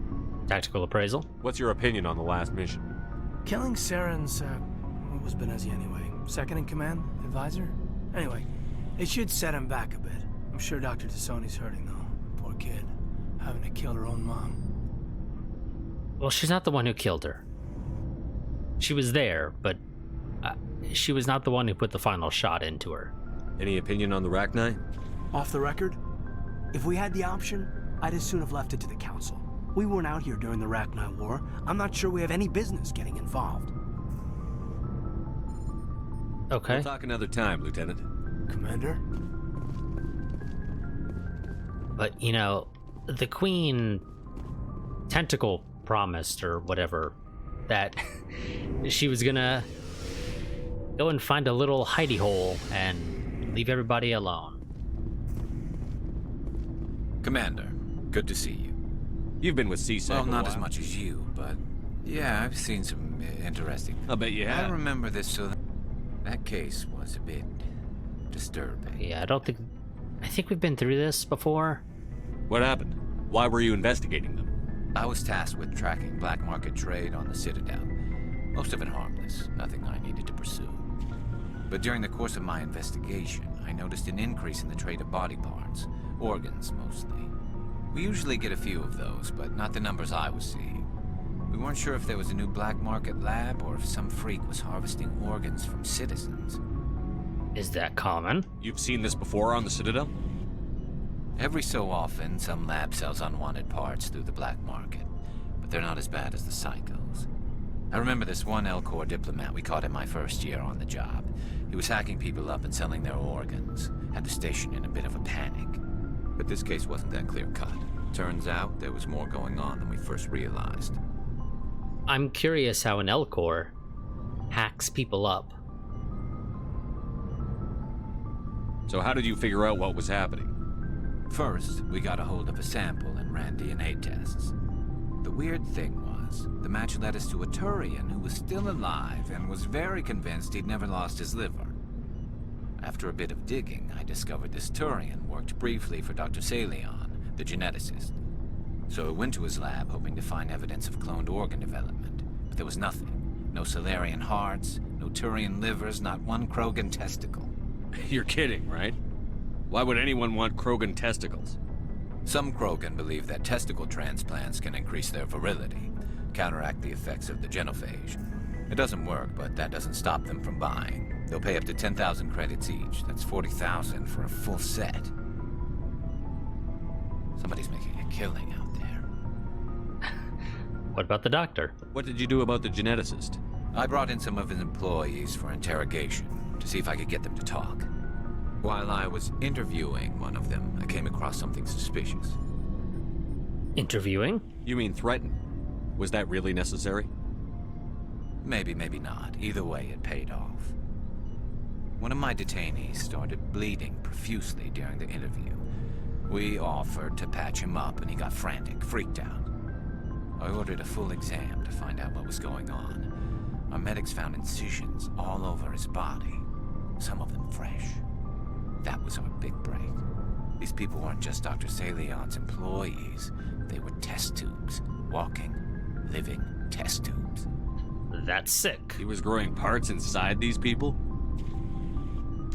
Tactical appraisal. What's your opinion on the last mission? Killing Saren's, what was Benezia anyway? Second in command? Advisor? Anyway, it should set him back a bit. I'm sure Dr. Tassoni's hurting, though. Poor kid. having to kill her own mom. Well, she's not the one who killed her. She was there, but she was not the one who put the final shot into her. Any opinion on the Rachni? Off the record, if we had the option, I'd as soon have left it to the Council. We weren't out here during the Rachni War. I'm not sure we have any business getting involved. Okay. We'll talk another time, Lieutenant. Commander? But, you know, the Queen Tentacle promised, or whatever, that she was gonna go and find a little hidey hole and leave everybody alone. Commander, good to see you. You've been with CSEC Well, a not while. as much as you, but yeah, I've seen some interesting. I'll bet you have. I remember this, so that case was a bit disturbing. Yeah, I think we've been through this before. What happened? Why were you investigating them? I was tasked with tracking black market trade on the Citadel. Most of it harmless, nothing I needed to pursue. But during the course of my investigation, I noticed an increase in the trade of body parts, organs mostly. We usually get a few of those, but not the numbers I was seeing. We weren't sure if there was a new black market lab or if some freak was harvesting organs from citizens. Is that common? You've seen this before on the Citadel? Every so often, some lab sells unwanted parts through the black market, but they're not as bad as the psychos. I remember this one Elcor diplomat we caught in my first year on the job. He was hacking people up and selling their organs, had the station in a bit of a panic. But this case wasn't that clear-cut. Turns out there was more going on than we first realized. I'm curious how an Elcor hacks people up. So how did you figure out what was happening? First, we got a hold of a sample and ran DNA tests. The weird thing was, the match led us to a Turian who was still alive and was very convinced he'd never lost his liver. After a bit of digging, I discovered this Turian worked briefly for Dr. Salion, the geneticist. So I went to his lab hoping to find evidence of cloned organ development, but there was nothing. No Salarian hearts, no Turian livers, not one Krogan testicle. You're kidding, right? Why would anyone want Krogan testicles? Some Krogan believe that testicle transplants can increase their virility, counteract the effects of the genophage. It doesn't work, but that doesn't stop them from buying. They'll pay up to 10,000 credits each. That's 40,000 for a full set. Somebody's making a killing out there. What about the doctor? What did you do about the geneticist? I brought in some of his employees for interrogation, to see if I could get them to talk. While I was interviewing one of them, I came across something suspicious. Interviewing? You mean threaten? Was that really necessary? Maybe, maybe not. Either way, it paid off. One of my detainees started bleeding profusely during the interview. We offered to patch him up, and he got frantic, freaked out. I ordered a full exam to find out what was going on. Our medics found incisions all over his body, some of them fresh. That was our big break. These people weren't just Dr. Salion's employees. They were test tubes. Walking, living test tubes. That's sick. He was growing parts inside these people?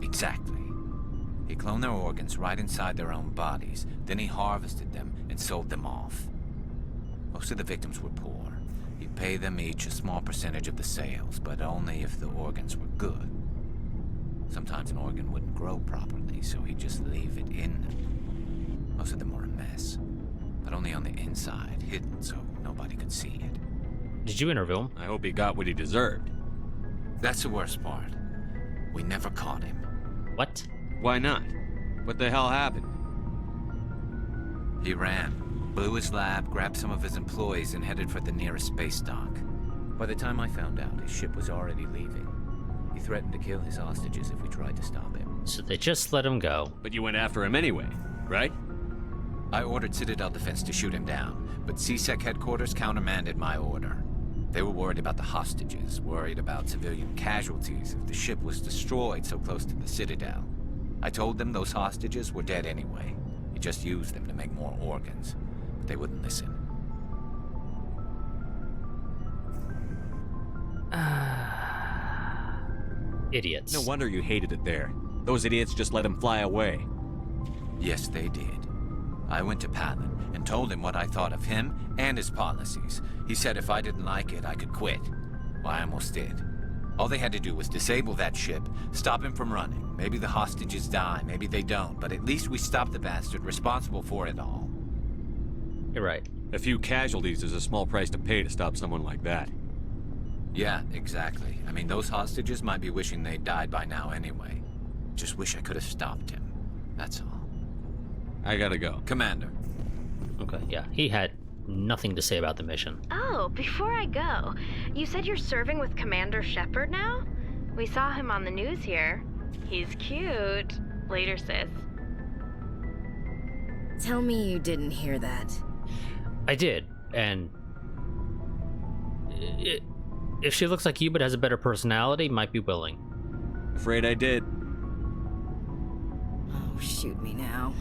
Exactly. He cloned their organs right inside their own bodies. Then he harvested them and sold them off. Most of the victims were poor. He'd pay them each a small percentage of the sales, but only if the organs were good. Sometimes an organ wouldn't grow properly, so he'd just leave it in them. Most of them were a mess, but only on the inside, hidden so nobody could see it. Did you interview him? I hope he got what he deserved. That's the worst part. We never caught him. What? Why not? What the hell happened? He ran, blew his lab, grabbed some of his employees, and headed for the nearest space dock. By the time I found out, his ship was already leaving. He threatened to kill his hostages if we tried to stop him. So they just let him go. But you went after him anyway, right? I ordered Citadel Defense to shoot him down, but CSEC headquarters countermanded my order. They were worried about the hostages, worried about civilian casualties if the ship was destroyed so close to the Citadel. I told them those hostages were dead anyway. He just used them to make more organs. But they wouldn't listen. Idiots. No wonder you hated it there. Those idiots just let him fly away. Yes, they did. I went to Palin, and told him what I thought of him and his policies. He said if I didn't like it, I could quit. Well, I almost did. All they had to do was disable that ship, stop him from running. Maybe the hostages die, maybe they don't, but at least we stopped the bastard responsible for it all. You're right. A few casualties is a small price to pay to stop someone like that. Yeah, exactly. I mean, those hostages might be wishing they'd died by now anyway. Just wish I could have stopped him. That's all. I gotta go. Commander. Okay, yeah. He had nothing to say about the mission. Oh, before I go, you said you're serving with Commander Shepard now? We saw him on the news here. He's cute. Later, sis. Tell me you didn't hear that. I did, and... if she looks like you but has a better personality, might be willing. Afraid I did. Oh, shoot me now.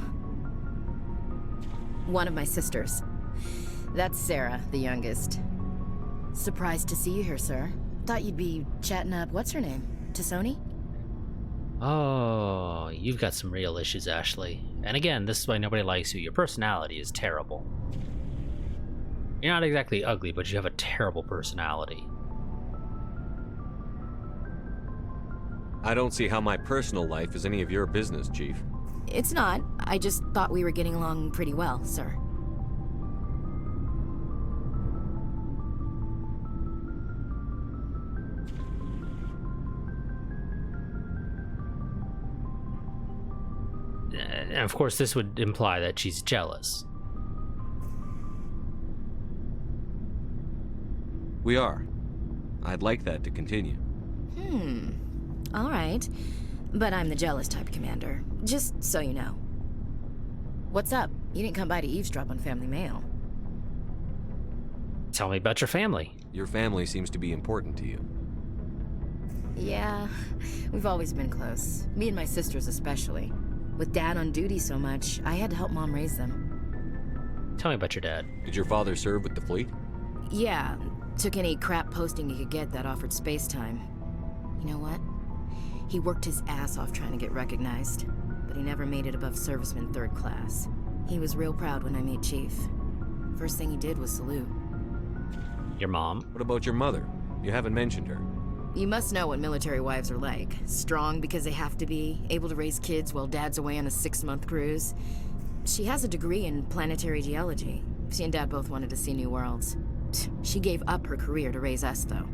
One of my sisters. That's Sarah, the youngest. Surprised to see you here, sir. Thought you'd be chatting up, what's her name? Tassoni? Oh, you've got some real issues, Ashley. And again, this is why nobody likes you. Your personality is terrible. You're not exactly ugly, but you have a terrible personality. I don't see how my personal life is any of your business, Chief. It's not. I just thought we were getting along pretty well, sir. And of course, this would imply that she's jealous. We are. I'd like that to continue. All right. But I'm the jealous type, Commander. Just so you know. What's up? You didn't come by to eavesdrop on family mail. Tell me about your family. Your family seems to be important to you. Yeah, we've always been close. Me and my sisters especially. With Dad on duty so much, I had to help Mom raise them. Tell me about your dad. Did your father serve with the fleet? Yeah, took any crap posting he could get that offered space time. You know what? He worked his ass off trying to get recognized, but he never made it above serviceman 3rd class. He was real proud when I met Chief. First thing he did was salute. Your mom? What about your mother? You haven't mentioned her. You must know what military wives are like. Strong because they have to be, able to raise kids while Dad's away on a 6-month cruise. She has a degree in planetary geology. She and Dad both wanted to see new worlds. She gave up her career to raise us, though.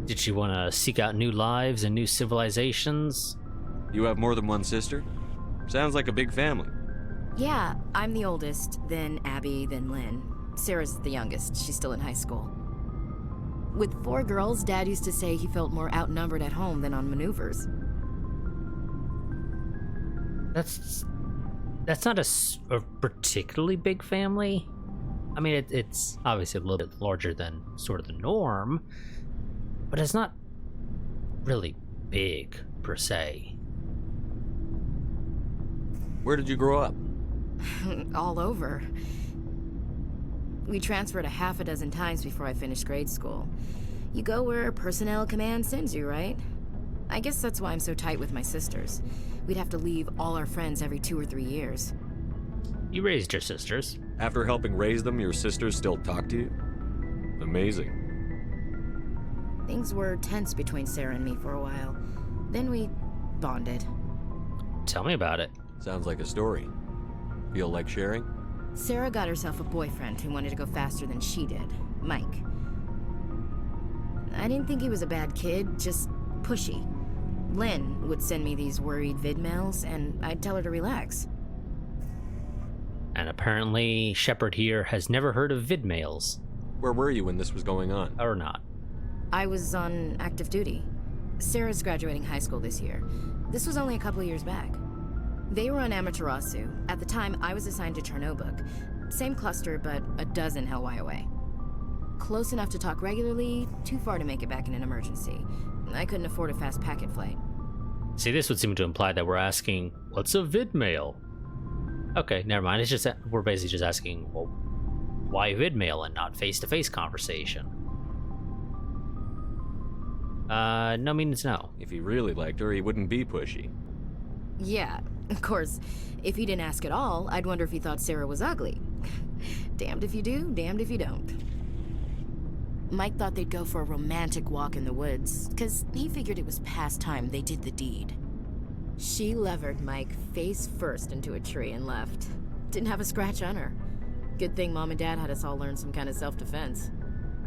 Did she want to seek out new lives and new civilizations? You have more than one sister? Sounds like a big family. Yeah, I'm the oldest, then Abby, then Lynn. Sarah's the youngest. She's still in high school. With 4 girls, Dad used to say he felt more outnumbered at home than on maneuvers. That's not a particularly big family. I mean, it's obviously a little bit larger than sort of the norm, but it's not really big, per se. Where did you grow up? All over. We transferred a half a dozen times before I finished grade school. You go where personnel command sends you, right? I guess that's why I'm so tight with my sisters. We'd have to leave all our friends every 2 or 3 years. You raised your sisters. After helping raise them, your sisters still talk to you? Amazing. Things were tense between Sarah and me for a while. Then we bonded. Tell me about it. Sounds like a story. Feel like sharing? Sarah got herself a boyfriend who wanted to go faster than she did, Mike. I didn't think he was a bad kid, just pushy. Lynn would send me these worried vidmails, and I'd tell her to relax. And apparently, Shepard here has never heard of vidmails. Where were you when this was going on? Or not? I was on active duty. Sarah's graduating high school this year. This was only a couple years back. They were on Amaterasu. At the time, I was assigned to Chernobog. Same cluster, but a dozen Hellwire away. Close enough to talk regularly, too far to make it back in an emergency. I couldn't afford a fast packet flight. See, this would seem to imply that we're asking, what's a vidmail? Okay, never mind. It's just that we're basically just asking, well, why vidmail and not face-to-face conversation? No means no. If he really liked her, he wouldn't be pushy. Yeah, of course. If he didn't ask at all, I'd wonder if he thought Sarah was ugly. Damned if you do, damned if you don't. Mike thought they'd go for a romantic walk in the woods, because he figured it was past time they did the deed. She levered Mike face first into a tree and left. Didn't have a scratch on her. Good thing Mom and Dad had us all learn some kind of self-defense.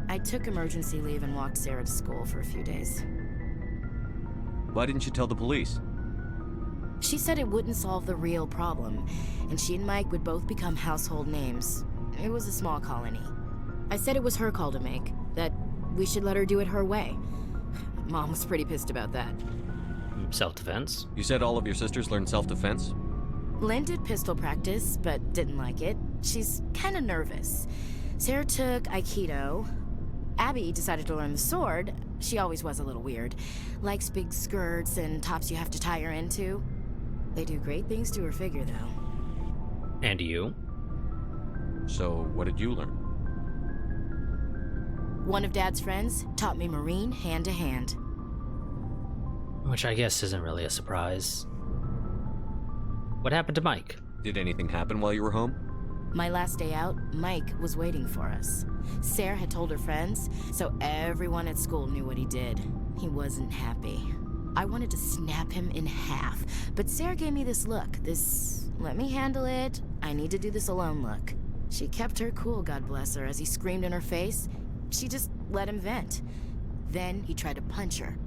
I took emergency leave and walked Sarah to school for a few days. Why didn't you tell the police? She said it wouldn't solve the real problem, and she and Mike would both become household names. It was a small colony. I said it was her call to make, that we should let her do it her way. Mom was pretty pissed about that. Self-defense? You said all of your sisters learned self-defense? Lynn did pistol practice, but didn't like it. She's kind of nervous. Sarah took Aikido. Abby decided to learn the sword. She always was a little weird. Likes big skirts and tops you have to tie her into. They do great things to her figure, though. And you? So, what did you learn? One of Dad's friends taught me Marine hand to hand. Which I guess isn't really a surprise. What happened to Mike? Did anything happen while you were home? My last day out, Mike was waiting for us. Sarah had told her friends, so everyone at school knew what he did. He wasn't happy. I wanted to snap him in half, but Sarah gave me this look, this let me handle it, I need to do this alone look. She kept her cool, God bless her, as he screamed in her face. She just let him vent. Then he tried to punch her.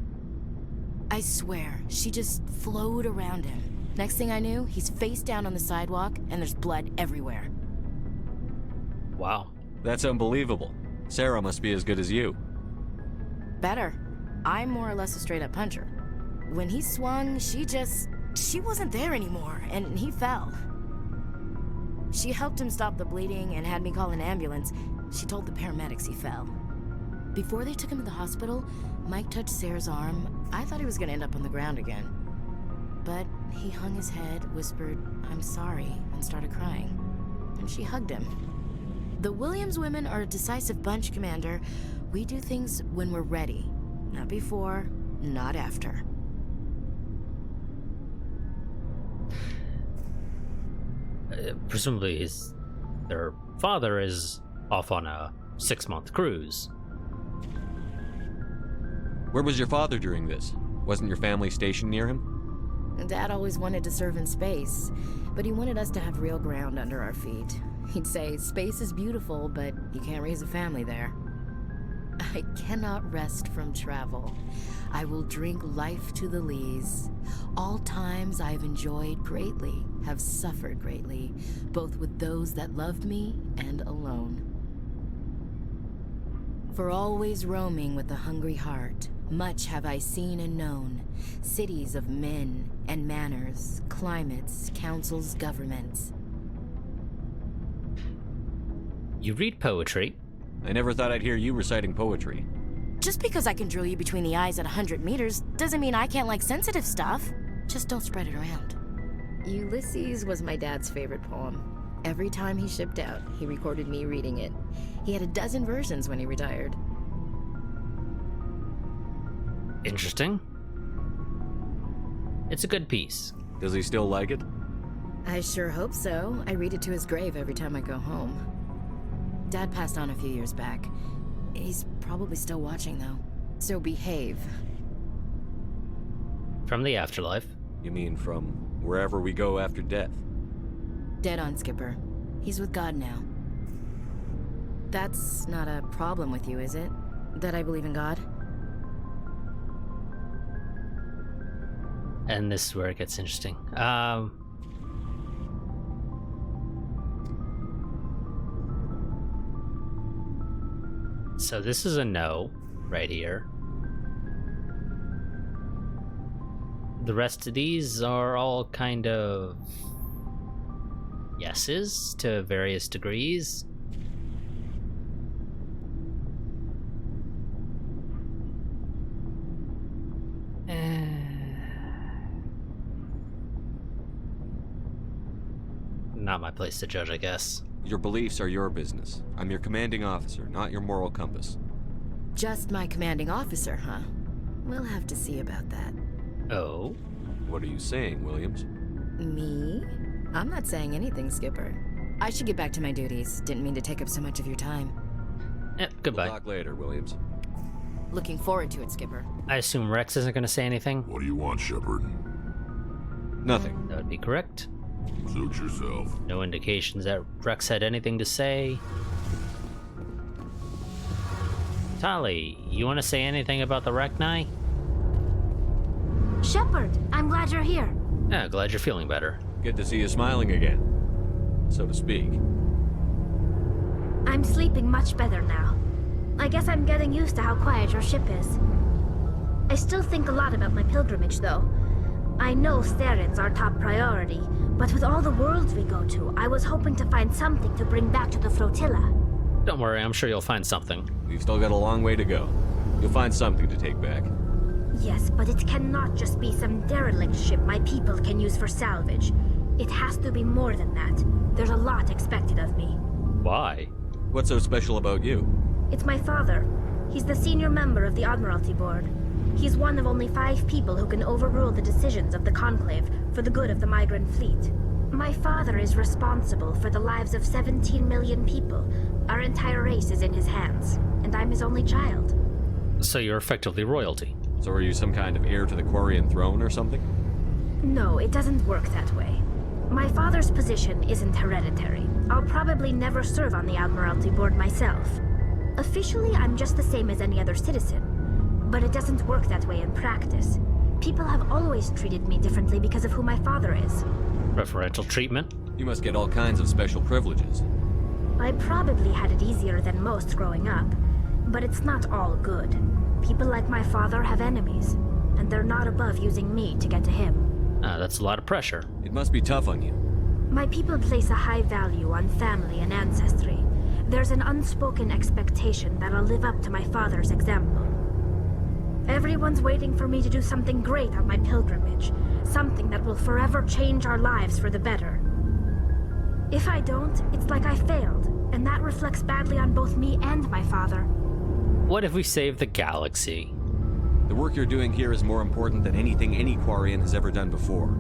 I swear, she just flowed around him. Next thing I knew, he's face down on the sidewalk, and there's blood everywhere. Wow. That's unbelievable. Sarah must be as good as you. Better. I'm more or less a straight-up puncher. When he swung, she wasn't there anymore, and he fell. She helped him stop the bleeding and had me call an ambulance. She told the paramedics he fell. Before they took him to the hospital, Mike touched Sarah's arm. I thought he was gonna end up on the ground again. But he hung his head, whispered, "I'm sorry," and started crying. And she hugged him. The Williams women are a decisive bunch, Commander. We do things when we're ready. Not before, not after. Presumably their father is off on a 6-month cruise. Where was your father during this? Wasn't your family stationed near him? Dad always wanted to serve in space, but he wanted us to have real ground under our feet. He'd say, space is beautiful, but you can't raise a family there. I cannot rest from travel. I will drink life to the lees. All times I have enjoyed greatly, have suffered greatly, both with those that loved me and alone. For always roaming with a hungry heart, much have I seen and known, cities of men and manners, climates, councils, governments. You read poetry? I never thought I'd hear you reciting poetry. Just because I can drill you between the eyes at 100 meters doesn't mean I can't like sensitive stuff. Just don't spread it around. Ulysses was my dad's favorite poem. Every time he shipped out, he recorded me reading it. He had a dozen versions when he retired. Interesting. It's a good piece. Does he still like it? I sure hope so. I read it to his grave every time I go home. Dad passed on a few years back. He's probably still watching, though. So behave. From the afterlife? You mean from wherever we go after death? Dead on, Skipper. He's with God now. That's not a problem with you, is it? That I believe in God? And this is where it gets interesting. So this is a no, right here. The rest of these are all kind of yeses to various degrees. Not my place to judge, I guess. Your beliefs are your business. I'm your commanding officer, not your moral compass. Just my commanding officer, huh? We'll have to see about that. Oh? What are you saying, Williams? Me? I'm not saying anything, Skipper. I should get back to my duties. Didn't mean to take up so much of your time. Goodbye. We'll talk later, Williams. Looking forward to it, Skipper. I assume Rex isn't going to say anything? What do you want, Shepard? Nothing. That would be correct. Suit yourself. No indications that Rex had anything to say. Tali, you want to say anything about the Rachni? Shepard, I'm glad you're here. Yeah, glad you're feeling better. Good to see you smiling again, so to speak. I'm sleeping much better now. I guess I'm getting used to how quiet your ship is. I still think a lot about my pilgrimage, though. I know Theron's our top priority, but with all the worlds we go to, I was hoping to find something to bring back to the flotilla. Don't worry, I'm sure you'll find something. We've still got a long way to go. You'll find something to take back. Yes, but it cannot just be some derelict ship my people can use for salvage. It has to be more than that. There's a lot expected of me. Why? What's so special about you? It's my father. He's the senior member of the Admiralty Board. He's one of only 5 people who can overrule the decisions of the Conclave for the good of the migrant fleet. My father is responsible for the lives of 17 million people. Our entire race is in his hands, and I'm his only child. So you're effectively royalty. So are you some kind of heir to the Quarian throne or something? No, it doesn't work that way. My father's position isn't hereditary. I'll probably never serve on the Admiralty Board myself. Officially, I'm just the same as any other citizen. But it doesn't work that way in practice. People have always treated me differently because of who my father is. Preferential treatment? You must get all kinds of special privileges. I probably had it easier than most growing up, but it's not all good. People like my father have enemies, and they're not above using me to get to him. That's a lot of pressure. It must be tough on you. My people place a high value on family and ancestry. There's an unspoken expectation that I'll live up to my father's example. Everyone's waiting for me to do something great on my pilgrimage, something that will forever change our lives for the better. If I don't, it's like I failed, and that reflects badly on both me and my father. What if we save the galaxy? The work you're doing here is more important than anything any Quarian has ever done before.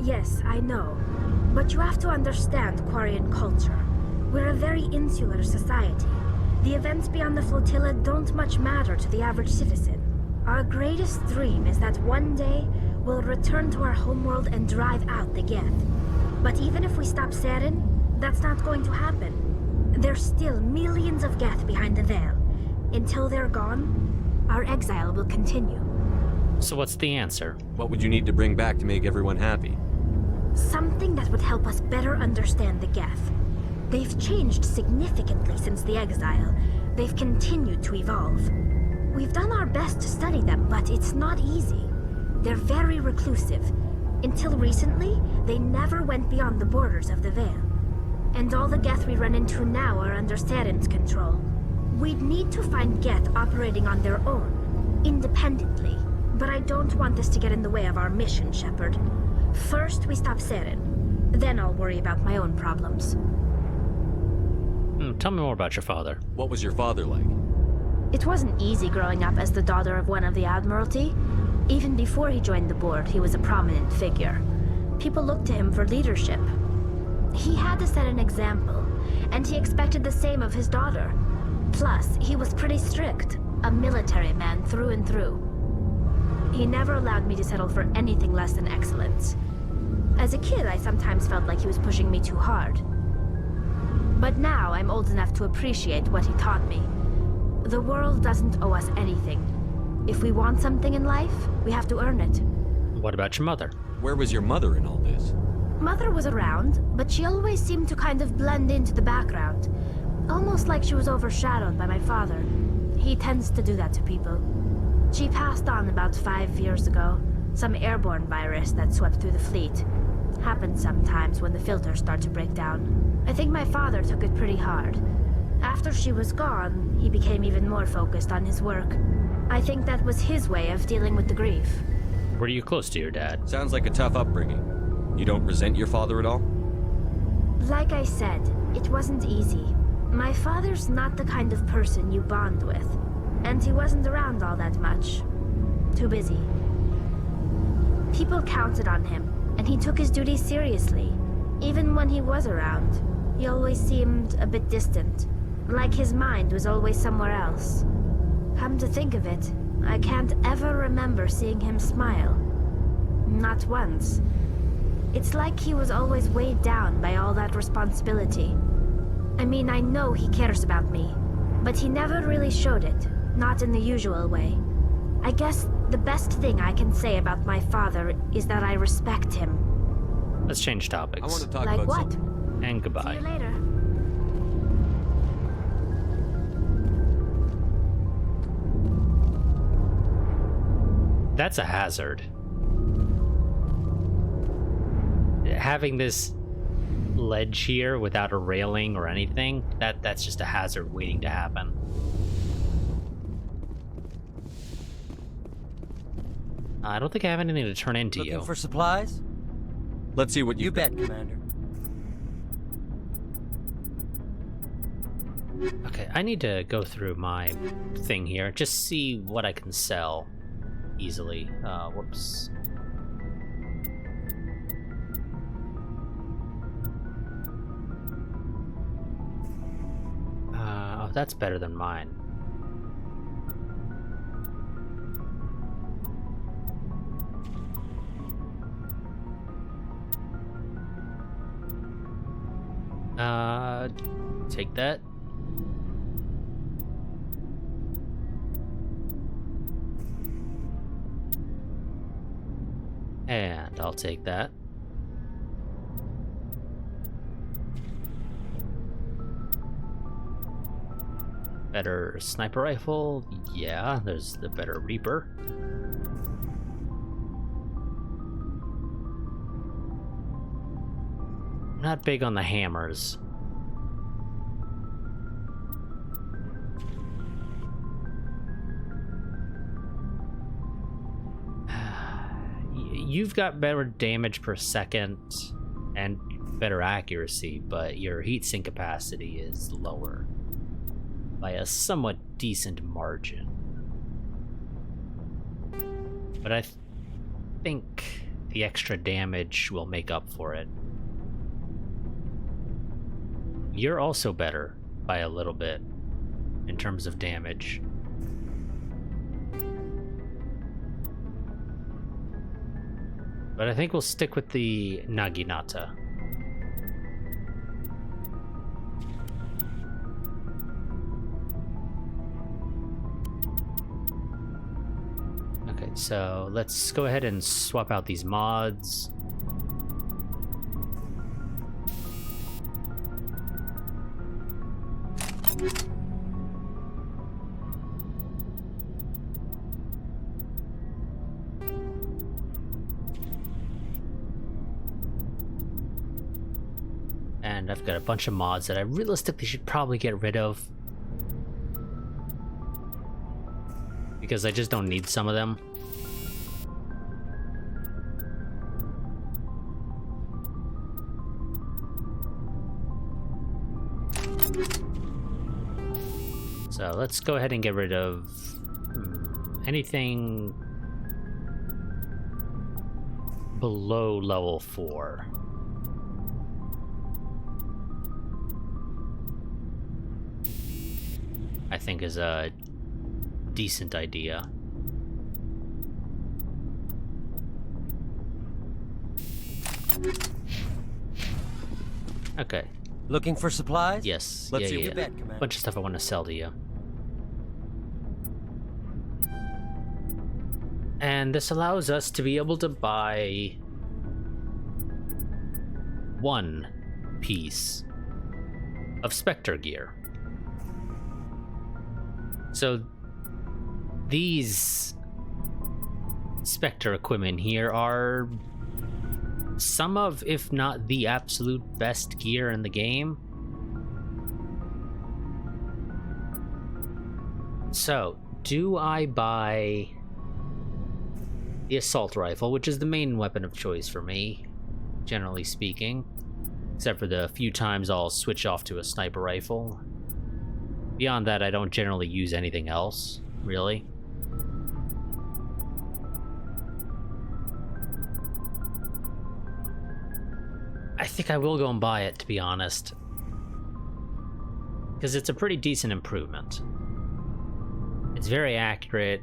Yes, I know. But you have to understand Quarian culture. We're a very insular society. The events beyond the flotilla don't much matter to the average citizen. Our greatest dream is that one day we'll return to our homeworld and drive out the Geth. But even if we stop Saren, that's not going to happen. There's still millions of Geth behind the veil. Until they're gone, our exile will continue. So what's the answer? What would you need to bring back to make everyone happy? Something that would help us better understand the Geth. They've changed significantly since the exile. They've continued to evolve. We've done our best to study them, but it's not easy. They're very reclusive. Until recently, they never went beyond the borders of the Veil. And all the Geth we run into now are under Saren's control. We'd need to find Geth operating on their own, independently. But I don't want this to get in the way of our mission, Shepard. First, we stop Saren. Then I'll worry about my own problems. Tell me more about your father. What was your father like? It wasn't easy growing up as the daughter of one of the Admiralty. Even before he joined the board, he was a prominent figure. People looked to him for leadership. He had to set an example, and he expected the same of his daughter. Plus, he was pretty strict, a military man through and through. He never allowed me to settle for anything less than excellence. As a kid, I sometimes felt like he was pushing me too hard. But now I'm old enough to appreciate what he taught me. The world doesn't owe us anything. If we want something in life, we have to earn it. What about your mother? Where was your mother in all this? Mother was around, but she always seemed to kind of blend into the background. Almost like she was overshadowed by my father. He tends to do that to people. She passed on about 5 years ago. Some airborne virus that swept through the fleet. Happens sometimes when the filters start to break down. I think my father took it pretty hard. After she was gone, he became even more focused on his work. I think that was his way of dealing with the grief. Were you close to your dad? Sounds like a tough upbringing. You don't resent your father at all? Like I said, it wasn't easy. My father's not the kind of person you bond with. And he wasn't around all that much. Too busy. People counted on him, and he took his duties seriously, even when he was around. He always seemed a bit distant, like his mind was always somewhere else. Come to think of it, I can't ever remember seeing him smile. Not once. It's like he was always weighed down by all that responsibility. I mean, I know he cares about me, but he never really showed it, not in the usual way. I guess the best thing I can say about my father is that I respect him. Let's change topics. I want to talk Like about what? something. And goodbye. See you later. That's a hazard. Having this ledge here without a railing or anything, that's just a hazard waiting to happen. I don't think I have anything to turn into Looking you. for supplies? Let's see what You bet, Commander. Okay, I need to go through my thing here, just see what I can sell easily. Whoops. Oh, that's better than mine. Take that. And I'll take that. Better sniper rifle? Yeah, there's the better Reaper. Not big on the hammers. You've got better damage per second and better accuracy, but your heatsink capacity is lower by a somewhat decent margin. But I think the extra damage will make up for it. You're also better by a little bit in terms of damage. But I think we'll stick with the Naginata. Okay, so let's go ahead and swap out these mods. And I've got a bunch of mods that I realistically should probably get rid of, because I just don't need some of them. So let's go ahead and get rid of anything below level 4. I think is a decent idea. Okay. Looking for supplies? Yes. Let's see yeah. what you bet, Commander. Bunch of stuff I want to sell to you. And this allows us to be able to buy one piece of Spectre gear. So these Spectre equipment here are some of, if not the absolute best gear in the game. So, do I buy the assault rifle, which is the main weapon of choice for me, generally speaking, except for the few times I'll switch off to a sniper rifle. Beyond that, I don't generally use anything else, really. I think I will go and buy it, to be honest. because it's a pretty decent improvement. It's very accurate,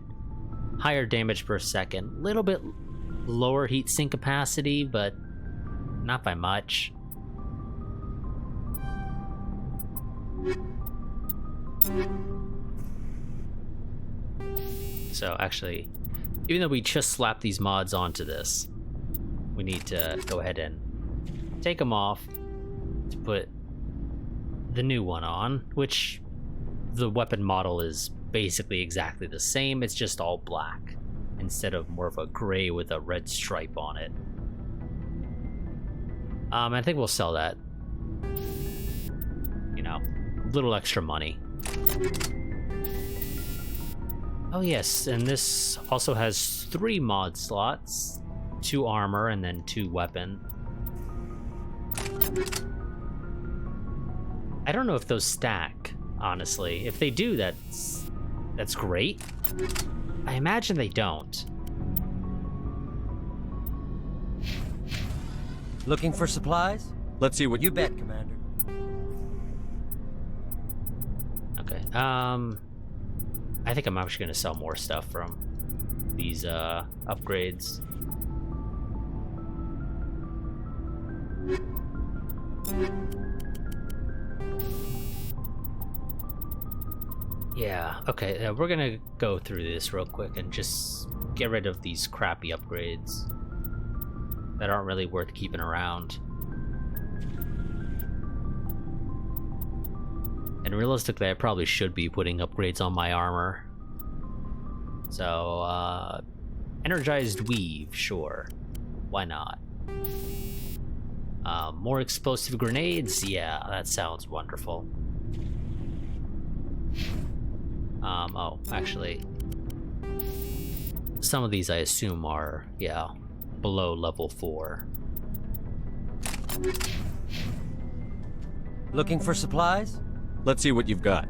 higher damage per second, little bit lower heat sink capacity, but not by much. So actually, even though we just slapped these mods onto this, we need to go ahead and take them off to put the new one on, which the weapon model is basically exactly the same. It's just all black instead of more of a gray with a red stripe on it. I think we'll sell that. You know, a little extra money. Oh yes, and this also has 3 mod slots, 2 armor and then 2 weapon. I don't know if those stack, honestly. If they do, that's great. I imagine they don't. Looking for supplies? Let's see what you bet, Commander. Okay. I think I'm actually gonna sell more stuff from these upgrades. Yeah, okay, we're gonna go through this real quick and just get rid of these crappy upgrades that aren't really worth keeping around. And realistically, I probably should be putting upgrades on my armor. So, energized weave, sure. Why not? More explosive grenades? Yeah, that sounds wonderful. Oh, actually, some of these I assume are, yeah, below level 4. Looking for supplies? Let's see what you've got.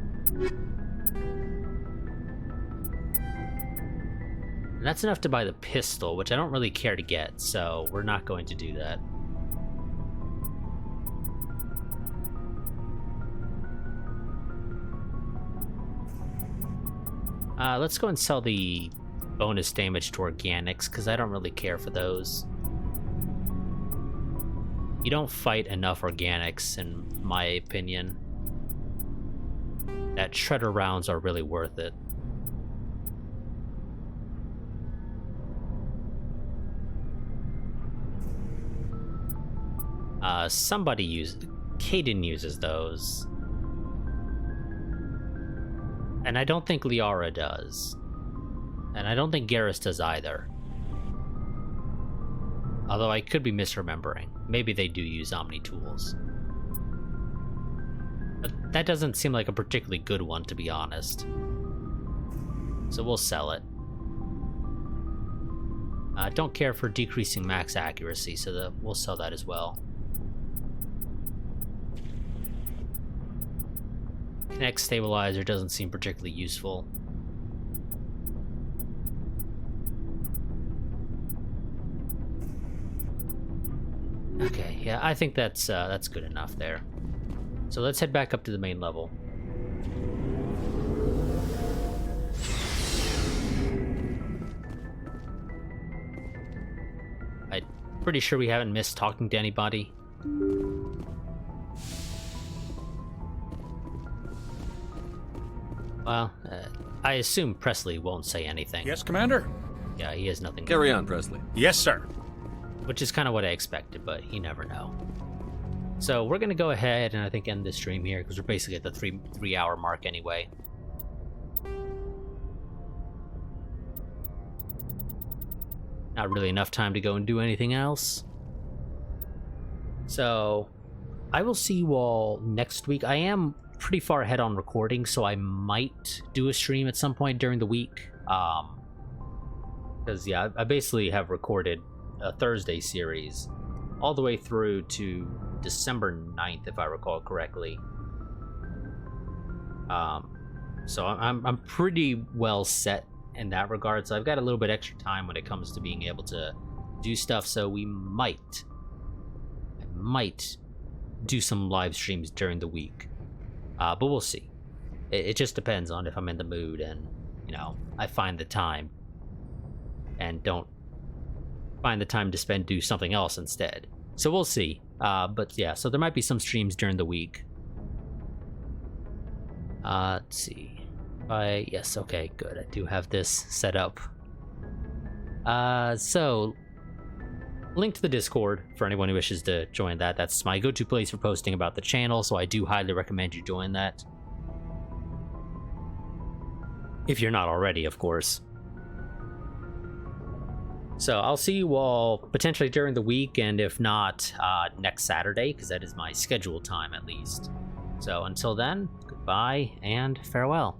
And that's enough to buy the pistol, which I don't really care to get, so we're not going to do that. Let's go and sell the bonus damage to organics, because I don't really care for those. You don't fight enough organics, in my opinion. That shredder rounds are really worth it. Caden uses those. And I don't think Liara does. And I don't think Garrus does either. Although I could be misremembering. Maybe they do use Omni tools. But that doesn't seem like a particularly good one, to be honest. So we'll sell it. I don't care for decreasing max accuracy, so we'll sell that as well. Kinect stabilizer doesn't seem particularly useful. Okay, yeah, I think that's good enough there. So let's head back up to the main level. I'm pretty sure we haven't missed talking to anybody. Well, I assume Presley won't say anything. Yes, Commander? Yeah, he has nothing. Carry on, Presley. Yes, sir. Which is kind of what I expected, but you never know. So we're gonna go ahead and I think end this stream here because we're basically at the three hour mark anyway. Not really enough time to go and do anything else. So I will see you all next week. I am pretty far ahead on recording, so I might do a stream at some point during the week. Because yeah, I basically have recorded a Thursday series all the way through to December 9th, if I recall correctly. So I'm pretty well set in that regard, so I've got a little bit extra time when it comes to being able to do stuff, so I might do some live streams during the week. But we'll see. It just depends on if I'm in the mood and, you know, I find the time and don't find the time to spend do something else instead. So we'll see. But yeah, so there might be some streams during the week. Let's see. Yes, okay, good. I do have this set up. So link to the Discord for anyone who wishes to join that. That's my go-to place for posting about the channel, so I do highly recommend you join that. If you're not already, of course. So I'll see you all potentially during the week, and if not, next Saturday, because that is my scheduled time at least. So until then, goodbye and farewell.